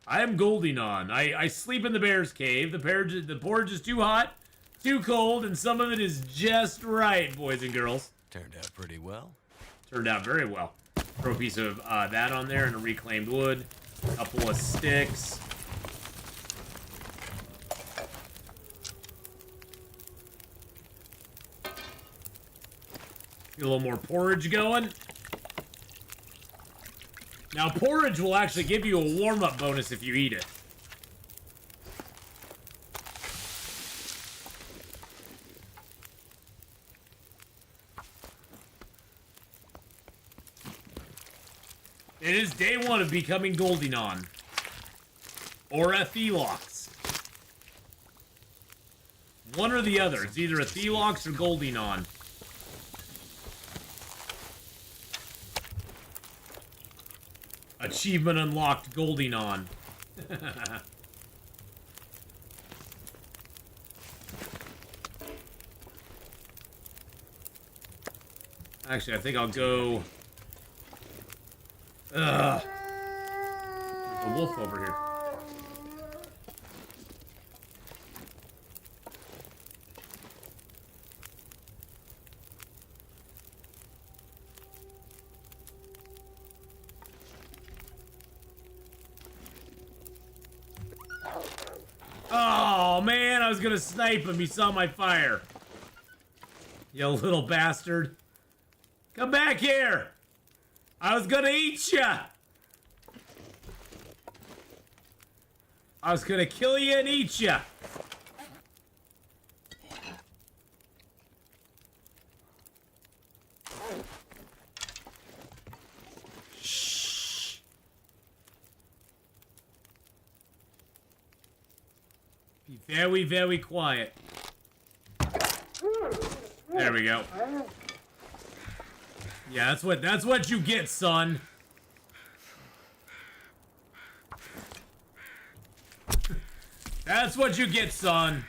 I am Goldeenon. I sleep in the bear's cave. The porridge is too hot, too cold, and some of it is just right, boys and girls. Turned out pretty well. Turned out very well. Throw a piece of that on there and a reclaimed wood. A couple of sticks. Get a little more porridge going. Now, porridge will actually give you a warm-up bonus if you eat it. It is day one of becoming Goldeenon. Or Athelox. One or the other. It's either Athelox or Goldeenon. Achievement unlocked, Goldeenon. Actually, I think I'll go... Ugh. There's a wolf over here. Oh, man, I was gonna snipe him. He saw my fire. You little bastard. Come back here. I was gonna eat ya. I was gonna kill you and eat ya. Shh. Be very, very quiet. There we go. Yeah, that's what you get, son. That's what you get, son.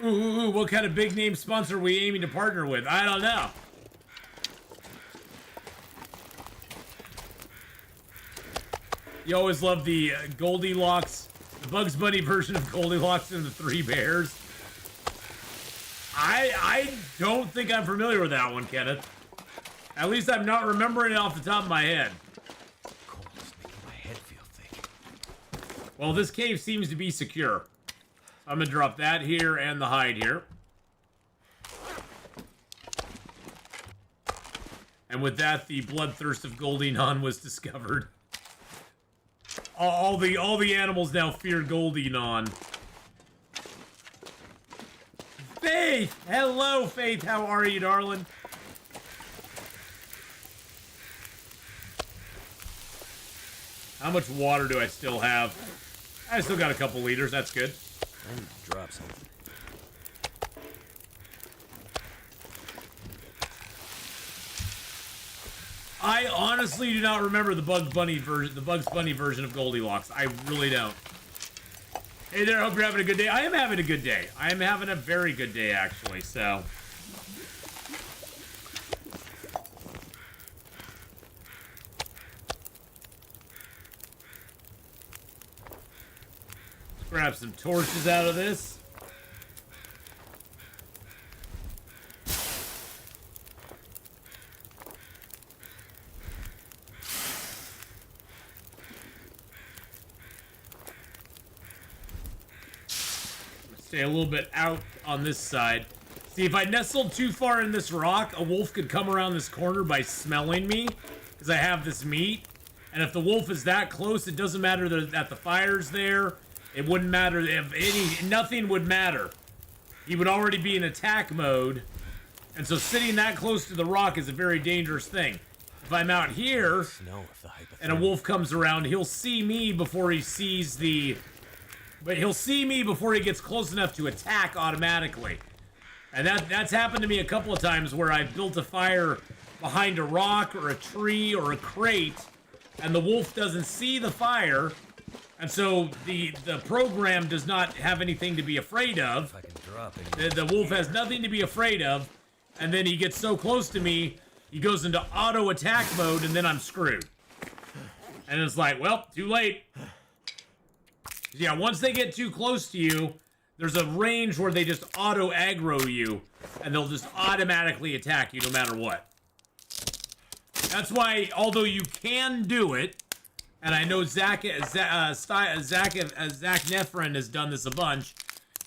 Ooh, what kind of big name sponsor are we aiming to partner with? I don't know. You always love the Goldilocks, the Bugs Bunny version of Goldilocks and the Three Bears. I don't think I'm familiar with that one, Kenneth. At least I'm not remembering it off the top of my head. Cold is making my head feel thick. Well, this cave seems to be secure. I'm gonna drop that here and the hide here. And with that, the bloodthirst of Goldeenon was discovered. All the animals now fear Goldeenon. Faith! Hello, Faith. How are you, darling? How much water do I still have? I still got a couple liters. That's good. I need to drop something. I honestly do not remember the Bugs Bunny version of Goldilocks. I really don't. Hey there, hope you're having a good day. I am having a good day. I am having a very good day, actually, so. Let's grab some torches out of this. Stay a little bit out on this side. See, if I nestled too far in this rock, a wolf could come around this corner by smelling me, because I have this meat. And if the wolf is that close, it doesn't matter that the fire's there. It wouldn't matter if nothing would matter. He would already be in attack mode. And so sitting that close to the rock is a very dangerous thing. If I'm out here, and a wolf comes around, he'll see me before he sees the... But he'll see me before he gets close enough to attack automatically. And that's happened to me a couple of times where I've built a fire behind a rock or a tree or a crate, and the wolf doesn't see the fire, and so the program does not have anything to be afraid of. If I can drop it. The wolf has nothing to be afraid of, and then he gets so close to me, he goes into auto attack mode, and then I'm screwed. And it's like, well, too late. Yeah, once they get too close to you, there's a range where they just auto aggro you, and they'll just automatically attack you no matter what. That's why, although you can do it, and I know Zach Nefren has done this a bunch,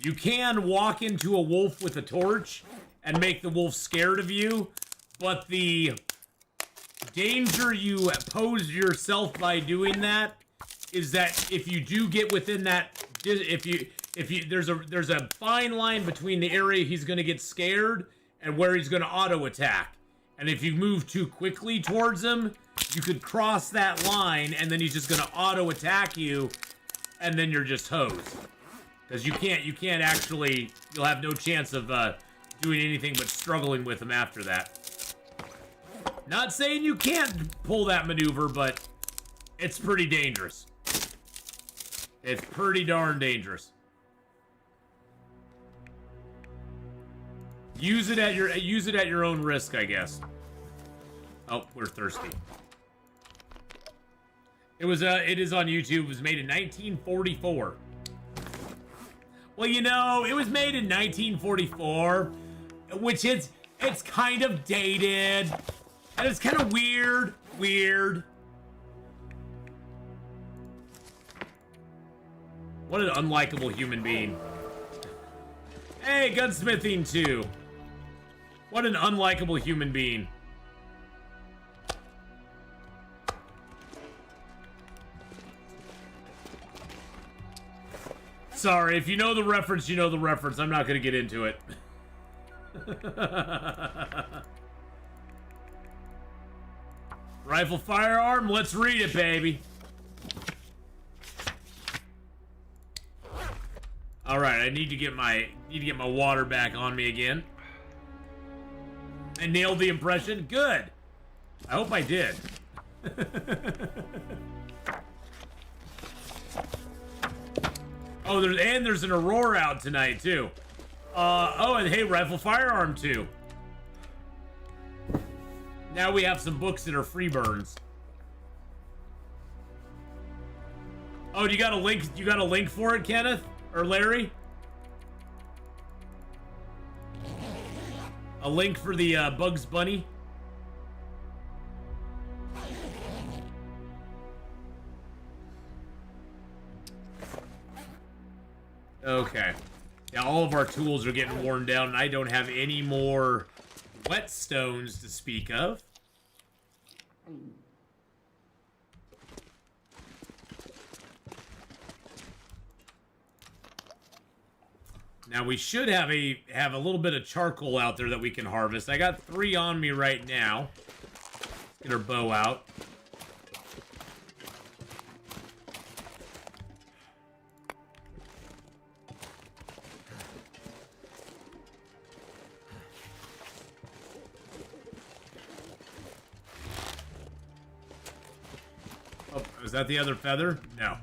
you can walk into a wolf with a torch and make the wolf scared of you, but the danger you pose yourself by doing that is that if you do get within that, there's a fine line between the area he's going to get scared and where he's going to auto attack. And if you move too quickly towards him, you could cross that line, and then he's just going to auto attack you, and then you're just hosed. Because you can't actually, you'll have no chance of doing anything but struggling with him after that. Not saying you can't pull that maneuver, but it's pretty dangerous. It's pretty darn dangerous. Use it at your own risk, I guess. Oh, we're thirsty. It is on YouTube. It was made in 1944. Well, you know, it was made in 1944, which it's kind of dated, and it's kind of weird. What an unlikable human being. Hey, gunsmithing too. What an unlikable human being. Sorry, if you know the reference, you know the reference. I'm not going to get into it. Rifle firearm, let's read it, baby. All right, I need to get my water back on me again. I nailed the impression. Good. I hope I did. Oh, there's an Aurora out tonight too. Oh, and hey, rifle firearm too. Now we have some books that are free burns. Oh, you got a link? You got a link for it, Kenneth or Larry? A link for the Bugs Bunny? Okay. Now all of our tools are getting worn down, and I don't have any more whetstones to speak of. Now we should have a little bit of charcoal out there that we can harvest. I got 3 on me right now. Let's get our bow out. Oh, is that the other feather? No.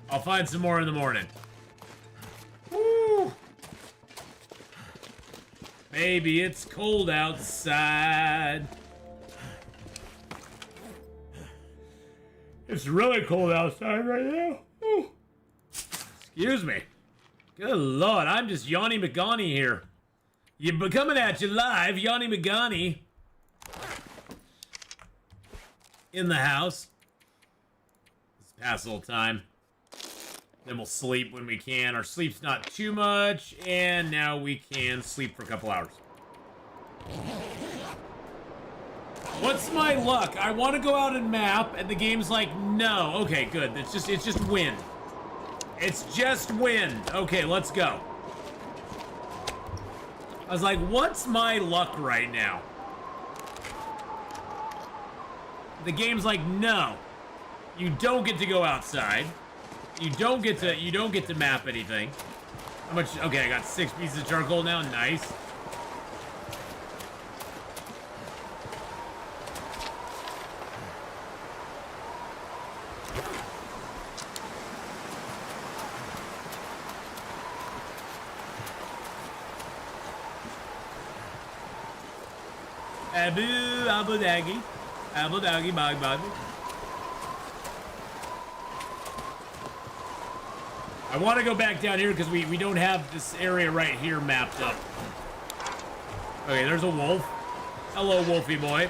I'll find some more in the morning. Woo! Baby, it's cold outside. It's really cold outside right now. Ooh. Excuse me. Good Lord, I'm just Yanni McGonny here. You're coming at you live, Yanni McGonny. In the house. Let's pass a little time. Then we'll sleep when we can. Our sleep's not too much, and now we can sleep for a couple hours. What's my luck? I want to go out and map, and the game's like, no. Okay, good. It's just wind. It's just wind. Okay, let's go. I was like, what's my luck right now? The game's like, no. You don't get to go outside. You don't get to map anything. How much? Okay, I got 6 pieces of charcoal now. Nice. Abu daggy, bog. I want to go back down here because we don't have this area right here mapped up. Okay, there's a wolf. Hello, wolfie boy.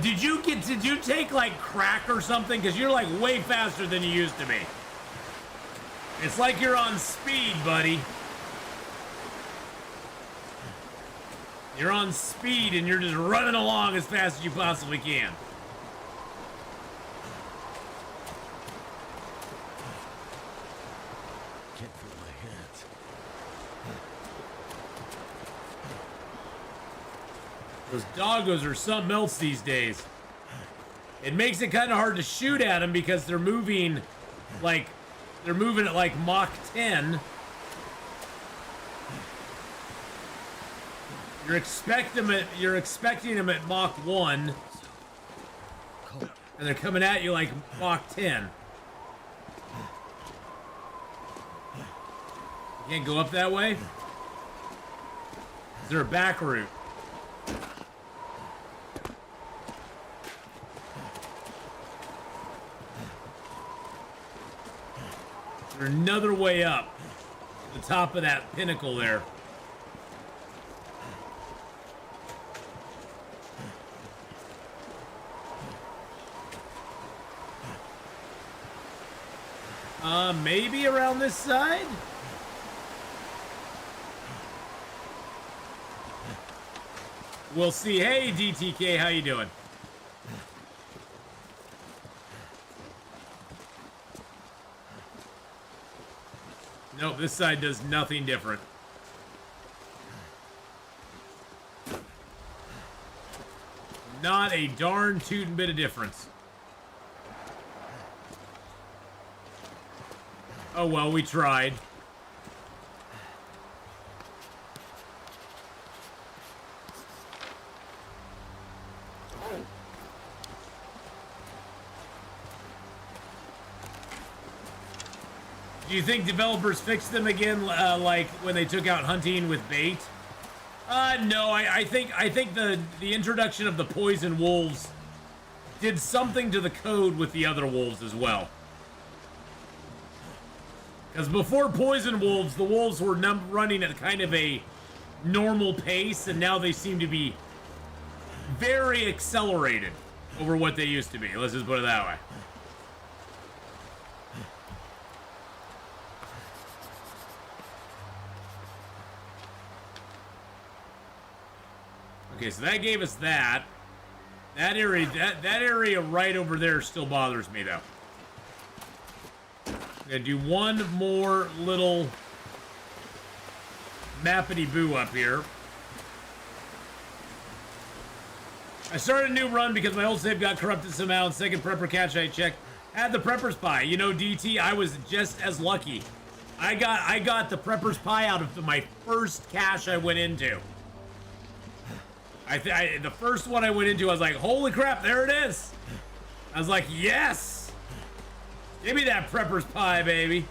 Did you take like crack or something? Because you're like way faster than you used to be. It's like you're on speed, buddy. You're on speed and you're just running along as fast as you possibly can. Can't feel my hands. Those doggos are something else these days. It makes it kind of hard to shoot at them because they're moving at like Mach 10. You're expecting them at Mach 1. And they're coming at you like Mach 10. You can't go up that way? Is there a back route? Is there another way up? The top of that pinnacle there. Maybe around this side? We'll see. Hey, DTK, how you doing? Nope, this side does nothing different. Not a darn tootin' bit of difference. Oh well, we tried. Do you think developers fixed them again, like when they took out hunting with bait? No, I think the introduction of the poison wolves did something to the code with the other wolves as well. Because before poison wolves, the wolves were running at kind of a normal pace, and now they seem to be very accelerated over what they used to be. Let's just put it that way. Okay, so that gave us that. That area right over there still bothers me, though. I'm gonna do one more little mappity-boo up here. I started a new run because my old save got corrupted somehow, and second prepper catch I checked had the prepper's pie. You know, DT, I was just as lucky. I got the prepper's pie out of my first cache I went into. The first one I went into, I was like, holy crap, there it is. I was like, yes. Give me that prepper's pie, baby.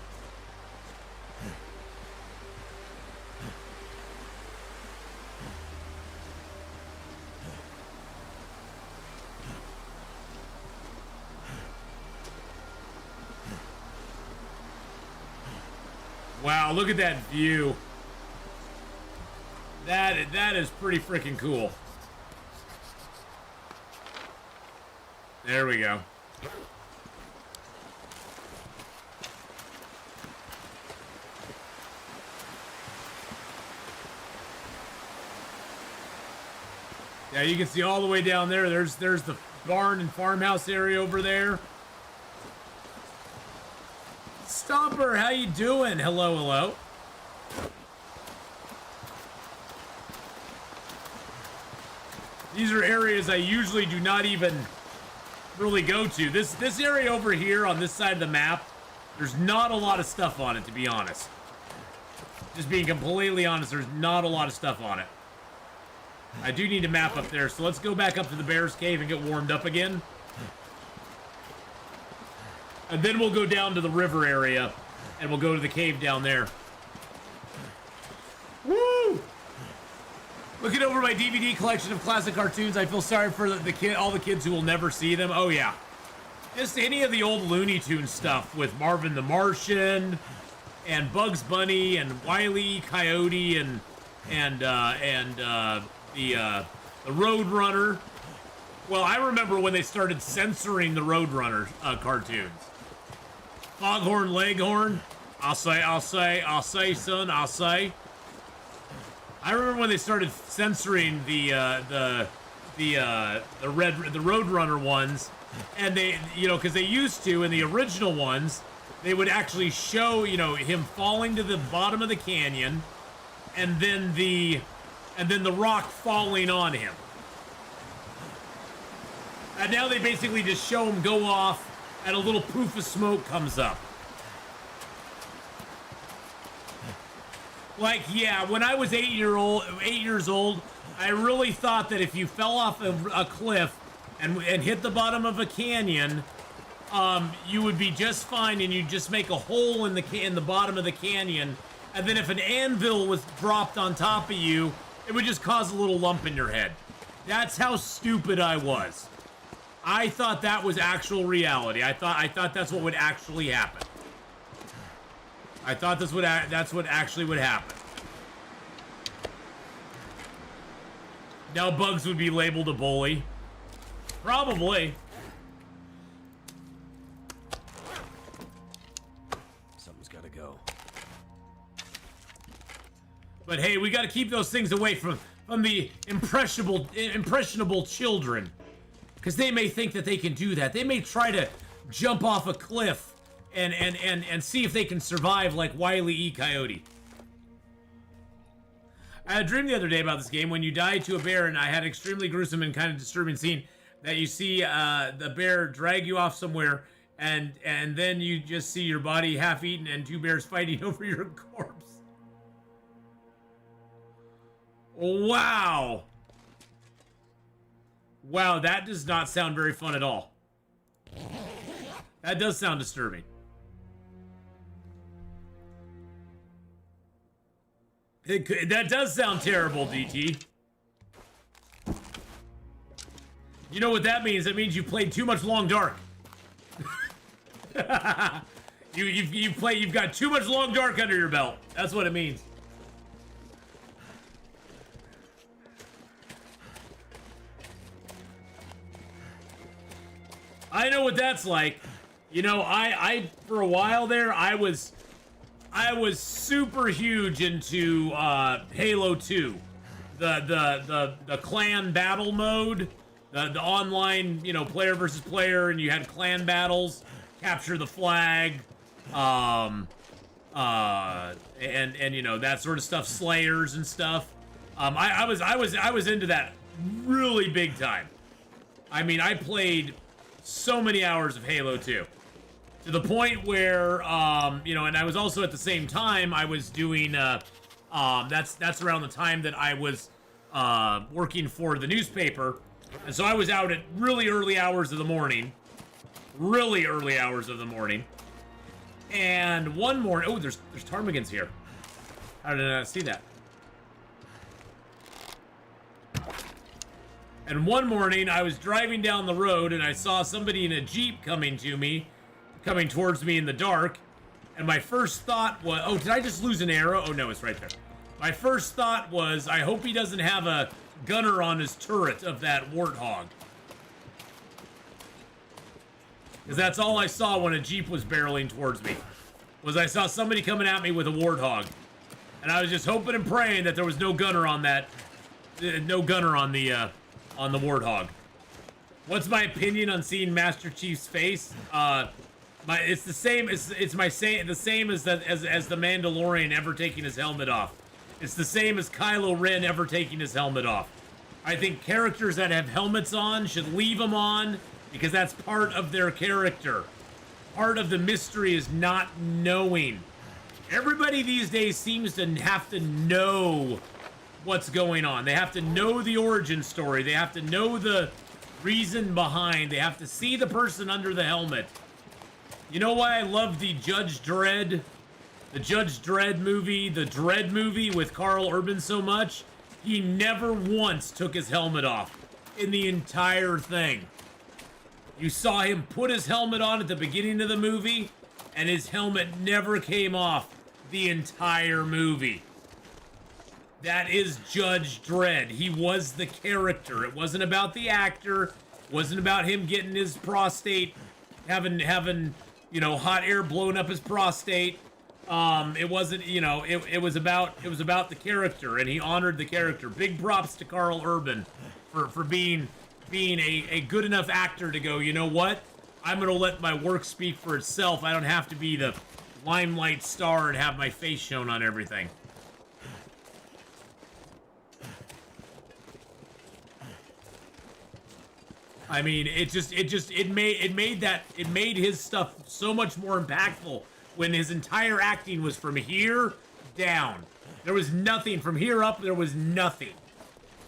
Wow, look at that view. That is pretty freaking cool. There we go. Yeah, you can see all the way down there. There's the barn and farmhouse area over there. Stomper, how you doing? Hello, hello. These are areas I usually do not even really go to. This area over here on this side of the map, there's not a lot of stuff on it, to be honest. Just being completely honest, there's not a lot of stuff on it. I do need a map up there, so let's go back up to the Bear's Cave and get warmed up again. And then we'll go down to the river area, and we'll go to the cave down there. Woo! Looking over my DVD collection of classic cartoons, I feel sorry for all the kids who will never see them. Oh yeah, just any of the old Looney Tunes stuff with Marvin the Martian, and Bugs Bunny, and Wile E. Coyote, and the Roadrunner. Well, I remember when they started censoring the Roadrunner cartoons. Foghorn Leghorn. I'll say, son, I'll say. I remember when they started censoring the Roadrunner ones, and they, you know, because they used to in the original ones, they would actually show, you know, him falling to the bottom of the canyon, and then the rock falling on him. And now they basically just show him go off, and a little poof of smoke comes up. Like, yeah, when I was 8 years old, I really thought that if you fell off a cliff and hit the bottom of a canyon, you would be just fine, and you'd just make a hole in the bottom of the canyon, and then if an anvil was dropped on top of you, it would just cause a little lump in your head. That's how stupid I was. I thought that was actual reality. I thought that's what would actually happen. I thought that's what actually would happen. Now Bugs would be labeled a bully. Probably. Something's gotta go. But hey, we gotta keep those things away from the impressionable children. Because they may think that they can do that. They may try to jump off a cliff and see if they can survive like Wile E. Coyote. I had a dream the other day about this game. When you died to a bear, and I had an extremely gruesome and kind of disturbing scene that you see the bear drag you off somewhere, and then you just see your body half-eaten and two bears fighting over your corpse. Wow. Wow, that does not sound very fun at all. That does sound disturbing. That does sound terrible, DT. You know what that means? That means you played too much Long Dark. You've got too much Long Dark under your belt. That's what it means. I know what that's like. You know, I for a while there, I was super huge into Halo 2. the clan battle mode, the online, you know, player versus player, and you had clan battles, capture the flag, and you know, that sort of stuff, slayers and stuff. I was into that really big time. I mean, I played so many hours of Halo 2 to the point where, you know, and I was also at the same time I was doing, that's around the time that I was working for the newspaper, and so I was out at really early hours of the morning, and one morning, oh, there's ptarmigans here. How did I not see that? And one morning, I was driving down the road, and I saw somebody in a Jeep coming towards me in the dark, and my first thought was, oh, did I just lose an arrow? Oh, no, it's right there. My first thought was, I hope he doesn't have a gunner on his turret of that warthog. Because that's all I saw when a Jeep was barreling towards me, was I saw somebody coming at me with a warthog. And I was just hoping and praying that there was no gunner on that, no gunner on the warthog. What's my opinion on seeing Master Chief's face? It's the same. It's the same as the Mandalorian ever taking his helmet off. It's the same as Kylo Ren ever taking his helmet off. I think characters that have helmets on should leave them on because that's part of their character. Part of the mystery is not knowing. Everybody these days seems to have to know what's going on. They have to know the origin story. They have to know the reason behind. They have to see the person under the helmet. You know why I love the Judge Dredd movie, the Dredd movie with Carl Urban so much? He never once took his helmet off in the entire thing. You saw him put his helmet on at the beginning of the movie, and his helmet never came off the entire movie. That is Judge Dredd. He was the character. It wasn't about the actor. It wasn't about him getting his prostate, having you know, hot air blowing up his prostate. It wasn't, you know, it was about the character, and he honored the character. Big props to Carl Urban for being a good enough actor to go, you know what? I'm gonna let my work speak for itself. I don't have to be the limelight star and have my face shown on everything. I mean, it made his stuff so much more impactful when his entire acting was from here down. There was nothing from here up. There was nothing.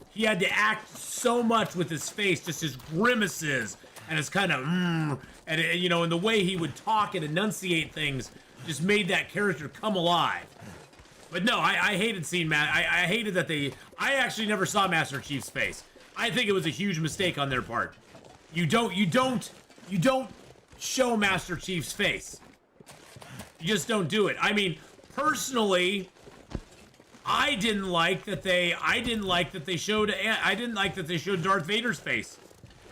He had to act so much with his face, just his grimaces and his kind of and you know, and the way he would talk and enunciate things just made that character come alive. But no, I hated seeing Matt. I hated that I actually never saw Master Chief's face. I think it was a huge mistake on their part. You don't show Master Chief's face. You just don't do it. I mean, personally, I didn't like that they showed Darth Vader's face.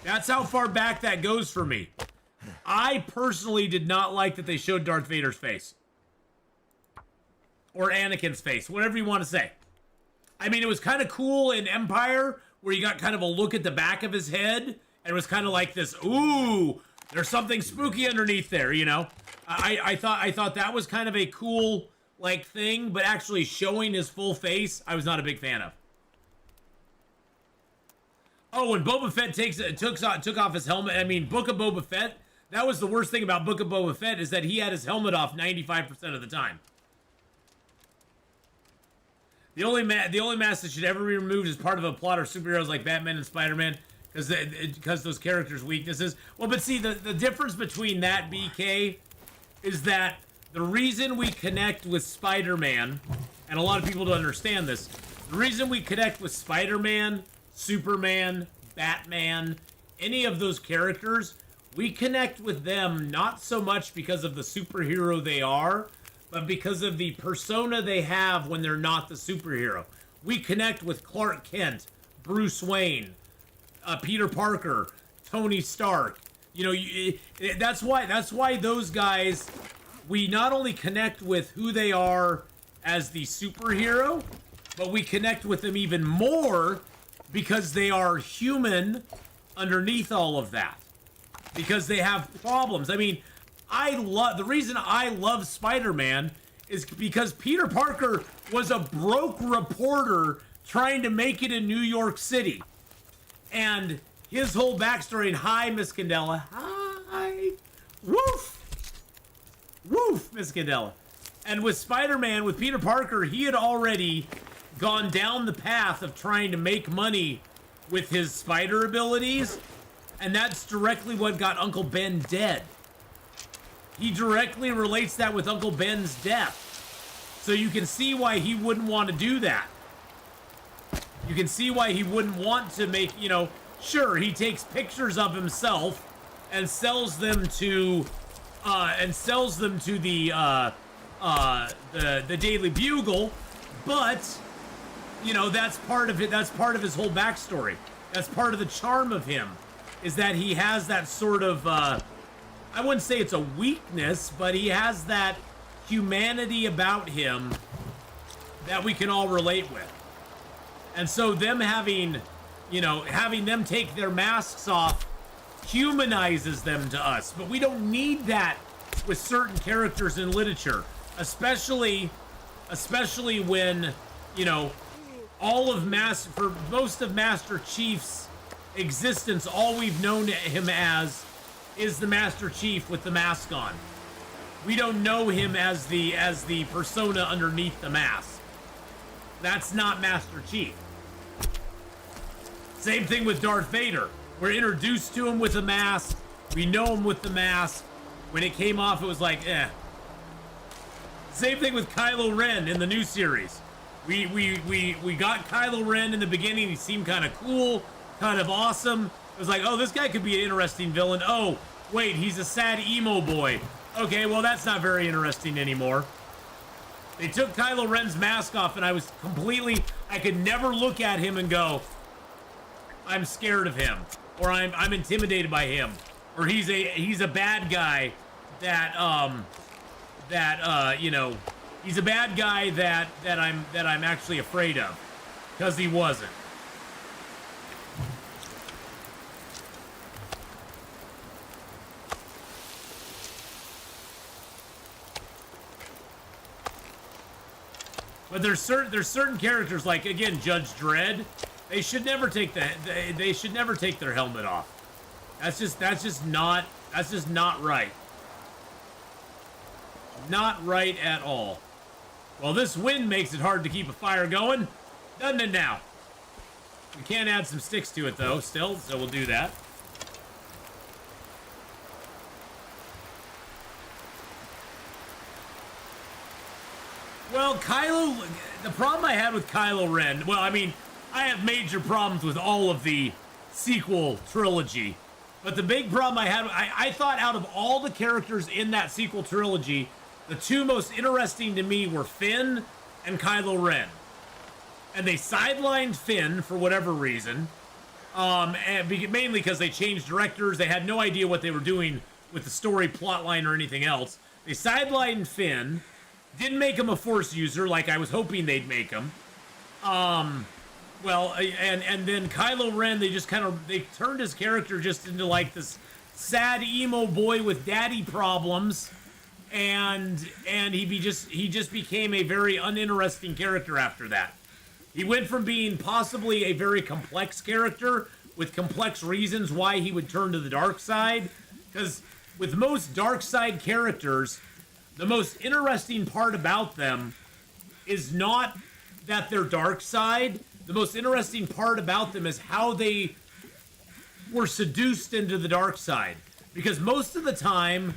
That's how far back that goes for me. I personally did not like that they showed Darth Vader's face. Or Anakin's face, whatever you want to say. I mean, it was kind of cool in Empire, where you got kind of a look at the back of his head, and it was kind of like this, ooh, there's something spooky underneath there, you know? I thought that was kind of a cool, like, thing, but actually showing his full face, I was not a big fan of. Oh, when Boba Fett took off his helmet, I mean, Book of Boba Fett, that was the worst thing about Book of Boba Fett, is that he had his helmet off 95% of the time. The only mask that should ever be removed as part of a plot are superheroes like Batman and Spider-Man, because those characters' weaknesses. Well, but see, the difference between that, BK, is that the reason we connect with Spider-Man, and a lot of people don't understand this, the reason we connect with Spider-Man, Superman, Batman, any of those characters, we connect with them not so much because of the superhero they are, but because of the persona they have when they're not the superhero. We connect with Clark Kent, Bruce Wayne, Peter Parker, Tony Stark. You know, that's why those guys, we not only connect with who they are as the superhero, but we connect with them even more because they are human underneath all of that. Because they have problems. I mean, the reason I love Spider-Man is because Peter Parker was a broke reporter trying to make it in New York City. And his whole backstory, and hi, Miss Candela. Hi. Woof. Woof, Miss Candela. And with Spider-Man, with Peter Parker, he had already gone down the path of trying to make money with his spider abilities. And that's directly what got Uncle Ben dead. He directly relates that with Uncle Ben's death. So you can see why he wouldn't want to do that. You can see why he wouldn't want to make, you know, sure, he takes pictures of himself and sells them to the Daily Bugle, but you know, that's part of it. That's part of his whole backstory. That's part of the charm of him, is that he has that sort of I wouldn't say it's a weakness, but he has that humanity about him that we can all relate with. And so them having them take their masks off humanizes them to us. But we don't need that with certain characters in literature, especially when, you know, for most of Master Chief's existence, all we've known him as is the Master Chief with the mask on. We don't know him as the persona underneath the mask. That's not Master Chief. Same thing with Darth Vader. We're introduced to him with a mask. We know him with the mask. When it came off, it was like, eh. Same thing with Kylo Ren in the new series. We got Kylo Ren in the beginning. He seemed kind of cool, kind of awesome. It was like, oh, this guy could be an interesting villain. Oh, wait, he's a sad emo boy. Okay, well, that's not very interesting anymore. They took Kylo Ren's mask off, and I could never look at him and go, I'm scared of him, or I'm intimidated by him, or he's a bad guy he's a bad guy that I'm actually afraid of, because he wasn't. But there's certain characters, like again Judge Dredd. They should never take their helmet off. That's just not right. Not right at all. Well, this wind makes it hard to keep a fire going, doesn't it now? We can add some sticks to it though, still, so we'll do that. Well, the problem I had with Kylo Ren, well, I mean, I have major problems with all of the sequel trilogy. But the big problem I had, I thought out of all the characters in that sequel trilogy, the two most interesting to me were Finn and Kylo Ren. And they sidelined Finn for whatever reason. Mainly because they changed directors. They had no idea what they were doing with the story plotline or anything else. They sidelined Finn. Didn't make him a Force user like I was hoping they'd make him. Well, and then Kylo Ren, they turned his character just into like this sad emo boy with daddy problems, and he just became a very uninteresting character after that. He went from being possibly a very complex character with complex reasons why he would turn to the dark side, because with most dark side characters, the most interesting part about them is not that they're dark side. The most interesting part about them is how they were seduced into the dark side. Because most of the time,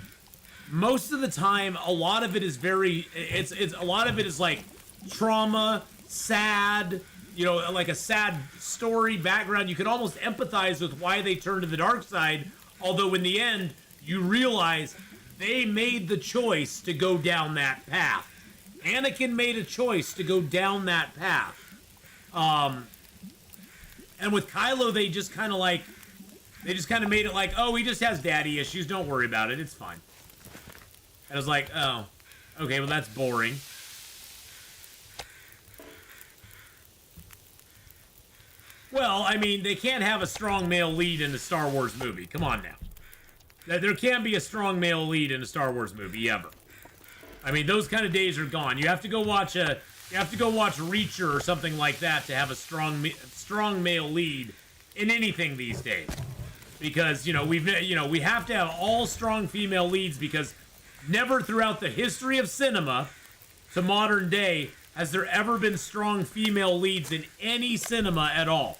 a lot of it is a lot of it is like trauma, sad, you know, like a sad story background. You can almost empathize with why they turned to the dark side. Although in the end, you realize they made the choice to go down that path. Anakin made a choice to go down that path. And with Kylo, they just kind of made it like, oh, he just has daddy issues. Don't worry about it. It's fine. And I was like, oh, okay, well, that's boring. Well, I mean, they can't have a strong male lead in a Star Wars movie. Come on now. There can't be a strong male lead in a Star Wars movie ever. I mean, those kind of days are gone. You have to go watch Reacher or something like that to have a strong male lead in anything these days. Because, we have to have all strong female leads, because never throughout the history of cinema to modern day has there ever been strong female leads in any cinema at all.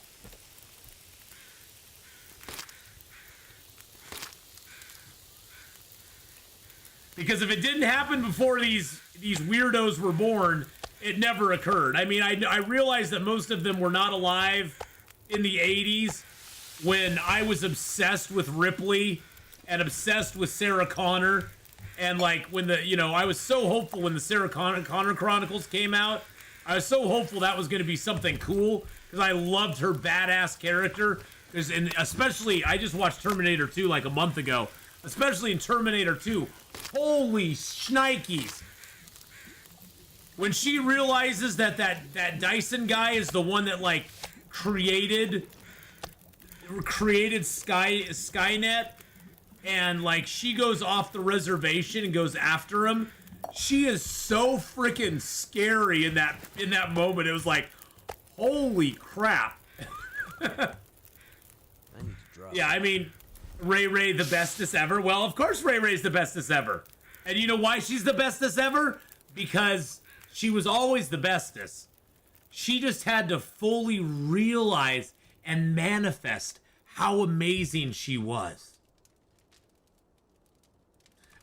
Because if it didn't happen before these weirdos were born, it never occurred. I mean, I realize that most of them were not alive in the 80s when I was obsessed with Ripley and obsessed with Sarah Connor. And like when I was so hopeful when the Sarah Connor Chronicles came out. I was so hopeful that was going to be something cool because I loved her badass character. And especially, I just watched Terminator 2 like a month ago. Especially in Terminator 2. Holy shnikes. When she realizes that Dyson guy is the one that like created Skynet, and like she goes off the reservation and goes after him, she is so freaking scary in that moment. It was like, holy crap. I need to drop. Yeah, I mean, Ray the bestest ever. Well, of course Ray's the bestest ever. And you know why she's the bestest ever? Because she was always the bestest. She just had to fully realize and manifest how amazing she was.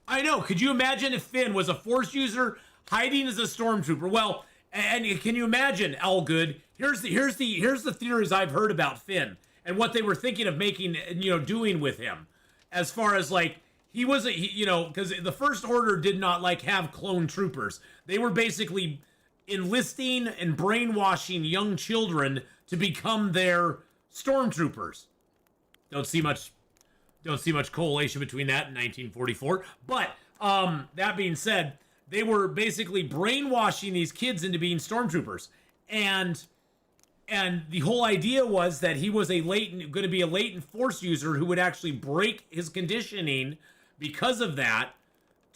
I know. Could you imagine if Finn was a Force user hiding as a stormtrooper? Well, and can you imagine, Algood? Here's the theories I've heard about Finn and what they were thinking of making, doing with him, as far as like he was because the First Order did not like have clone troopers. They were basically enlisting and brainwashing young children to become their stormtroopers. Don't see much correlation between that and 1944. But that being said, they were basically brainwashing these kids into being stormtroopers, and the whole idea was that he was going to be a latent Force user who would actually break his conditioning because of that,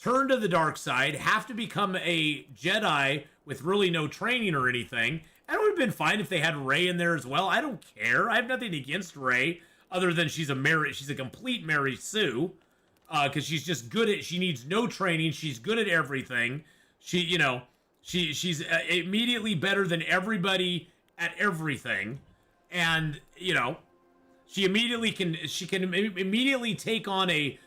turn to the dark side, have to become a Jedi with really no training or anything. And it would have been fine if they had Rey in there as well. I don't care. I have nothing against Rey, other than she's a complete Mary Sue, because she's just good at. She needs no training. She's good at everything. She's immediately better than everybody at everything, and she can immediately take on a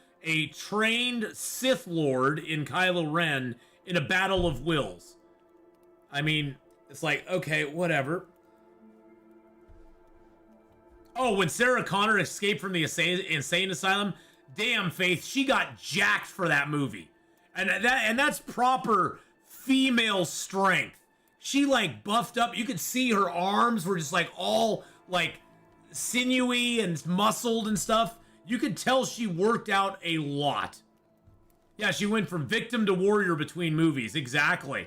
trained Sith Lord in Kylo Ren in a battle of wills. I mean, it's like, okay, whatever. Oh, when Sarah Connor escaped from the insane asylum, damn, Faith, she got jacked for that movie. And that's proper female strength. She like buffed up. You could see her arms were just like all like sinewy and muscled and stuff. You could tell she worked out a lot. Yeah, she went from victim to warrior between movies. Exactly.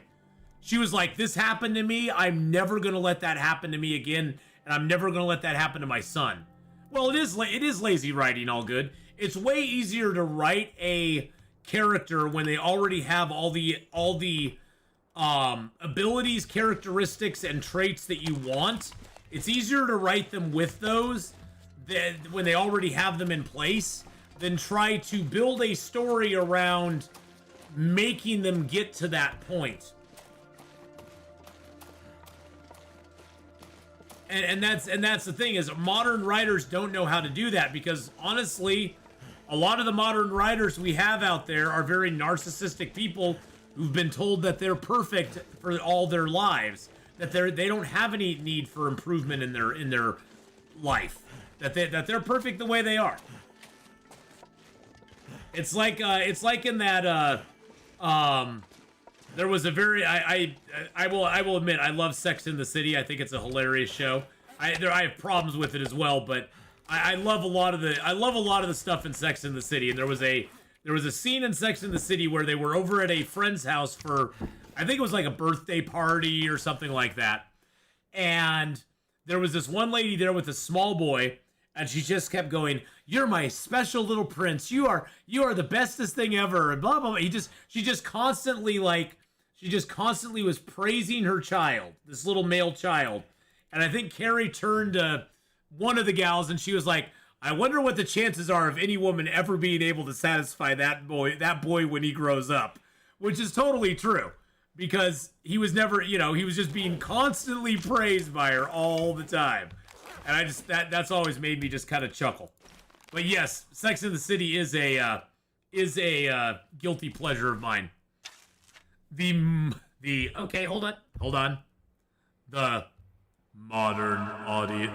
She was like, this happened to me. I'm never going to let that happen to me again. And I'm never going to let that happen to my son. Well, it is lazy writing, all good. It's way easier to write a character when they already have all the abilities, characteristics, and traits that you want. It's easier to write them with those when they already have them in place than try to build a story around making them get to that point. And that's the thing, is modern writers don't know how to do that, because honestly, a lot of the modern writers we have out there are very narcissistic people who've been told that they're perfect for all their lives, that they don't have any need for improvement in their life, that they're perfect the way they are. It's like in that there was a very I will admit I love Sex in the City. I think it's a hilarious show. I have problems with it as well, but I love a lot of the stuff in Sex in the City. And there was a scene in Sex in the City where they were over at a friend's house for, I think it was like a birthday party or something like that, and there was this one lady there with a small boy, and she just kept going, "You're my special little prince. You are the bestest thing ever." And blah blah blah. She just constantly was praising her child, this little male child. And I think Carrie turned to one of the gals and she was like, "I wonder what the chances are of any woman ever being able to satisfy that boy when he grows up," which is totally true. Because he was never, he was just being constantly praised by her all the time. And that's always made me just kind of chuckle. But yes, Sex in the City is a guilty pleasure of mine. Okay, hold on. The modern audience.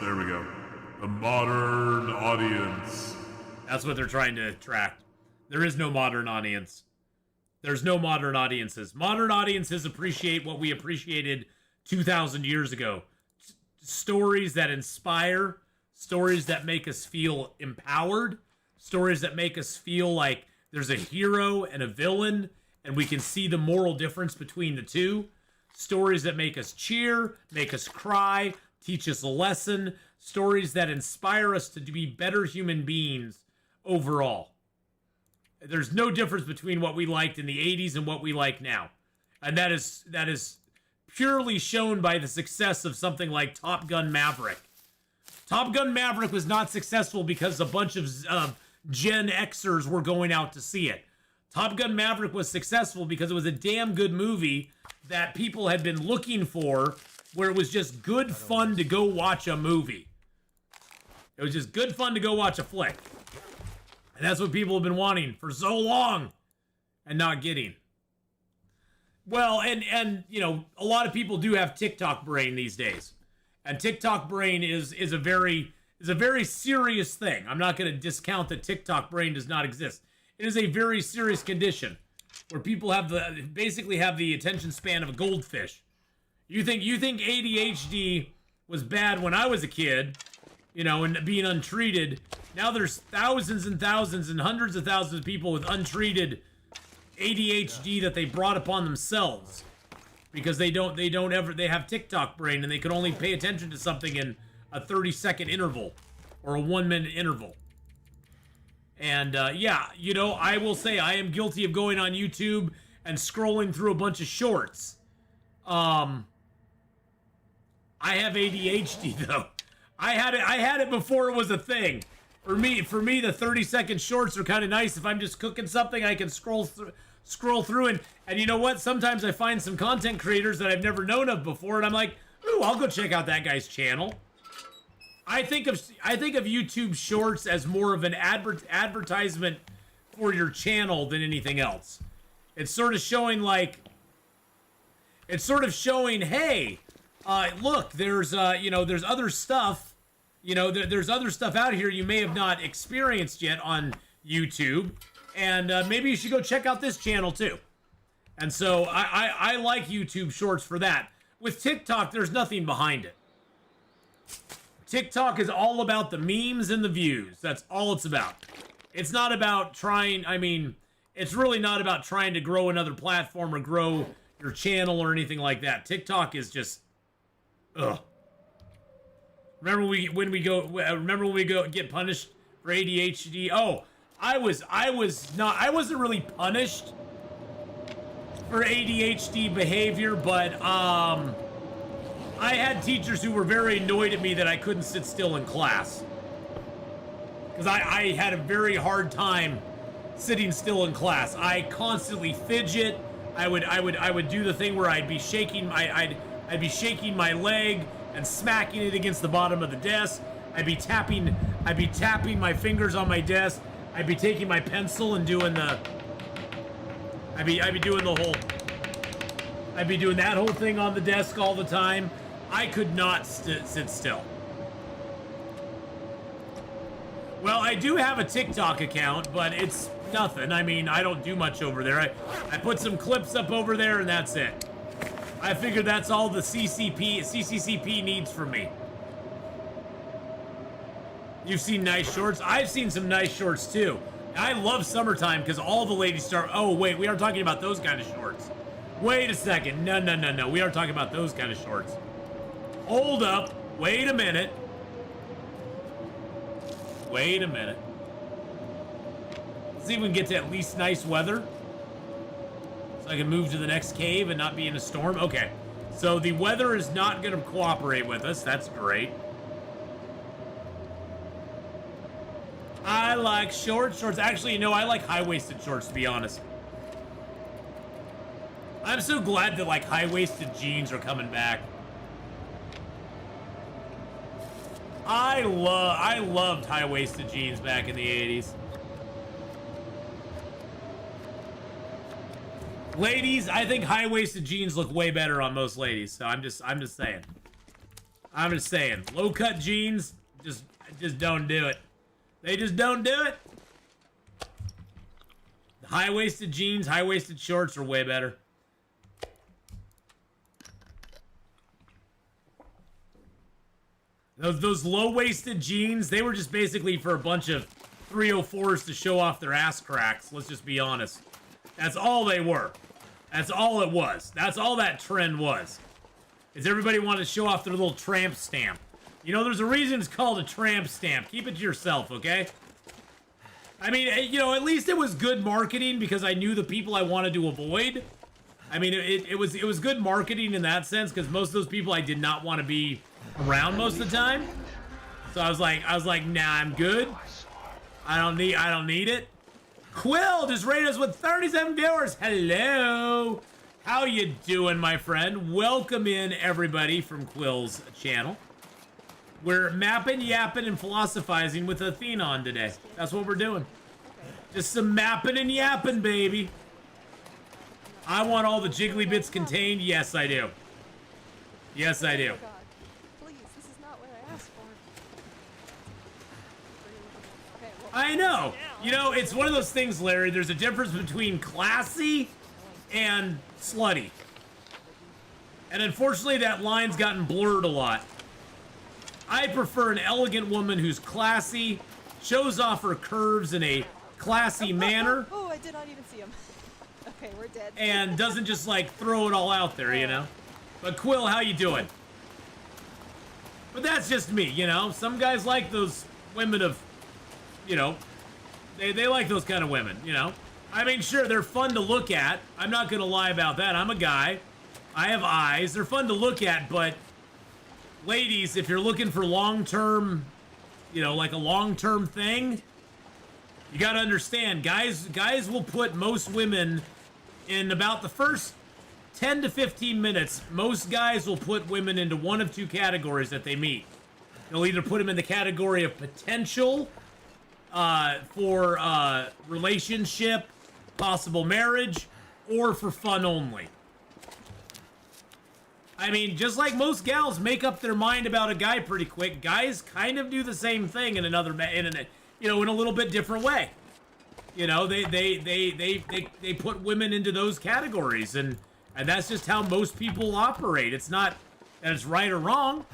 There we go. The modern audience. That's what they're trying to attract. There is no modern audience. There's no modern audiences. Modern audiences appreciate what we appreciated 2,000 years ago. Stories that inspire, stories that make us feel empowered, stories that make us feel like there's a hero and a villain, and we can see the moral difference between the two. Stories that make us cheer, make us cry, teach us a lesson. Stories that inspire us to be better human beings overall. There's no difference between what we liked in the 80s and what we like now. And that is purely shown by the success of something like Top Gun Maverick. Top Gun Maverick was not successful because a bunch of Gen Xers were going out to see it. Top Gun Maverick was successful because it was a damn good movie that people had been looking for, where it was just good fun to go watch a movie. It was just good fun to go watch a flick. And that's what people have been wanting for so long and not getting. Well, and a lot of people do have TikTok brain these days. And TikTok brain is a very serious thing. I'm not going to discount that TikTok brain does not exist. It is a very serious condition where people basically have the attention span of a goldfish. You think ADHD was bad when I was a kid, and being untreated. Now there's thousands and thousands and hundreds of thousands of people with untreated ADHD that they brought upon themselves because they have TikTok brain and they can only pay attention to something in a 30-second interval or a 1-minute interval. And I will say I am guilty of going on YouTube and scrolling through a bunch of shorts. I have ADHD though. I had it before it was a thing. For me, the 30-second shorts are kind of nice. If I'm just cooking something, I can scroll through, and you know what? Sometimes I find some content creators that I've never known of before, and I'm like, ooh, I'll go check out that guy's channel. I think of YouTube Shorts as more of an advertisement for your channel than anything else. It's sort of showing hey, look, there's other stuff. There's other stuff out here you may have not experienced yet on YouTube, and maybe you should go check out this channel too. And so I like YouTube Shorts for that. With TikTok, there's nothing behind it. TikTok is all about the memes and the views. That's all it's about. It's not about it's really not about trying to grow another platform or grow your channel or anything like that. TikTok is just, ugh. Remember when we go get punished for ADHD? Oh, I wasn't really punished for ADHD behavior, but I had teachers who were very annoyed at me that I couldn't sit still in class. Because I had a very hard time sitting still in class. I constantly fidget. I would do the thing where I'd be shaking my leg and smacking it against the bottom of the desk. I'd be tapping my fingers on my desk. I'd be taking my pencil and doing that whole thing on the desk all the time. I could not sit still. Well, I do have a TikTok account, but it's nothing. I don't do much over there. I put some clips up over there and that's it. I figured that's all the CCCP needs from me. You've seen nice shorts. I've seen some nice shorts too. I love summertime because all the ladies start. Oh wait, we aren't talking about those kind of shorts. Wait a second. No, no, no, no. We aren't talking about those kind of shorts. Hold up. Wait a minute. Wait a minute. Let's see if we can get to at least nice weather. So I can move to the next cave and not be in a storm. Okay. So the weather is not going to cooperate with us. That's great. I like shorts. Actually, you know, I like high-waisted shorts, to be honest. I'm so glad that, like, high-waisted jeans are coming back. I loved high-waisted jeans back in the 80s. Ladies, I think high-waisted jeans look way better on most ladies. So I'm just saying. I'm just saying. Low-cut jeans just don't do it. They just don't do it. High-waisted jeans, high-waisted shorts are way better. Those low-waisted jeans, they were just basically for a bunch of 304s to show off their ass cracks. Let's just be honest. That's all they were. That's all it was. That's all that trend was. Is everybody wanted to show off their little tramp stamp. You know, there's a reason it's called a tramp stamp. Keep it to yourself, okay? I mean, you know, at least it was good marketing because I knew the people I wanted to avoid. I mean, it was good marketing in that sense because most of those people I did not want to be around most of the time. So I was like, nah, I'm good. I don't need it. Quill just rated us with 37 viewers. Hello. How you doing, my friend? Welcome in everybody from Quill's channel. We're mapping, yapping, and philosophizing with Atheenon today. That's what we're doing. Just some mapping and yapping, baby. I want all the jiggly bits contained. Yes, I do. Yes, I do. Oh God. Please, this is not what I asked for. Okay, well, I know. You know, it's one of those things, Larry. There's a difference between classy and slutty. And unfortunately, that line's gotten blurred a lot. I prefer an elegant woman who's classy, shows off her curves in a classy manner. Oh, I did not even see him. Okay, we're dead. And doesn't just like throw it all out there, you know? But Quill, how you doing? But that's just me, you know? Some guys like those women of, you know, they like those kind of women, you know? I mean, sure, they're fun to look at. I'm not gonna lie about that. I'm a guy. I have eyes. They're fun to look at, but ladies, if you're looking for long-term, you know, like a long-term thing, you gotta understand, guys will put most women in about the first 10 to 15 minutes. Most guys will put women into one of two categories that they meet. They'll either put them in the category of potential for relationship, possible marriage, or for fun only. I mean, just like most gals make up their mind about a guy pretty quick, guys kind of do the same thing in a little bit different way. You know, they put women into those categories, and that's just how most people operate. It's not that it's right or wrong.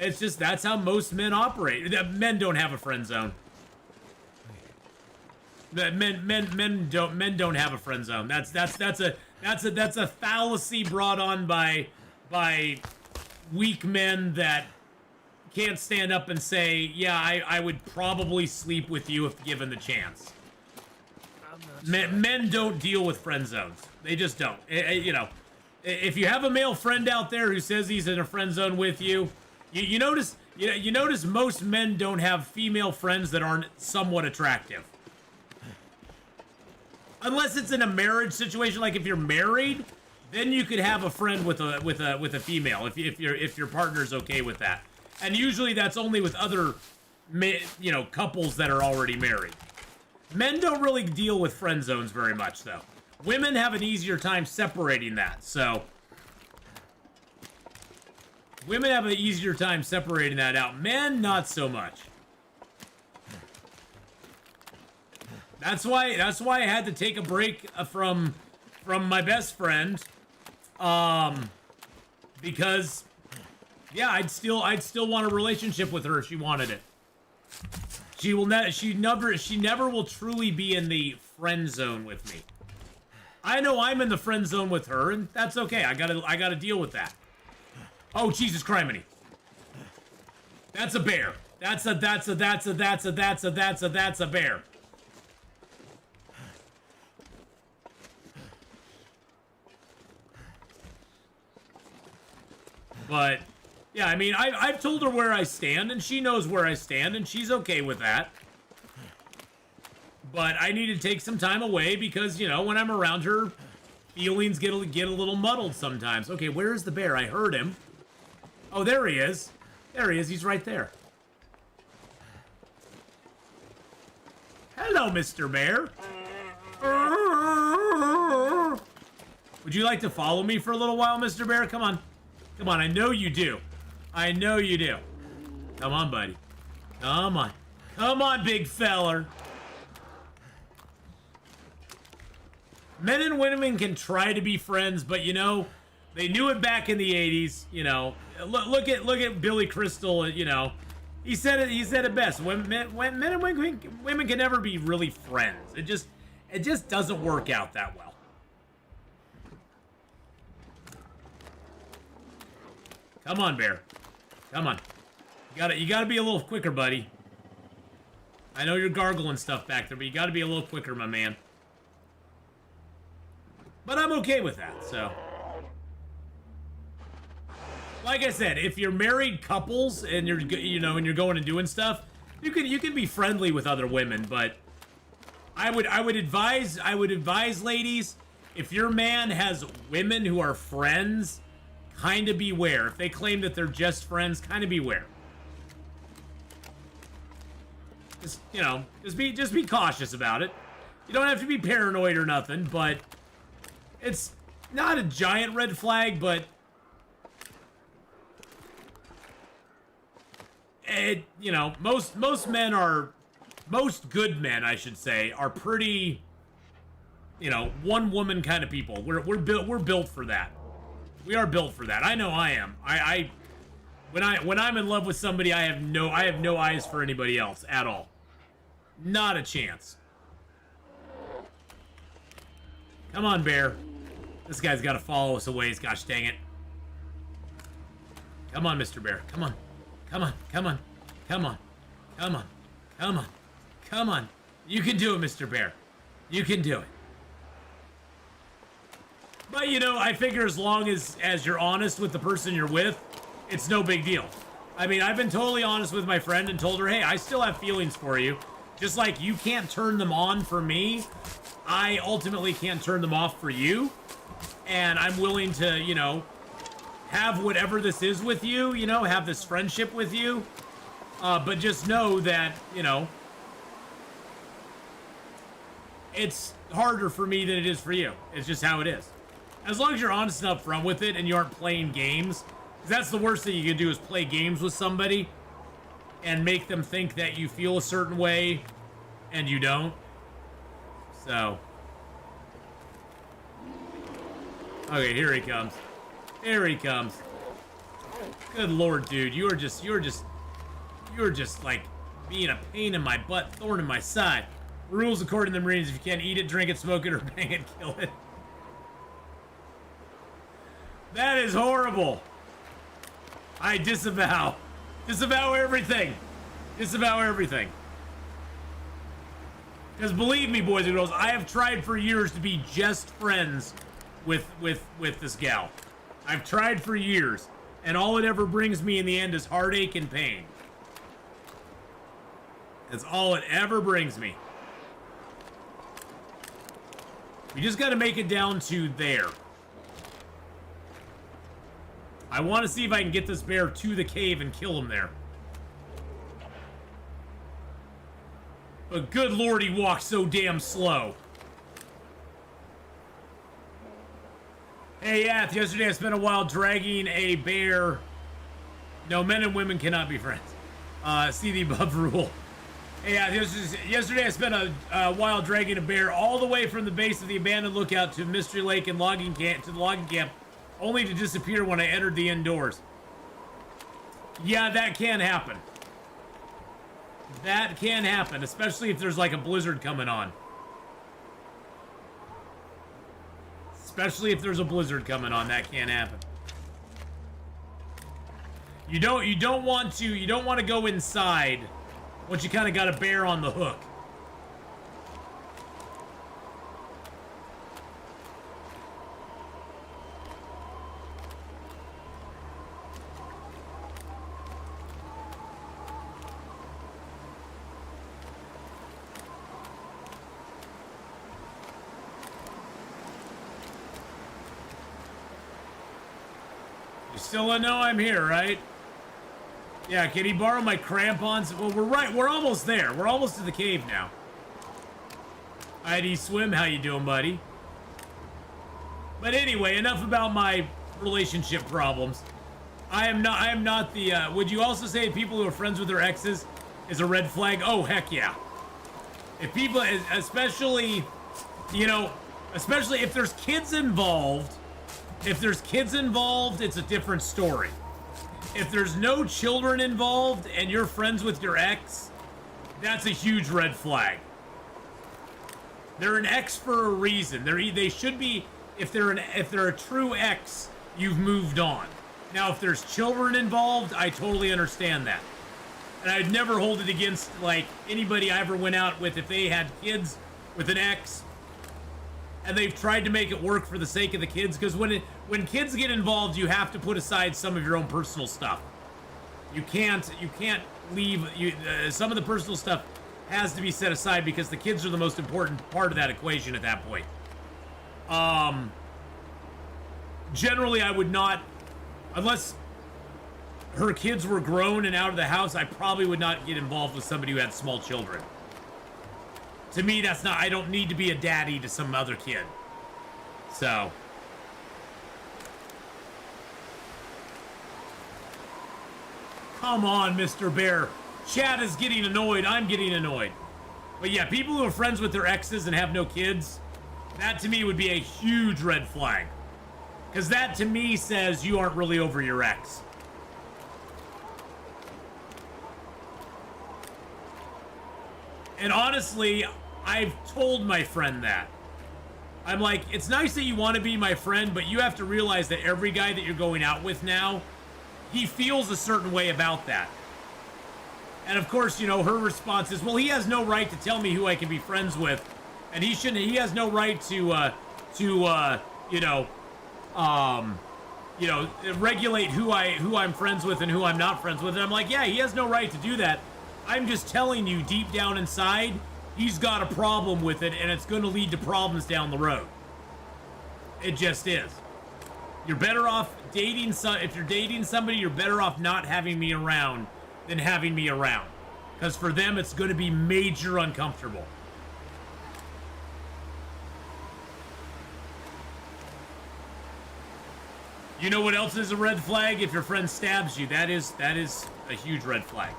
It's just that's how most men operate. Men don't have a friend zone. Men don't have a friend zone. That's a fallacy brought on by weak men that can't stand up and say, yeah, I would probably sleep with you if given the chance. Men don't deal with friend zones. They just don't. You know, if you have a male friend out there who says he's in a friend zone with you, you notice most men don't have female friends that aren't somewhat attractive. Unless it's in a marriage situation, like if you're married, then you could have a friend with a female if your partner's okay with that. And usually that's only with other, you know, couples that are already married. Men don't really deal with friend zones very much, though. Women have an easier time separating that, so women have an easier time separating that out. Men, not so much. That's why I had to take a break from my best friend, because yeah, I'd still want a relationship with her if she wanted it. She never will truly be in the friend zone with me. I know I'm in the friend zone with her, and that's okay. I gotta deal with that. Oh, Jesus criminy. That's a bear. That's a bear. But, yeah, I mean, I've told her where I stand, and she knows where I stand, and she's okay with that. But I need to take some time away because, you know, when I'm around her, feelings get a little muddled sometimes. Okay, where's the bear? I heard him. Oh, there he is. There he is. He's right there. Hello, Mr. Bear. Would you like to follow me for a little while, Mr. Bear? Come on. Come on, I know you do. I know you do. Come on, buddy. Come on. Come on, big feller. Men and women can try to be friends, but you know, they knew it back in the 80s, you know. Look at Billy Crystal, you know. He said it best. Men and women can never be really friends. It just doesn't work out that well. Come on, bear. Come on. You gotta be a little quicker, buddy. I know you're gargling stuff back there, but you gotta be a little quicker, my man. But I'm okay with that, so. Like I said, if you're married couples and you're going and doing stuff, you can be friendly with other women, but I would advise ladies, if your man has women who are friends, kind of beware. If they claim that they're just friends, kind of beware. Just be cautious about it. You don't have to be paranoid or nothing, but it's not a giant red flag, but most good men, I should say, are pretty, one woman kind of people. We're built for that. We are built for that. I know I am. When I'm in love with somebody, I have no eyes for anybody else at all. Not a chance. Come on, bear. This guy's got to follow us a ways. Gosh dang it. Come on, Mr. Bear. Come on. Come on. Come on. Come on. Come on. Come on. Come on. You can do it, Mr. Bear. You can do it. But, I figure as long as you're honest with the person you're with, it's no big deal. I mean, I've been totally honest with my friend and told her, hey, I still have feelings for you. Just like you can't turn them on for me, I ultimately can't turn them off for you. And I'm willing to, have whatever this is with you, have this friendship with you. But just know that, it's harder for me than it is for you. It's just how it is. As long as you're honest and upfront with it and you aren't playing games, 'cause that's the worst thing you can do is play games with somebody and make them think that you feel a certain way and you don't. So. Okay, here he comes. Here he comes. Good Lord, dude. You're just like being a pain in my butt, thorn in my side. Rules according to the Marines: if you can't eat it, drink it, smoke it, or bang it, kill it. That is horrible. I disavow. Disavow everything. Disavow everything. Because believe me, boys and girls, I have tried for years to be just friends with this gal. I've tried for years, and all it ever brings me in the end is heartache and pain. That's all it ever brings me. We just got to make it down to there. I want to see if I can get this bear to the cave and kill him there. But good Lord, he walks so damn slow. Hey, Ath, yesterday I spent a while dragging a bear. No, men and women cannot be friends. See the above rule. Hey, Ath, yesterday I spent a while dragging a bear all the way from the base of the abandoned lookout to Mystery Lake and the logging camp, only to disappear when I entered the indoors. Yeah, that can happen. That can happen, especially if there's like a blizzard coming on. Especially if there's a blizzard coming on, that can't happen. You don't want to go inside once you kind of got a bear on the hook. You still don't know I'm here, right? Yeah, can he borrow my crampons? Well, we're almost there. We're almost to the cave now. ID Swim, how you doing, buddy? But anyway, enough about my relationship problems. I am not the, would you also say people who are friends with their exes is a red flag? Oh, heck yeah. If people, especially, you know, especially if there's kids involved, it's a different story. If there's no children involved and you're friends with your ex, that's a huge red flag. They're an ex for a reason. They should be, if they're a true ex, you've moved on. Now, if there's children involved, I totally understand that. And I'd never hold it against, like, anybody I ever went out with if they had kids with an ex and they've tried to make it work for the sake of the kids, because when kids get involved, you have to put aside some of your own personal stuff. You can't leave, some of the personal stuff has to be set aside because the kids are the most important part of that equation at that point. Generally, I would not, unless her kids were grown and out of the house, I probably would not get involved with somebody who had small children. To me, that's not, I don't need to be a daddy to some other kid. So. Come on, Mr. Bear. Chad is getting annoyed. I'm getting annoyed. But yeah, people who are friends with their exes and have no kids, that to me would be a huge red flag. Because that to me says you aren't really over your ex. And honestly, I've told my friend that. I'm like, it's nice that you want to be my friend, but you have to realize that every guy that you're going out with now, he feels a certain way about that. And of course, you know, her response is, well, he has no right to tell me who I can be friends with. And he has no right to regulate who I'm friends with and who I'm not friends with. And I'm like, yeah, he has no right to do that. I'm just telling you, deep down inside, he's got a problem with it, and it's going to lead to problems down the road. It just is. You're better off dating if you're dating somebody, you're better off not having me around than having me around. Because for them, it's going to be major uncomfortable. You know what else is a red flag? If your friend stabs you, that is a huge red flag.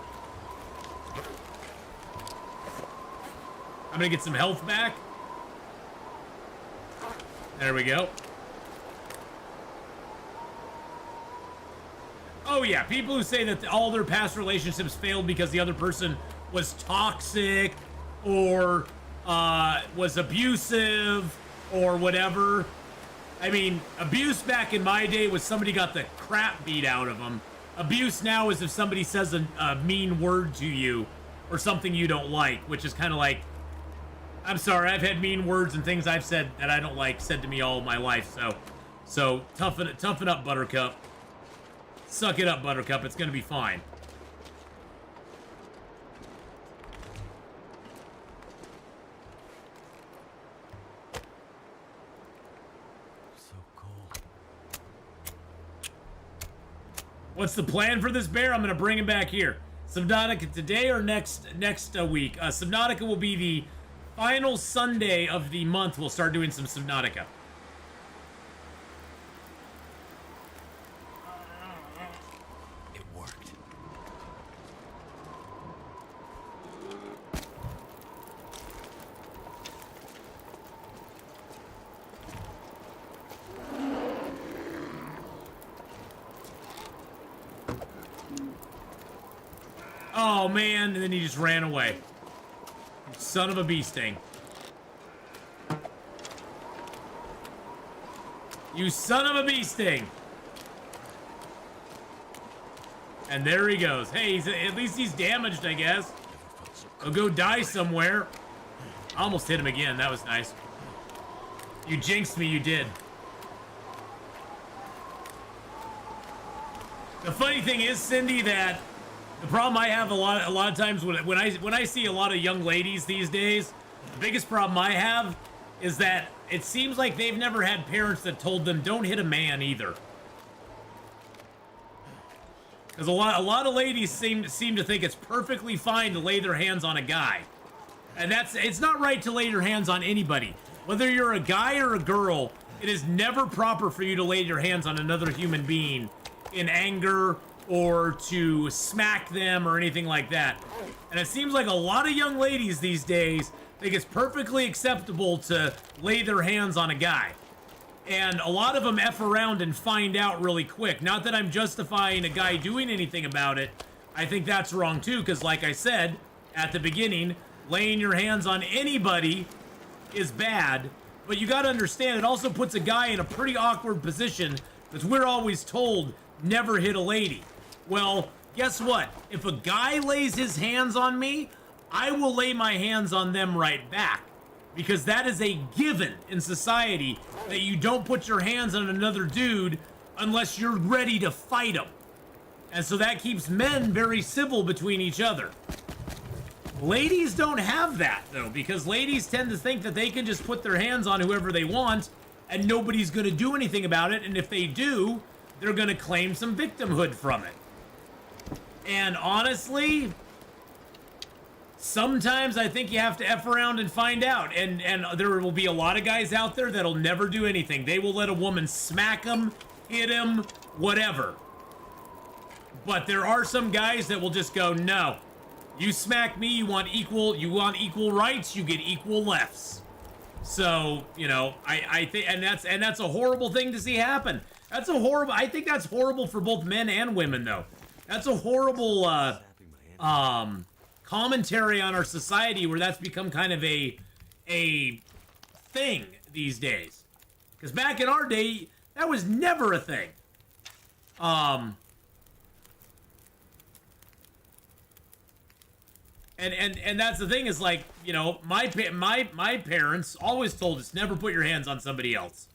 I'm gonna get some health back. There we go. Oh yeah, people who say that all their past relationships failed because the other person was toxic or was abusive or whatever. I mean, abuse back in my day was somebody got the crap beat out of them. Abuse now is if somebody says a mean word to you or something you don't like, which is kind of like, I'm sorry, I've had mean words and things I've said that I don't like said to me all my life, so toughen up, Buttercup. Suck it up, Buttercup, it's gonna be fine. So cold. What's the plan for this bear? I'm gonna bring him back here. Subnautica today or next week? Subnautica will be the final Sunday of the month. We'll start doing some Subnautica. It worked. Oh man, and then he just ran away. Son of a bee sting. You son of a bee sting. And there he goes. Hey, at least he's damaged, I guess. He'll go die somewhere. I almost hit him again. That was nice. You jinxed me, you did. The funny thing is, Cindy, that the problem I have a lot of times when I see a lot of young ladies these days, the biggest problem I have is that it seems like they've never had parents that told them don't hit a man either. Because a lot of ladies seem to think it's perfectly fine to lay their hands on a guy. And it's not right to lay your hands on anybody. Whether you're a guy or a girl, it is never proper for you to lay your hands on another human being in anger or to smack them or anything like that. And it seems like a lot of young ladies these days think it's perfectly acceptable to lay their hands on a guy. And a lot of them F around and find out really quick. Not that I'm justifying a guy doing anything about it. I think that's wrong too, because like I said at the beginning, laying your hands on anybody is bad. But you gotta understand, it also puts a guy in a pretty awkward position, because we're always told, never hit a lady. Well, guess what? If a guy lays his hands on me, I will lay my hands on them right back. Because that is a given in society, that you don't put your hands on another dude unless you're ready to fight him. And so that keeps men very civil between each other. Ladies don't have that, though, because ladies tend to think that they can just put their hands on whoever they want and nobody's going to do anything about it. And if they do, they're going to claim some victimhood from it. And honestly, sometimes I think you have to F around and find out. And there will be a lot of guys out there that'll never do anything. They will let a woman smack them, hit him, whatever. But there are some guys that will just go, no. You smack me, you want equal rights, you get equal lefts. So, you know, I think, and that's a horrible thing to see happen. I think that's horrible for both men and women, though. That's a horrible, commentary on our society where that's become kind of a thing these days. Because back in our day, that was never a thing. And that's the thing is, like, you know, my parents always told us never put your hands on somebody else.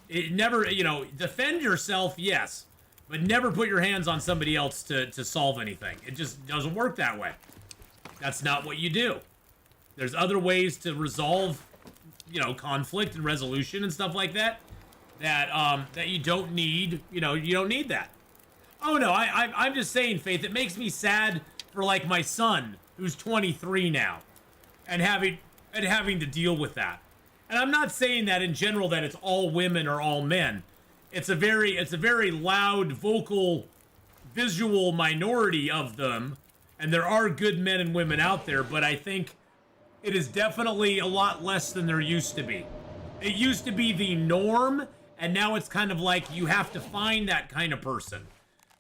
It never, you know, defend yourself, yes, but never put your hands on somebody else to solve anything. It just doesn't work that way. That's not what you do. There's other ways to resolve, you know, conflict and resolution and stuff like that. That you don't need. You know, you don't need that. Oh no, I'm just saying, Faith. It makes me sad for like my son, who's 23 now, and having to deal with that. And I'm not saying that in general that it's all women or all men. It's a very loud, vocal, visual minority of them, and there are good men and women out there, but I think it is definitely a lot less than there used to be. It used to be the norm, and now it's kind of like you have to find that kind of person.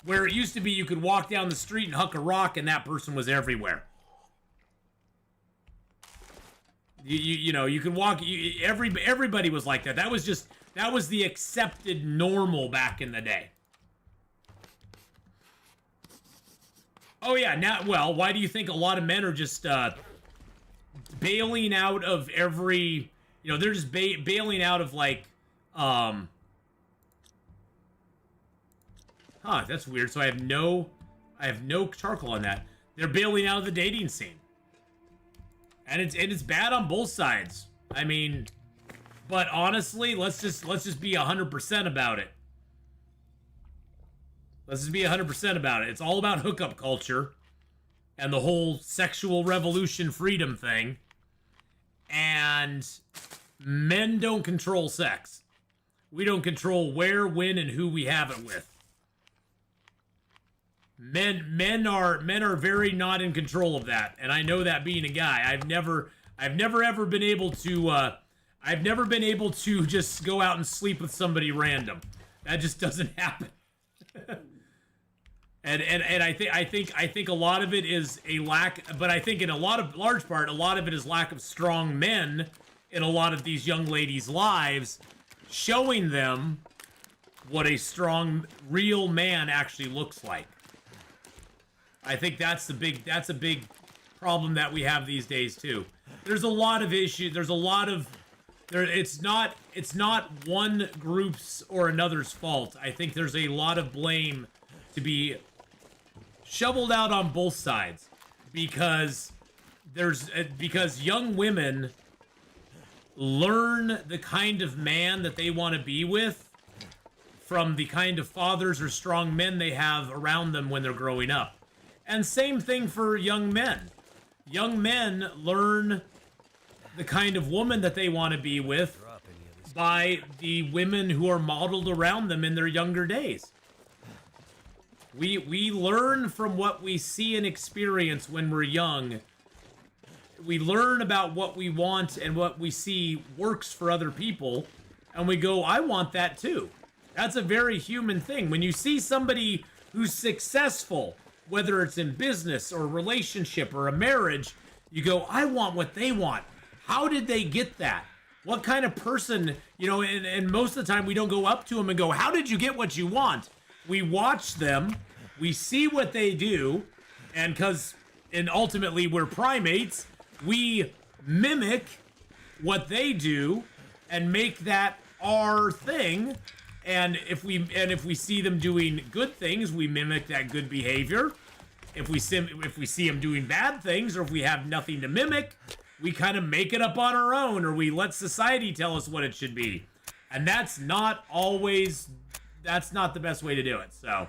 Where it used to be you could walk down the street and huck a rock and that person was everywhere. You know, you could walk, everybody was like that. That was the accepted normal back in the day. Oh yeah, now, well, why do you think a lot of men are just bailing out of every, you know, they're just bailing out of like, that's weird. So I have no charcoal on that. They're bailing out of the dating scene. And it's bad on both sides. I mean, but honestly, let's just be 100% about it. Let's just be 100% about it. It's all about hookup culture and the whole sexual revolution freedom thing. And men don't control sex. We don't control where, when, and who we have it with. Men are very not in control of that, and I know that being a guy. I've never ever been able to just go out and sleep with somebody random. That just doesn't happen. and I think a lot of it is a lack, but I think in large part a lot of it is lack of strong men in a lot of these young ladies' lives showing them what a strong, real man actually looks like. I think that's a big problem that we have these days too. There's a lot of issues. There's a lot of it's not one group's or another's fault. I think there's a lot of blame to be shoveled out on both sides because because young women learn the kind of man that they want to be with from the kind of fathers or strong men they have around them when they're growing up. And same thing for young men. Young men learn the kind of woman that they want to be with by the women who are modeled around them in their younger days. We learn from what we see and experience when we're young. We learn about what we want and what we see works for other people, and we go, I want that too. That's a very human thing. When you see somebody who's successful, whether it's in business or a relationship or a marriage, you go, I want what they want. How did they get that? What kind of person, you know, and most of the time we don't go up to them and go, how did you get what you want? We watch them, we see what they do, and ultimately we're primates, we mimic what they do and make that our thing. And if we see them doing good things, we mimic that good behavior. If we see them doing bad things, or if we have nothing to mimic, we kind of make it up on our own, or we let society tell us what it should be. And that's not the best way to do it. So,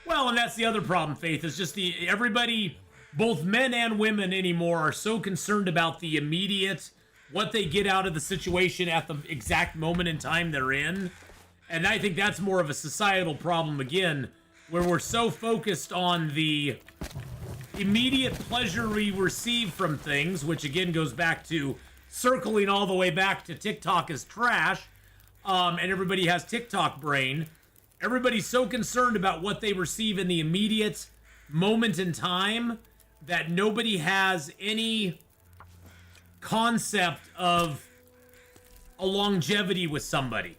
well, and that's the other problem, Faith, is just everybody, both men and women anymore, are so concerned about the immediate, what they get out of the situation at the exact moment in time they're in. And I think that's more of a societal problem again, where we're so focused on the immediate pleasure we receive from things, which again goes back to circling all the way back to TikTok is trash, and everybody has TikTok brain. Everybody's so concerned about what they receive in the immediate moment in time that nobody has any concept of a longevity with somebody.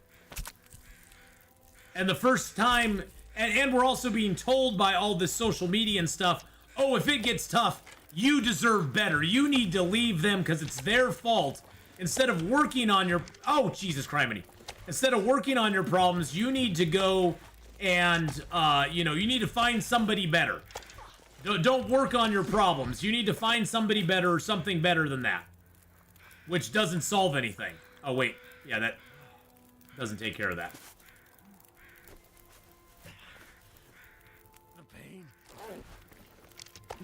And the first time, and we're also being told by all this social media and stuff, oh, if it gets tough, you deserve better. You need to leave them because it's their fault. Instead of working on your... Oh, Jesus criminy. Instead of working on your problems, you need to go and, you need to find somebody better. Don't work on your problems. You need to find somebody better or something better than that. Which doesn't solve anything. Oh, wait. Yeah, that doesn't take care of that.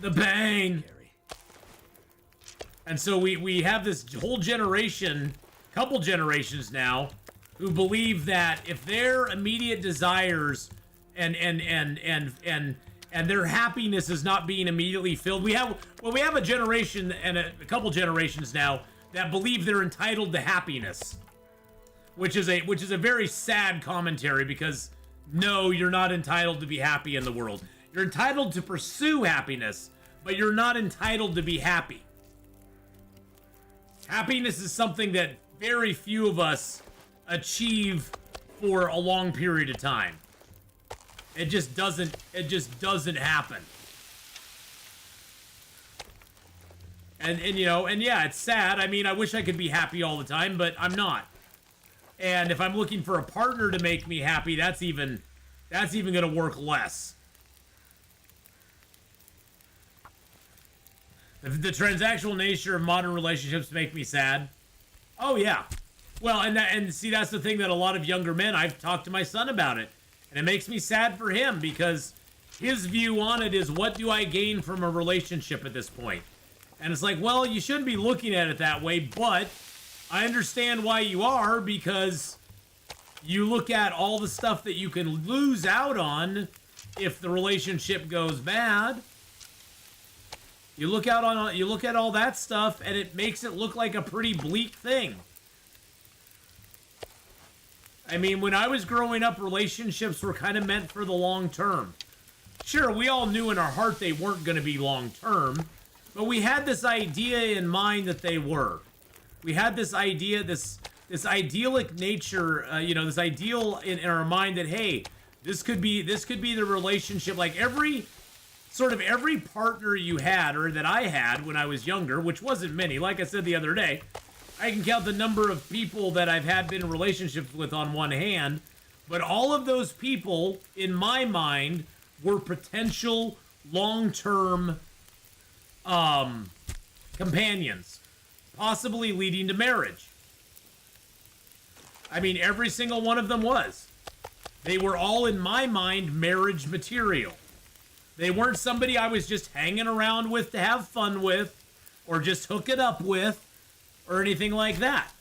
The bang. And so we have this whole generation, couple generations now, who believe that if their immediate desires and their happiness is not being immediately filled, we have a generation and a couple generations now that believe they're entitled to happiness, which is a very sad commentary, because no, you're not entitled to be happy in the world. You're entitled to pursue happiness, but you're not entitled to be happy. Happiness is something that very few of us achieve for a long period of time. It just doesn't happen. And yeah, it's sad. I mean, I wish I could be happy all the time, but I'm not. And if I'm looking for a partner to make me happy, that's even going to work less. The transactional nature of modern relationships make me sad. Oh yeah. Well, and see, that's the thing that a lot of younger men, I've talked to my son about it, and it makes me sad for him, because his view on it is, what do I gain from a relationship at this point? And it's like, well, you shouldn't be looking at it that way, but I understand why you are, because you look at all the stuff that you can lose out on if the relationship goes bad. You look at all that stuff, and it makes it look like a pretty bleak thing. I mean, when I was growing up, relationships were kind of meant for the long term. Sure, we all knew in our heart they weren't going to be long term, but we had this idea in mind that they were. We had this idea, this idyllic nature, this ideal in our mind that, hey, this could be the relationship. Like every partner you had, or that I had when I was younger, which wasn't many. Like I said the other day, I can count the number of people that I've been in relationships with on one hand, but all of those people, in my mind, were potential long-term companions, possibly leading to marriage. I mean, every single one of them was. They were all, in my mind, marriage material. They weren't somebody I was just hanging around with to have fun with, or just hook it up with, or anything like that.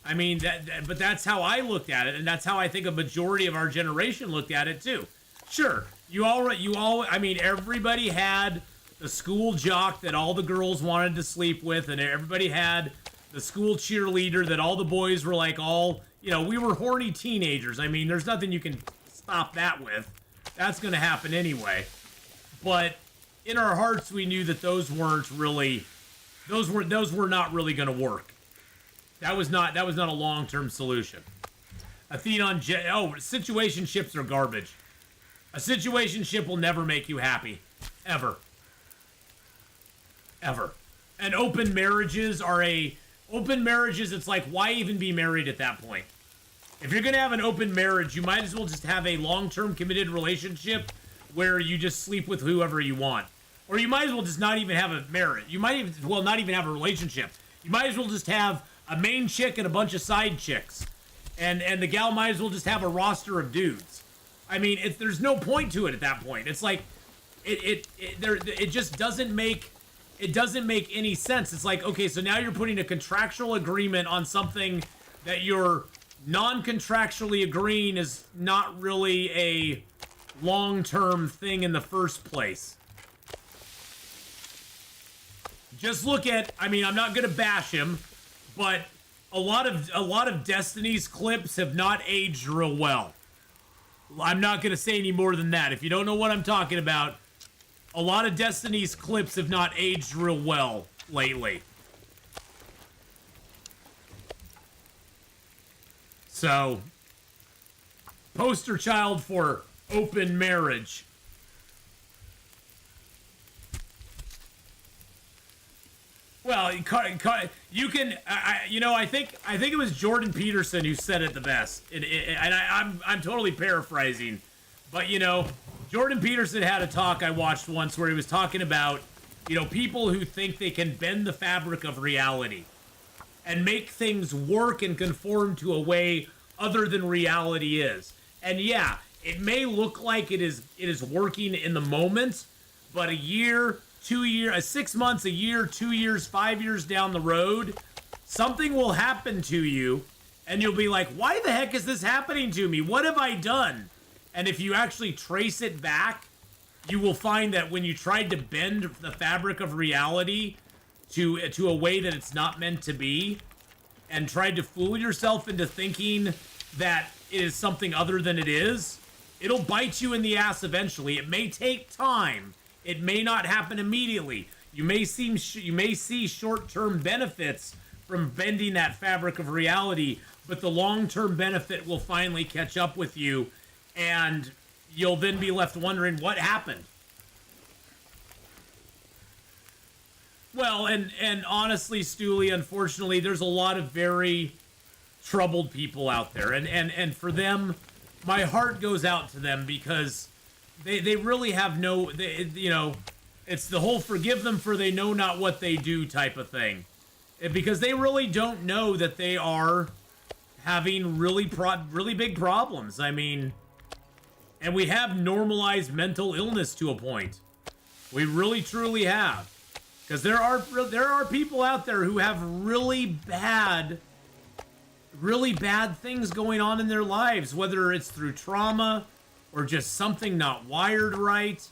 I mean, but that's how I looked at it, and that's how I think a majority of our generation looked at it too. Sure, I mean, everybody had the school jock that all the girls wanted to sleep with, and everybody had the school cheerleader that all the boys were like we were horny teenagers. I mean, there's nothing you can stop that with. That's going to happen anyway. But in our hearts, we knew that those were not really going to work. That was not a long-term solution. Atheenon, situationships are garbage. A situationship will never make you happy. Ever. Ever. And open marriages, it's like, why even be married at that point? If you're going to have an open marriage, you might as well just have a long-term committed relationship where you just sleep with whoever you want. Or you might as well just not even have a marriage. You might as well not even have a relationship. You might as well just have a main chick and a bunch of side chicks. And the gal might as well just have a roster of dudes. I mean, there's no point to it at that point. It's like, it just doesn't make any sense. It's like, okay, so now you're putting a contractual agreement on something that you're non-contractually agreeing is not really a long-term thing in the first place. Just look at, I mean, I'm not gonna bash him, but a lot of Destiny's clips have not aged real well. I'm not gonna say any more than that. If you don't know what I'm talking about, a lot of Destiny's clips have not aged real well lately. So, poster child for open marriage. Well, you can, I think it was Jordan Peterson who said it the best, and I'm totally paraphrasing, but Jordan Peterson had a talk I watched once where he was talking about, people who think they can bend the fabric of reality and make things work and conform to a way other than reality is. And yeah, it may look like it is working in the moment, but a year, 2 years, 6 months, a year, 2 years, 5 years down the road, something will happen to you, and you'll be like, why the heck is this happening to me? What have I done? And if you actually trace it back, you will find that when you tried to bend the fabric of reality to a way that it's not meant to be, and tried to fool yourself into thinking that it is something other than it is, it'll bite you in the ass eventually. It may take time. It may not happen immediately. You may see short-term benefits from bending that fabric of reality, but the long-term benefit will finally catch up with you, and you'll then be left wondering what happened. Well, and honestly, Stooley, unfortunately, there's a lot of very troubled people out there, and for them, my heart goes out to them because they really have it's the whole forgive them for they know not what they do type of thing. Because they really don't know that they are having really big problems. I mean, and we have normalized mental illness to a point. We really truly have. Because there are people out there who have really bad things going on in their lives, whether it's through trauma or just something not wired right.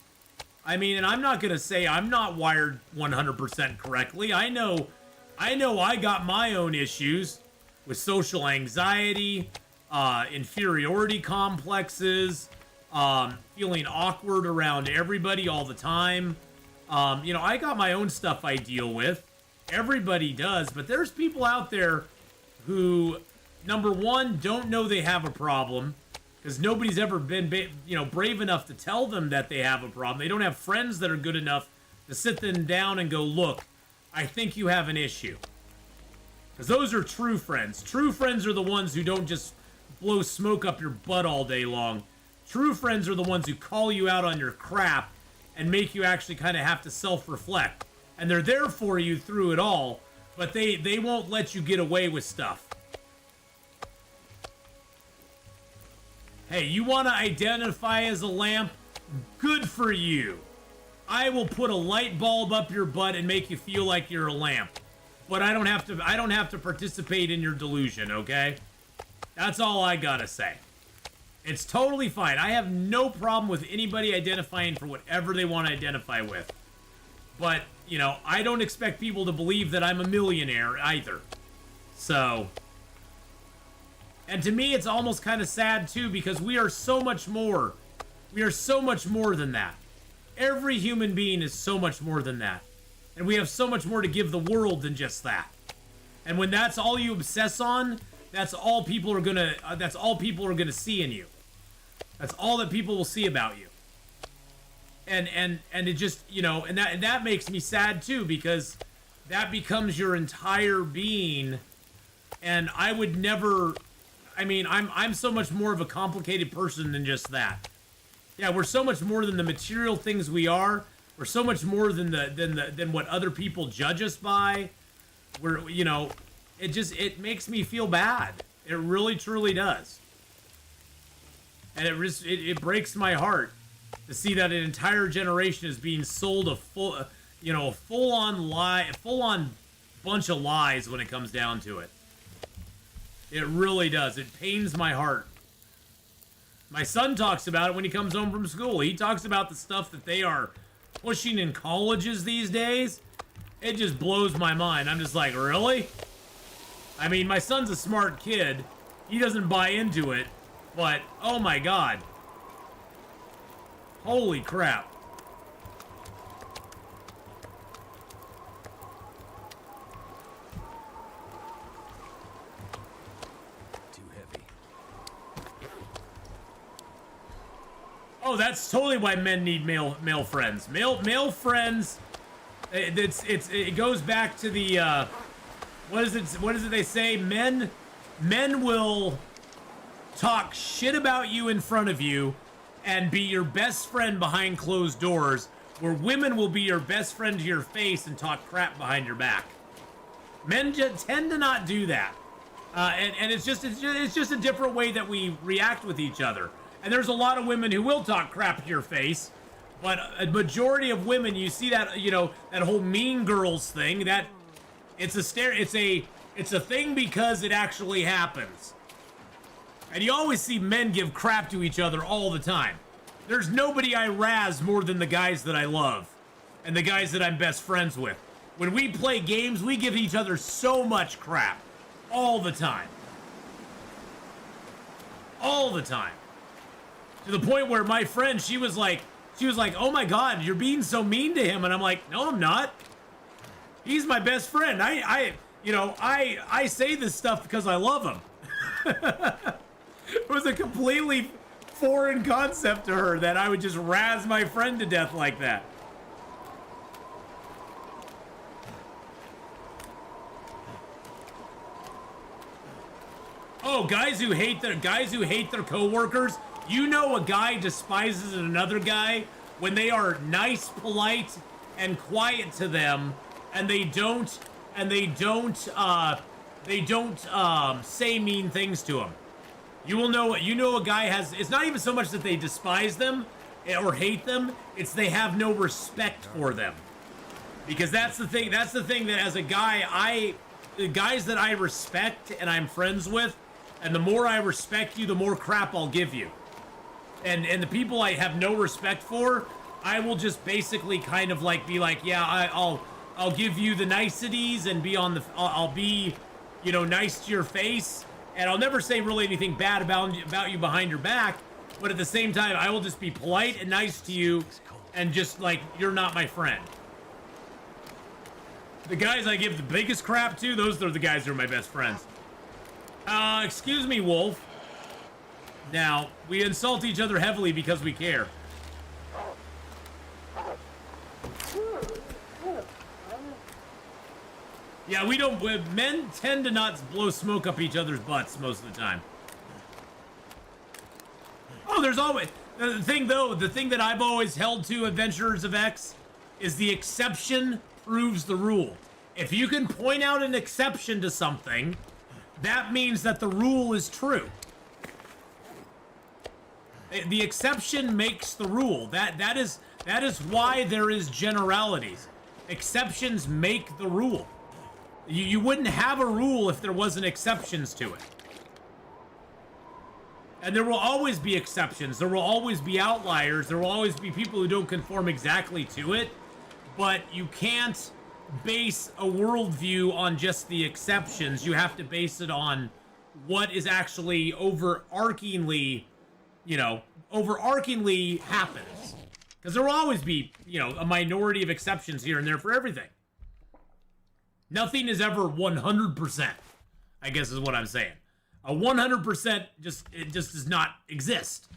I mean, and I'm not going to say I'm not wired 100% correctly. I know I got my own issues with social anxiety, inferiority complexes, feeling awkward around everybody all the time. I got my own stuff I deal with. Everybody does, but there's people out there who, number one, don't know they have a problem because nobody's ever been, brave enough to tell them that they have a problem. They don't have friends that are good enough to sit them down and go, look, I think you have an issue. Because those are true friends. True friends are the ones who don't just blow smoke up your butt all day long. True friends are the ones who call you out on your crap and make you actually kind of have to self-reflect. And they're there for you through it all, but they won't let you get away with stuff. Hey, you want to identify as a lamp? Good for you. I will put a light bulb up your butt and make you feel like you're a lamp. But I don't have to participate in your delusion, okay? That's all I gotta say. It's totally fine. I have no problem with anybody identifying for whatever they want to identify with. But, I don't expect people to believe that I'm a millionaire either. So, and to me, it's almost kind of sad too, because we are so much more. We are so much more than that. Every human being is so much more than that. And we have so much more to give the world than just that. And when that's all you obsess on, that's all people are gonna see in you. That's all that people will see about you. And it just, and that makes me sad too, because that becomes your entire being. And I would never, I'm so much more of a complicated person than just that. Yeah, we're so much more than the material things we are. We're so much more than what other people judge us by. It makes me feel bad. It really truly does. And it breaks my heart to see that an entire generation is being sold a full-on bunch of lies when it comes down to it. It really does. It pains my heart. My son talks about it when he comes home from school. He talks about the stuff that they are pushing in colleges these days. It just blows my mind. I'm just like, really? My son's a smart kid. He doesn't buy into it, but oh my God. Holy crap. Too heavy. Oh, that's totally why men need male friends. Male friends. It goes back to the what is it they say? Men will talk shit about you in front of you and be your best friend behind closed doors, where women will be your best friend to your face and talk crap behind your back. Men just tend to not do that, and it's just a different way that we react with each other. And there's a lot of women who will talk crap to your face, but a majority of women, you see that, that whole mean girls thing, that it's a thing because it actually happens. And you always see men give crap to each other all the time. There's nobody I razz more than the guys that I love and the guys that I'm best friends with. When we play games, we give each other so much crap all the time. All the time. To the point where my friend, she was like, oh my God, you're being so mean to him. And I'm like, no, I'm not. He's my best friend. I say this stuff because I love him. It was a completely foreign concept to her that I would just razz my friend to death like that. Oh, guys who hate their coworkers. You know, a guy despises another guy when they are nice, polite, and quiet to them, and they don't say mean things to him. You know a guy has. It's not even so much that they despise them or hate them. It's they have no respect for them. Because that's the thing. That's the thing that as a guy, the guys that I respect and I'm friends with, and the more I respect you, the more crap I'll give you. And the people I have no respect for, I will just basically kind of like be like, yeah, I'll give you the niceties and be on the, I'll be, nice to your face, and I'll never say really anything bad about you behind your back, but at the same time, I will just be polite and nice to you, and just like, you're not my friend. The guys I give the biggest crap to, those are the guys who are my best friends. Excuse me, Wolf. Now, we insult each other heavily because we care. Yeah, we don't... Men tend to not blow smoke up each other's butts most of the time. Oh, there's always... The thing, though, the thing that I've always held to Adventurers of X is the exception proves the rule. If you can point out an exception to something, that means that the rule is true. The exception makes the rule. That is why there is generalities. Exceptions make the rule. You wouldn't have a rule if there wasn't exceptions to it. And there will always be exceptions. There will always be outliers. There will always be people who don't conform exactly to it. But you can't base a worldview on just the exceptions. You have to base it on what is actually overarchingly, overarchingly happens. Because there will always be, a minority of exceptions here and there for everything. Nothing is ever 100%, I guess is what I'm saying. A 100% just does not exist.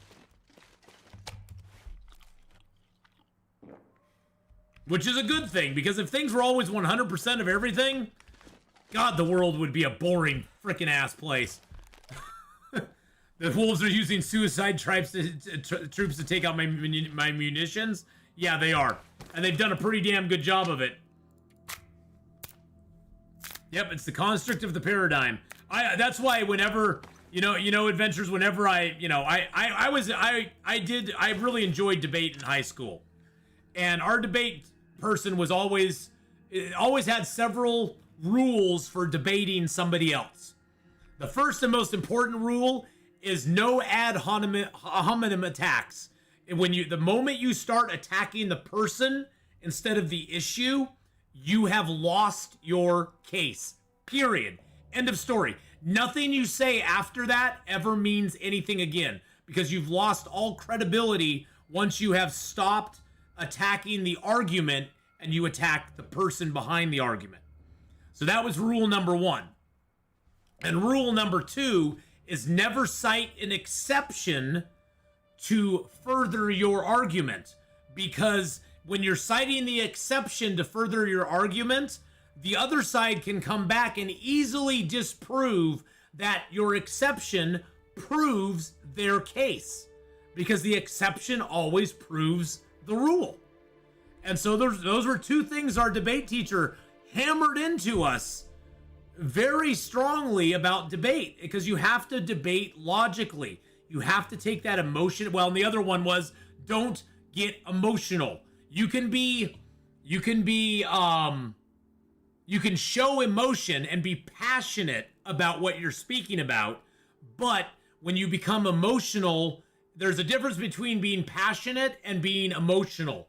Which is a good thing, because if things were always 100% of everything, God, the world would be a boring frickin' ass place. The wolves are using suicide troops to take out my munitions? Yeah, they are. And they've done a pretty damn good job of it. Yep, it's the construct of the paradigm. That's why whenever, adventures, whenever I really enjoyed debate in high school. And our debate person was always had several rules for debating somebody else. The first and most important rule is no ad hominem attacks. The moment you start attacking the person instead of the issue, you have lost your case. Period. End of story. Nothing you say after that ever means anything again, because you've lost all credibility once you have stopped attacking the argument and you attack the person behind the argument. So that was rule number 1. And rule number 2 is never cite an exception to further your argument, because when you're citing the exception to further your argument, the other side can come back and easily disprove that your exception proves their case, because the exception always proves the rule. And so those were two things our debate teacher hammered into us very strongly about debate, because you have to debate logically. You have to take that emotion. Well, and the other one was don't get emotional. You can show emotion and be passionate about what you're speaking about, but when you become emotional, there's a difference between being passionate and being emotional.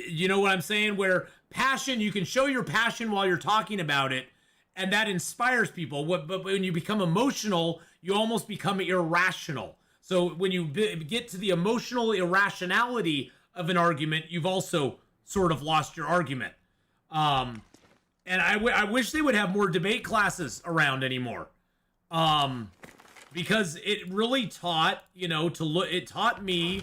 You know what I'm saying? Where passion, you can show your passion while you're talking about it, and that inspires people. But when you become emotional, you almost become irrational. So when you get to the emotional irrationality of an argument, you've also sort of lost your argument. And I wish they would have more debate classes around anymore. Because it really taught, it taught me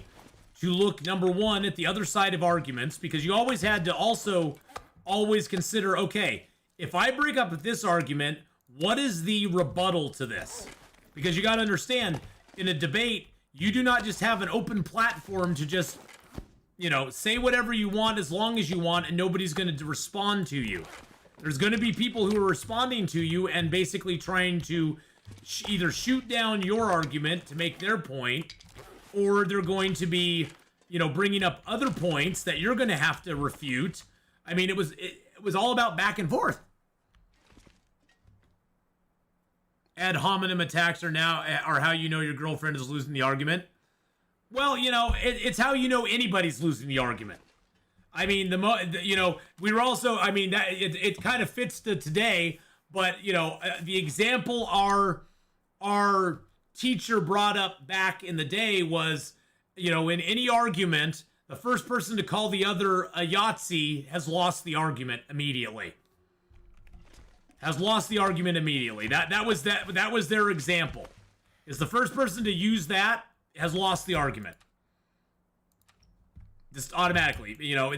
to look, number one, at the other side of arguments, because you always had to also always consider, okay, if I break up with this argument, what is the rebuttal to this? Because you got to understand, in a debate, you do not just have an open platform to just, say whatever you want as long as you want, and nobody's going to respond to you. There's going to be people who are responding to you and basically trying to either shoot down your argument to make their point, or they're going to be, bringing up other points that you're going to have to refute. I mean, it was all about back and forth. Ad hominem attacks are how you know your girlfriend is losing the argument. Well, it's how you know anybody's losing the argument. I mean, we were also, I mean, that it kind of fits to today, but, the example our teacher brought up back in the day was, in any argument, the first person to call the other a Yahtzee has lost the argument immediately. has lost the argument immediately. That was their example. Is the first person to use that has lost the argument. Just automatically, you know,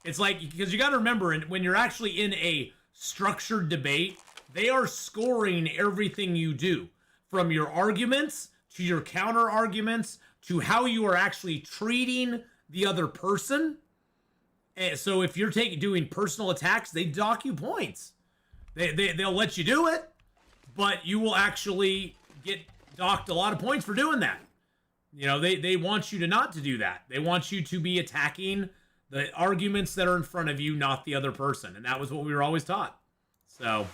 it's like, because you got to remember, when you're actually in a structured debate, they are scoring everything you do, from your arguments to your counter arguments to how you are actually treating the other person. And so if you're doing personal attacks, they dock you points. They'll let you do it, but you will actually get docked a lot of points for doing that. You know, they want you to not to do that. They want you to be attacking the arguments that are in front of you, not the other person. And that was what we were always taught. So,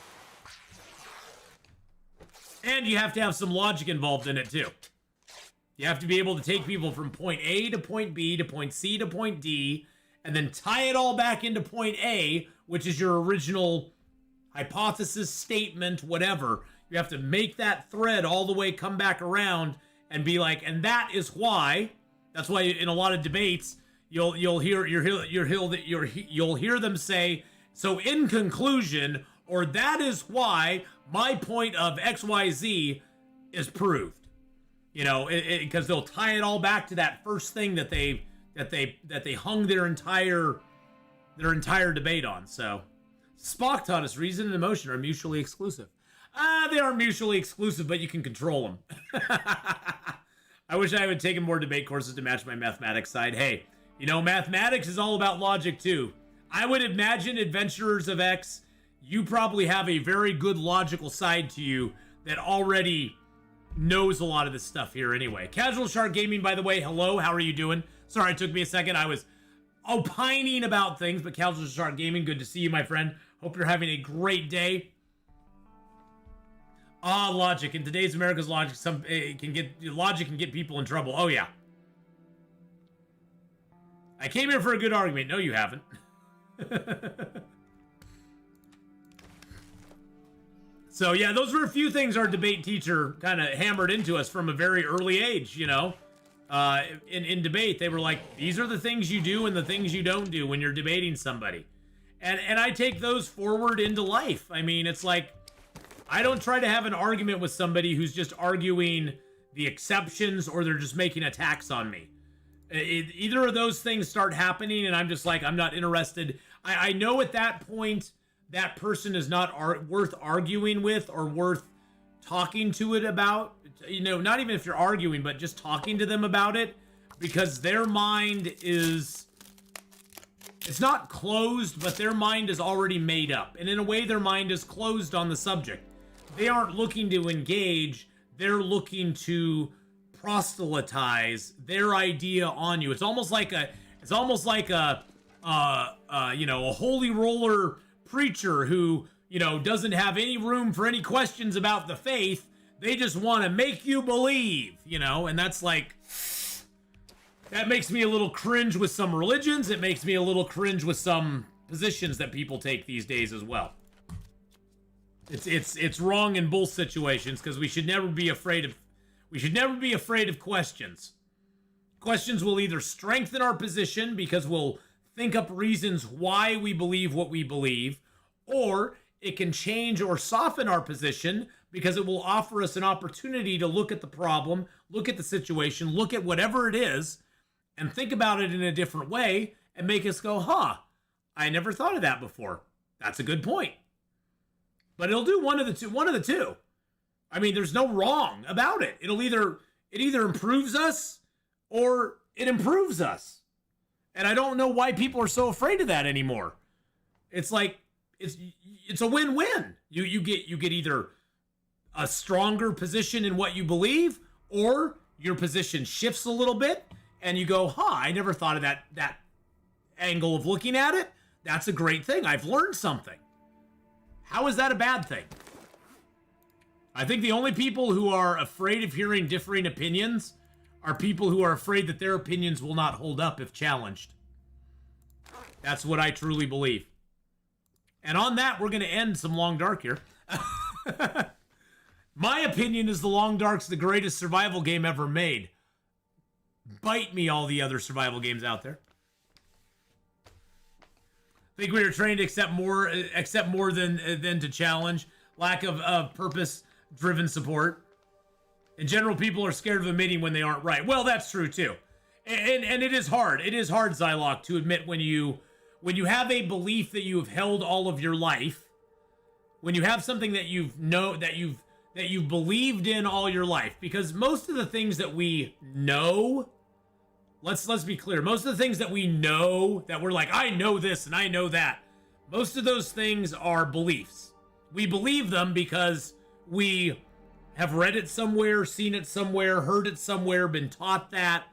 and you have to have some logic involved in it too. You have to be able to take people from point A to point B to point C to point D, and then tie it all back into point A, which is your original hypothesis, statement, whatever. You have to make that thread all the way come back around and be like, and that is why. That's why in a lot of debates you'll hear them say, so in conclusion, or that is why my point of XYZ is proved. You know, because they'll tie it all back to that first thing that they hung their entire debate on. So Spock taught us reason and emotion are mutually exclusive. They are mutually exclusive, but you can control them. I wish I had taken more debate courses to match my mathematics side. Hey, you know, mathematics is all about logic too. I would imagine Adventurers of X, you probably have a very good logical side to you that already knows a lot of this stuff here anyway. Casual Shark Gaming, by the way, hello, how are you doing? Sorry, it took me a second. I was opining about things, but Casual Shark Gaming, good to see you, my friend. Hope you're having a great day. Logic. In today's America's logic, logic can get people in trouble. Oh, yeah. I came here for a good argument. No, you haven't. So, yeah, those were a few things our debate teacher kind of hammered into us from a very early age, you know. In debate, they were like, these are the things you do and the things you don't do when you're debating somebody. And I take those forward into life. I mean, it's like, I don't try to have an argument with somebody who's just arguing the exceptions or they're just making attacks on me. Either of those things start happening and I'm just like, I'm not interested. I know at that point that person is not worth arguing with or worth talking to it about. You know, not even if you're arguing, but just talking to them about it, because their mind is, it's not closed, but their mind is already made up. And in a way, their mind is closed on the subject. They aren't looking to engage. They're looking to proselytize their idea on you. It's almost like a you know, a holy roller preacher who, you know, doesn't have any room for any questions about the faith. They just want to make you believe, you know, and that's like, that makes me a little cringe with some religions. It makes me a little cringe with some positions that people take these days as well. It's wrong in both situations, because we should never be afraid of questions. Questions will either strengthen our position because we'll think up reasons why we believe what we believe, or it can change or soften our position because it will offer us an opportunity to look at the problem, look at the situation, look at whatever it is, and think about it in a different way and make us go, huh, I never thought of that before. That's a good point. But it'll do one of the two. I mean, there's no wrong about it. It either improves us or it improves us. And I don't know why people are so afraid of that anymore. It's like, it's a win-win. You get either a stronger position in what you believe, or your position shifts a little bit and you go, huh, I never thought of that angle of looking at it. That's a great thing. I've learned something. How is that a bad thing? I think the only people who are afraid of hearing differing opinions are people who are afraid that their opinions will not hold up if challenged. That's what I truly believe. And on that, we're going to end some Long Dark here. My opinion is the Long Dark's the greatest survival game ever made. Bite me, all the other survival games out there. Think we were trained to accept more than to challenge. Lack of purpose-driven support. In general, people are scared of admitting when they aren't right. Well, that's true too. And it is hard. It is hard, Zylock, to admit when you have a belief that you have held all of your life, when you have something that you've believed in all your life, because most of the things that we know, let's be clear, most of the things that we know, that we're like, I know this and I know that, most of those things are beliefs. We believe them because we have read it somewhere, seen it somewhere, heard it somewhere, been taught that,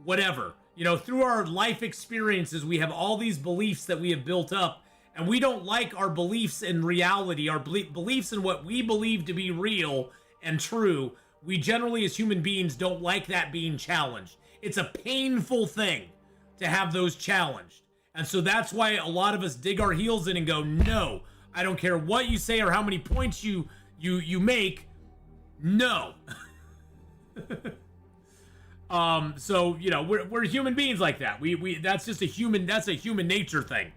whatever. You know, through our life experiences, we have all these beliefs that we have built up, and we don't like our beliefs in reality, our beliefs in what we believe to be real and true. We generally, as human beings, don't like that being challenged. It's a painful thing to have those challenged. And so that's why a lot of us dig our heels in and go, no, I don't care what you say or how many points you make, no. So, you know, we're human beings like that. That's just a human nature thing.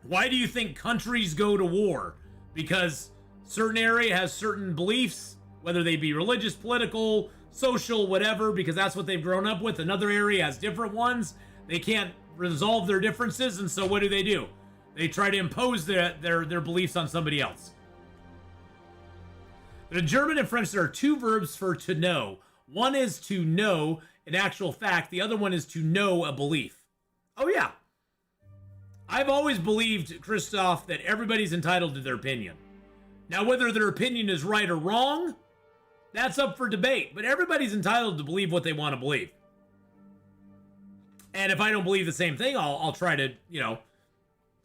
Why do you think countries go to war? Because certain area has certain beliefs, whether they be religious, political, social, whatever, because that's what they've grown up with. Another area has different ones. They can't resolve their differences, and so what do? They try to impose their beliefs on somebody else. In German and French, there are two verbs for to know. One is to know an actual fact. The other one is to know a belief. Oh, yeah. I've always believed, Christoph, that everybody's entitled to their opinion. Now, whether their opinion is right or wrong, that's up for debate. But everybody's entitled to believe what they want to believe. And if I don't believe the same thing, I'll try to, you know,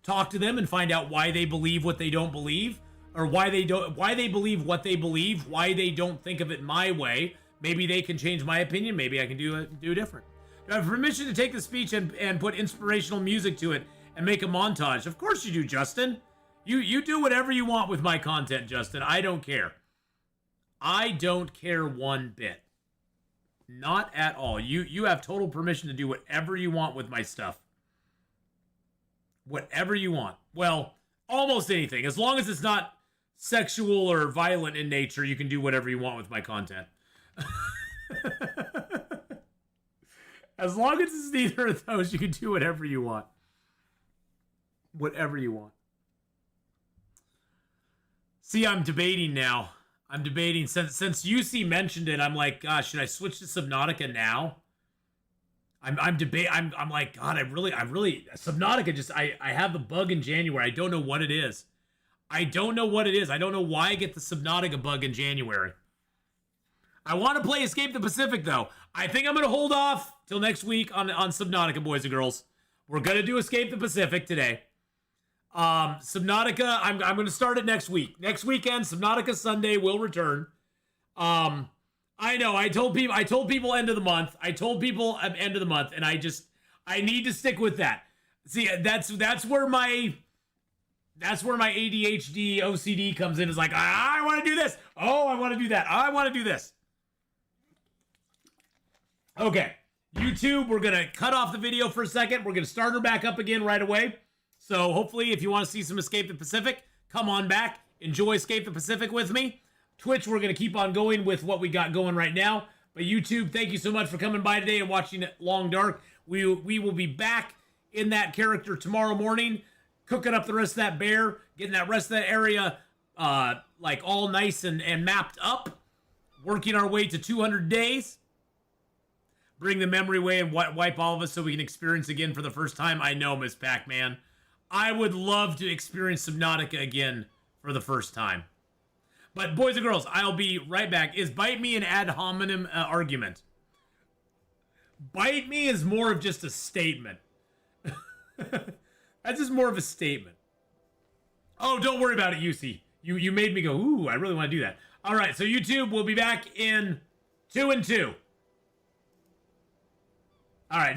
talk to them and find out why they believe what they don't believe, or why they believe what they believe, why they don't think of it my way. Maybe they can change my opinion. Maybe I can do different. Do I have permission to take the speech and put inspirational music to it and make a montage? Of course you do, Justin. You do whatever you want with my content, Justin. I don't care. I don't care one bit. Not at all. You have total permission to do whatever you want with my stuff. Whatever you want. Well, almost anything. As long as it's not sexual or violent in nature, you can do whatever you want with my content. As long as it's neither of those, you can do whatever you want. Whatever you want. See, I'm debating now. I'm debating since UC mentioned it. I'm like, gosh, should I switch to Subnautica now? I'm like, God, I really Subnautica just I have the bug in January. I don't know what it is. I don't know why I get the Subnautica bug in January. I want to play Escape the Pacific, though. I think I'm going to hold off till next week on Subnautica, boys and girls. We're going to do Escape the Pacific today. Subnautica, I'm going to start it next week. Next weekend, Subnautica Sunday will return. I know, I told people end of the month. And I need to stick with that. See, that's where my ADHD OCD comes in. Is like, I want to do this. Oh, I want to do that. I want to do this. Okay, YouTube, we're going to cut off the video for a second. We're going to start her back up again right away. So hopefully, if you want to see some Escape the Pacific, come on back. Enjoy Escape the Pacific with me. Twitch, we're going to keep on going with what we got going right now. But YouTube, thank you so much for coming by today and watching Long Dark. We will be back in that character tomorrow morning, cooking up the rest of that bear, getting that rest of that area like all nice and mapped up, working our way to 200 days. Bring the memory away and wipe all of us so we can experience again for the first time. I know, Miss Pac-Man. I would love to experience Subnautica again for the first time. But boys and girls, I'll be right back. Is bite me an ad hominem argument? Bite me is more of just a statement. That's just more of a statement. Oh, don't worry about it, UC. You made me go, ooh, I really want to do that. All right, so YouTube, we'll be back in 2 and 2. All right.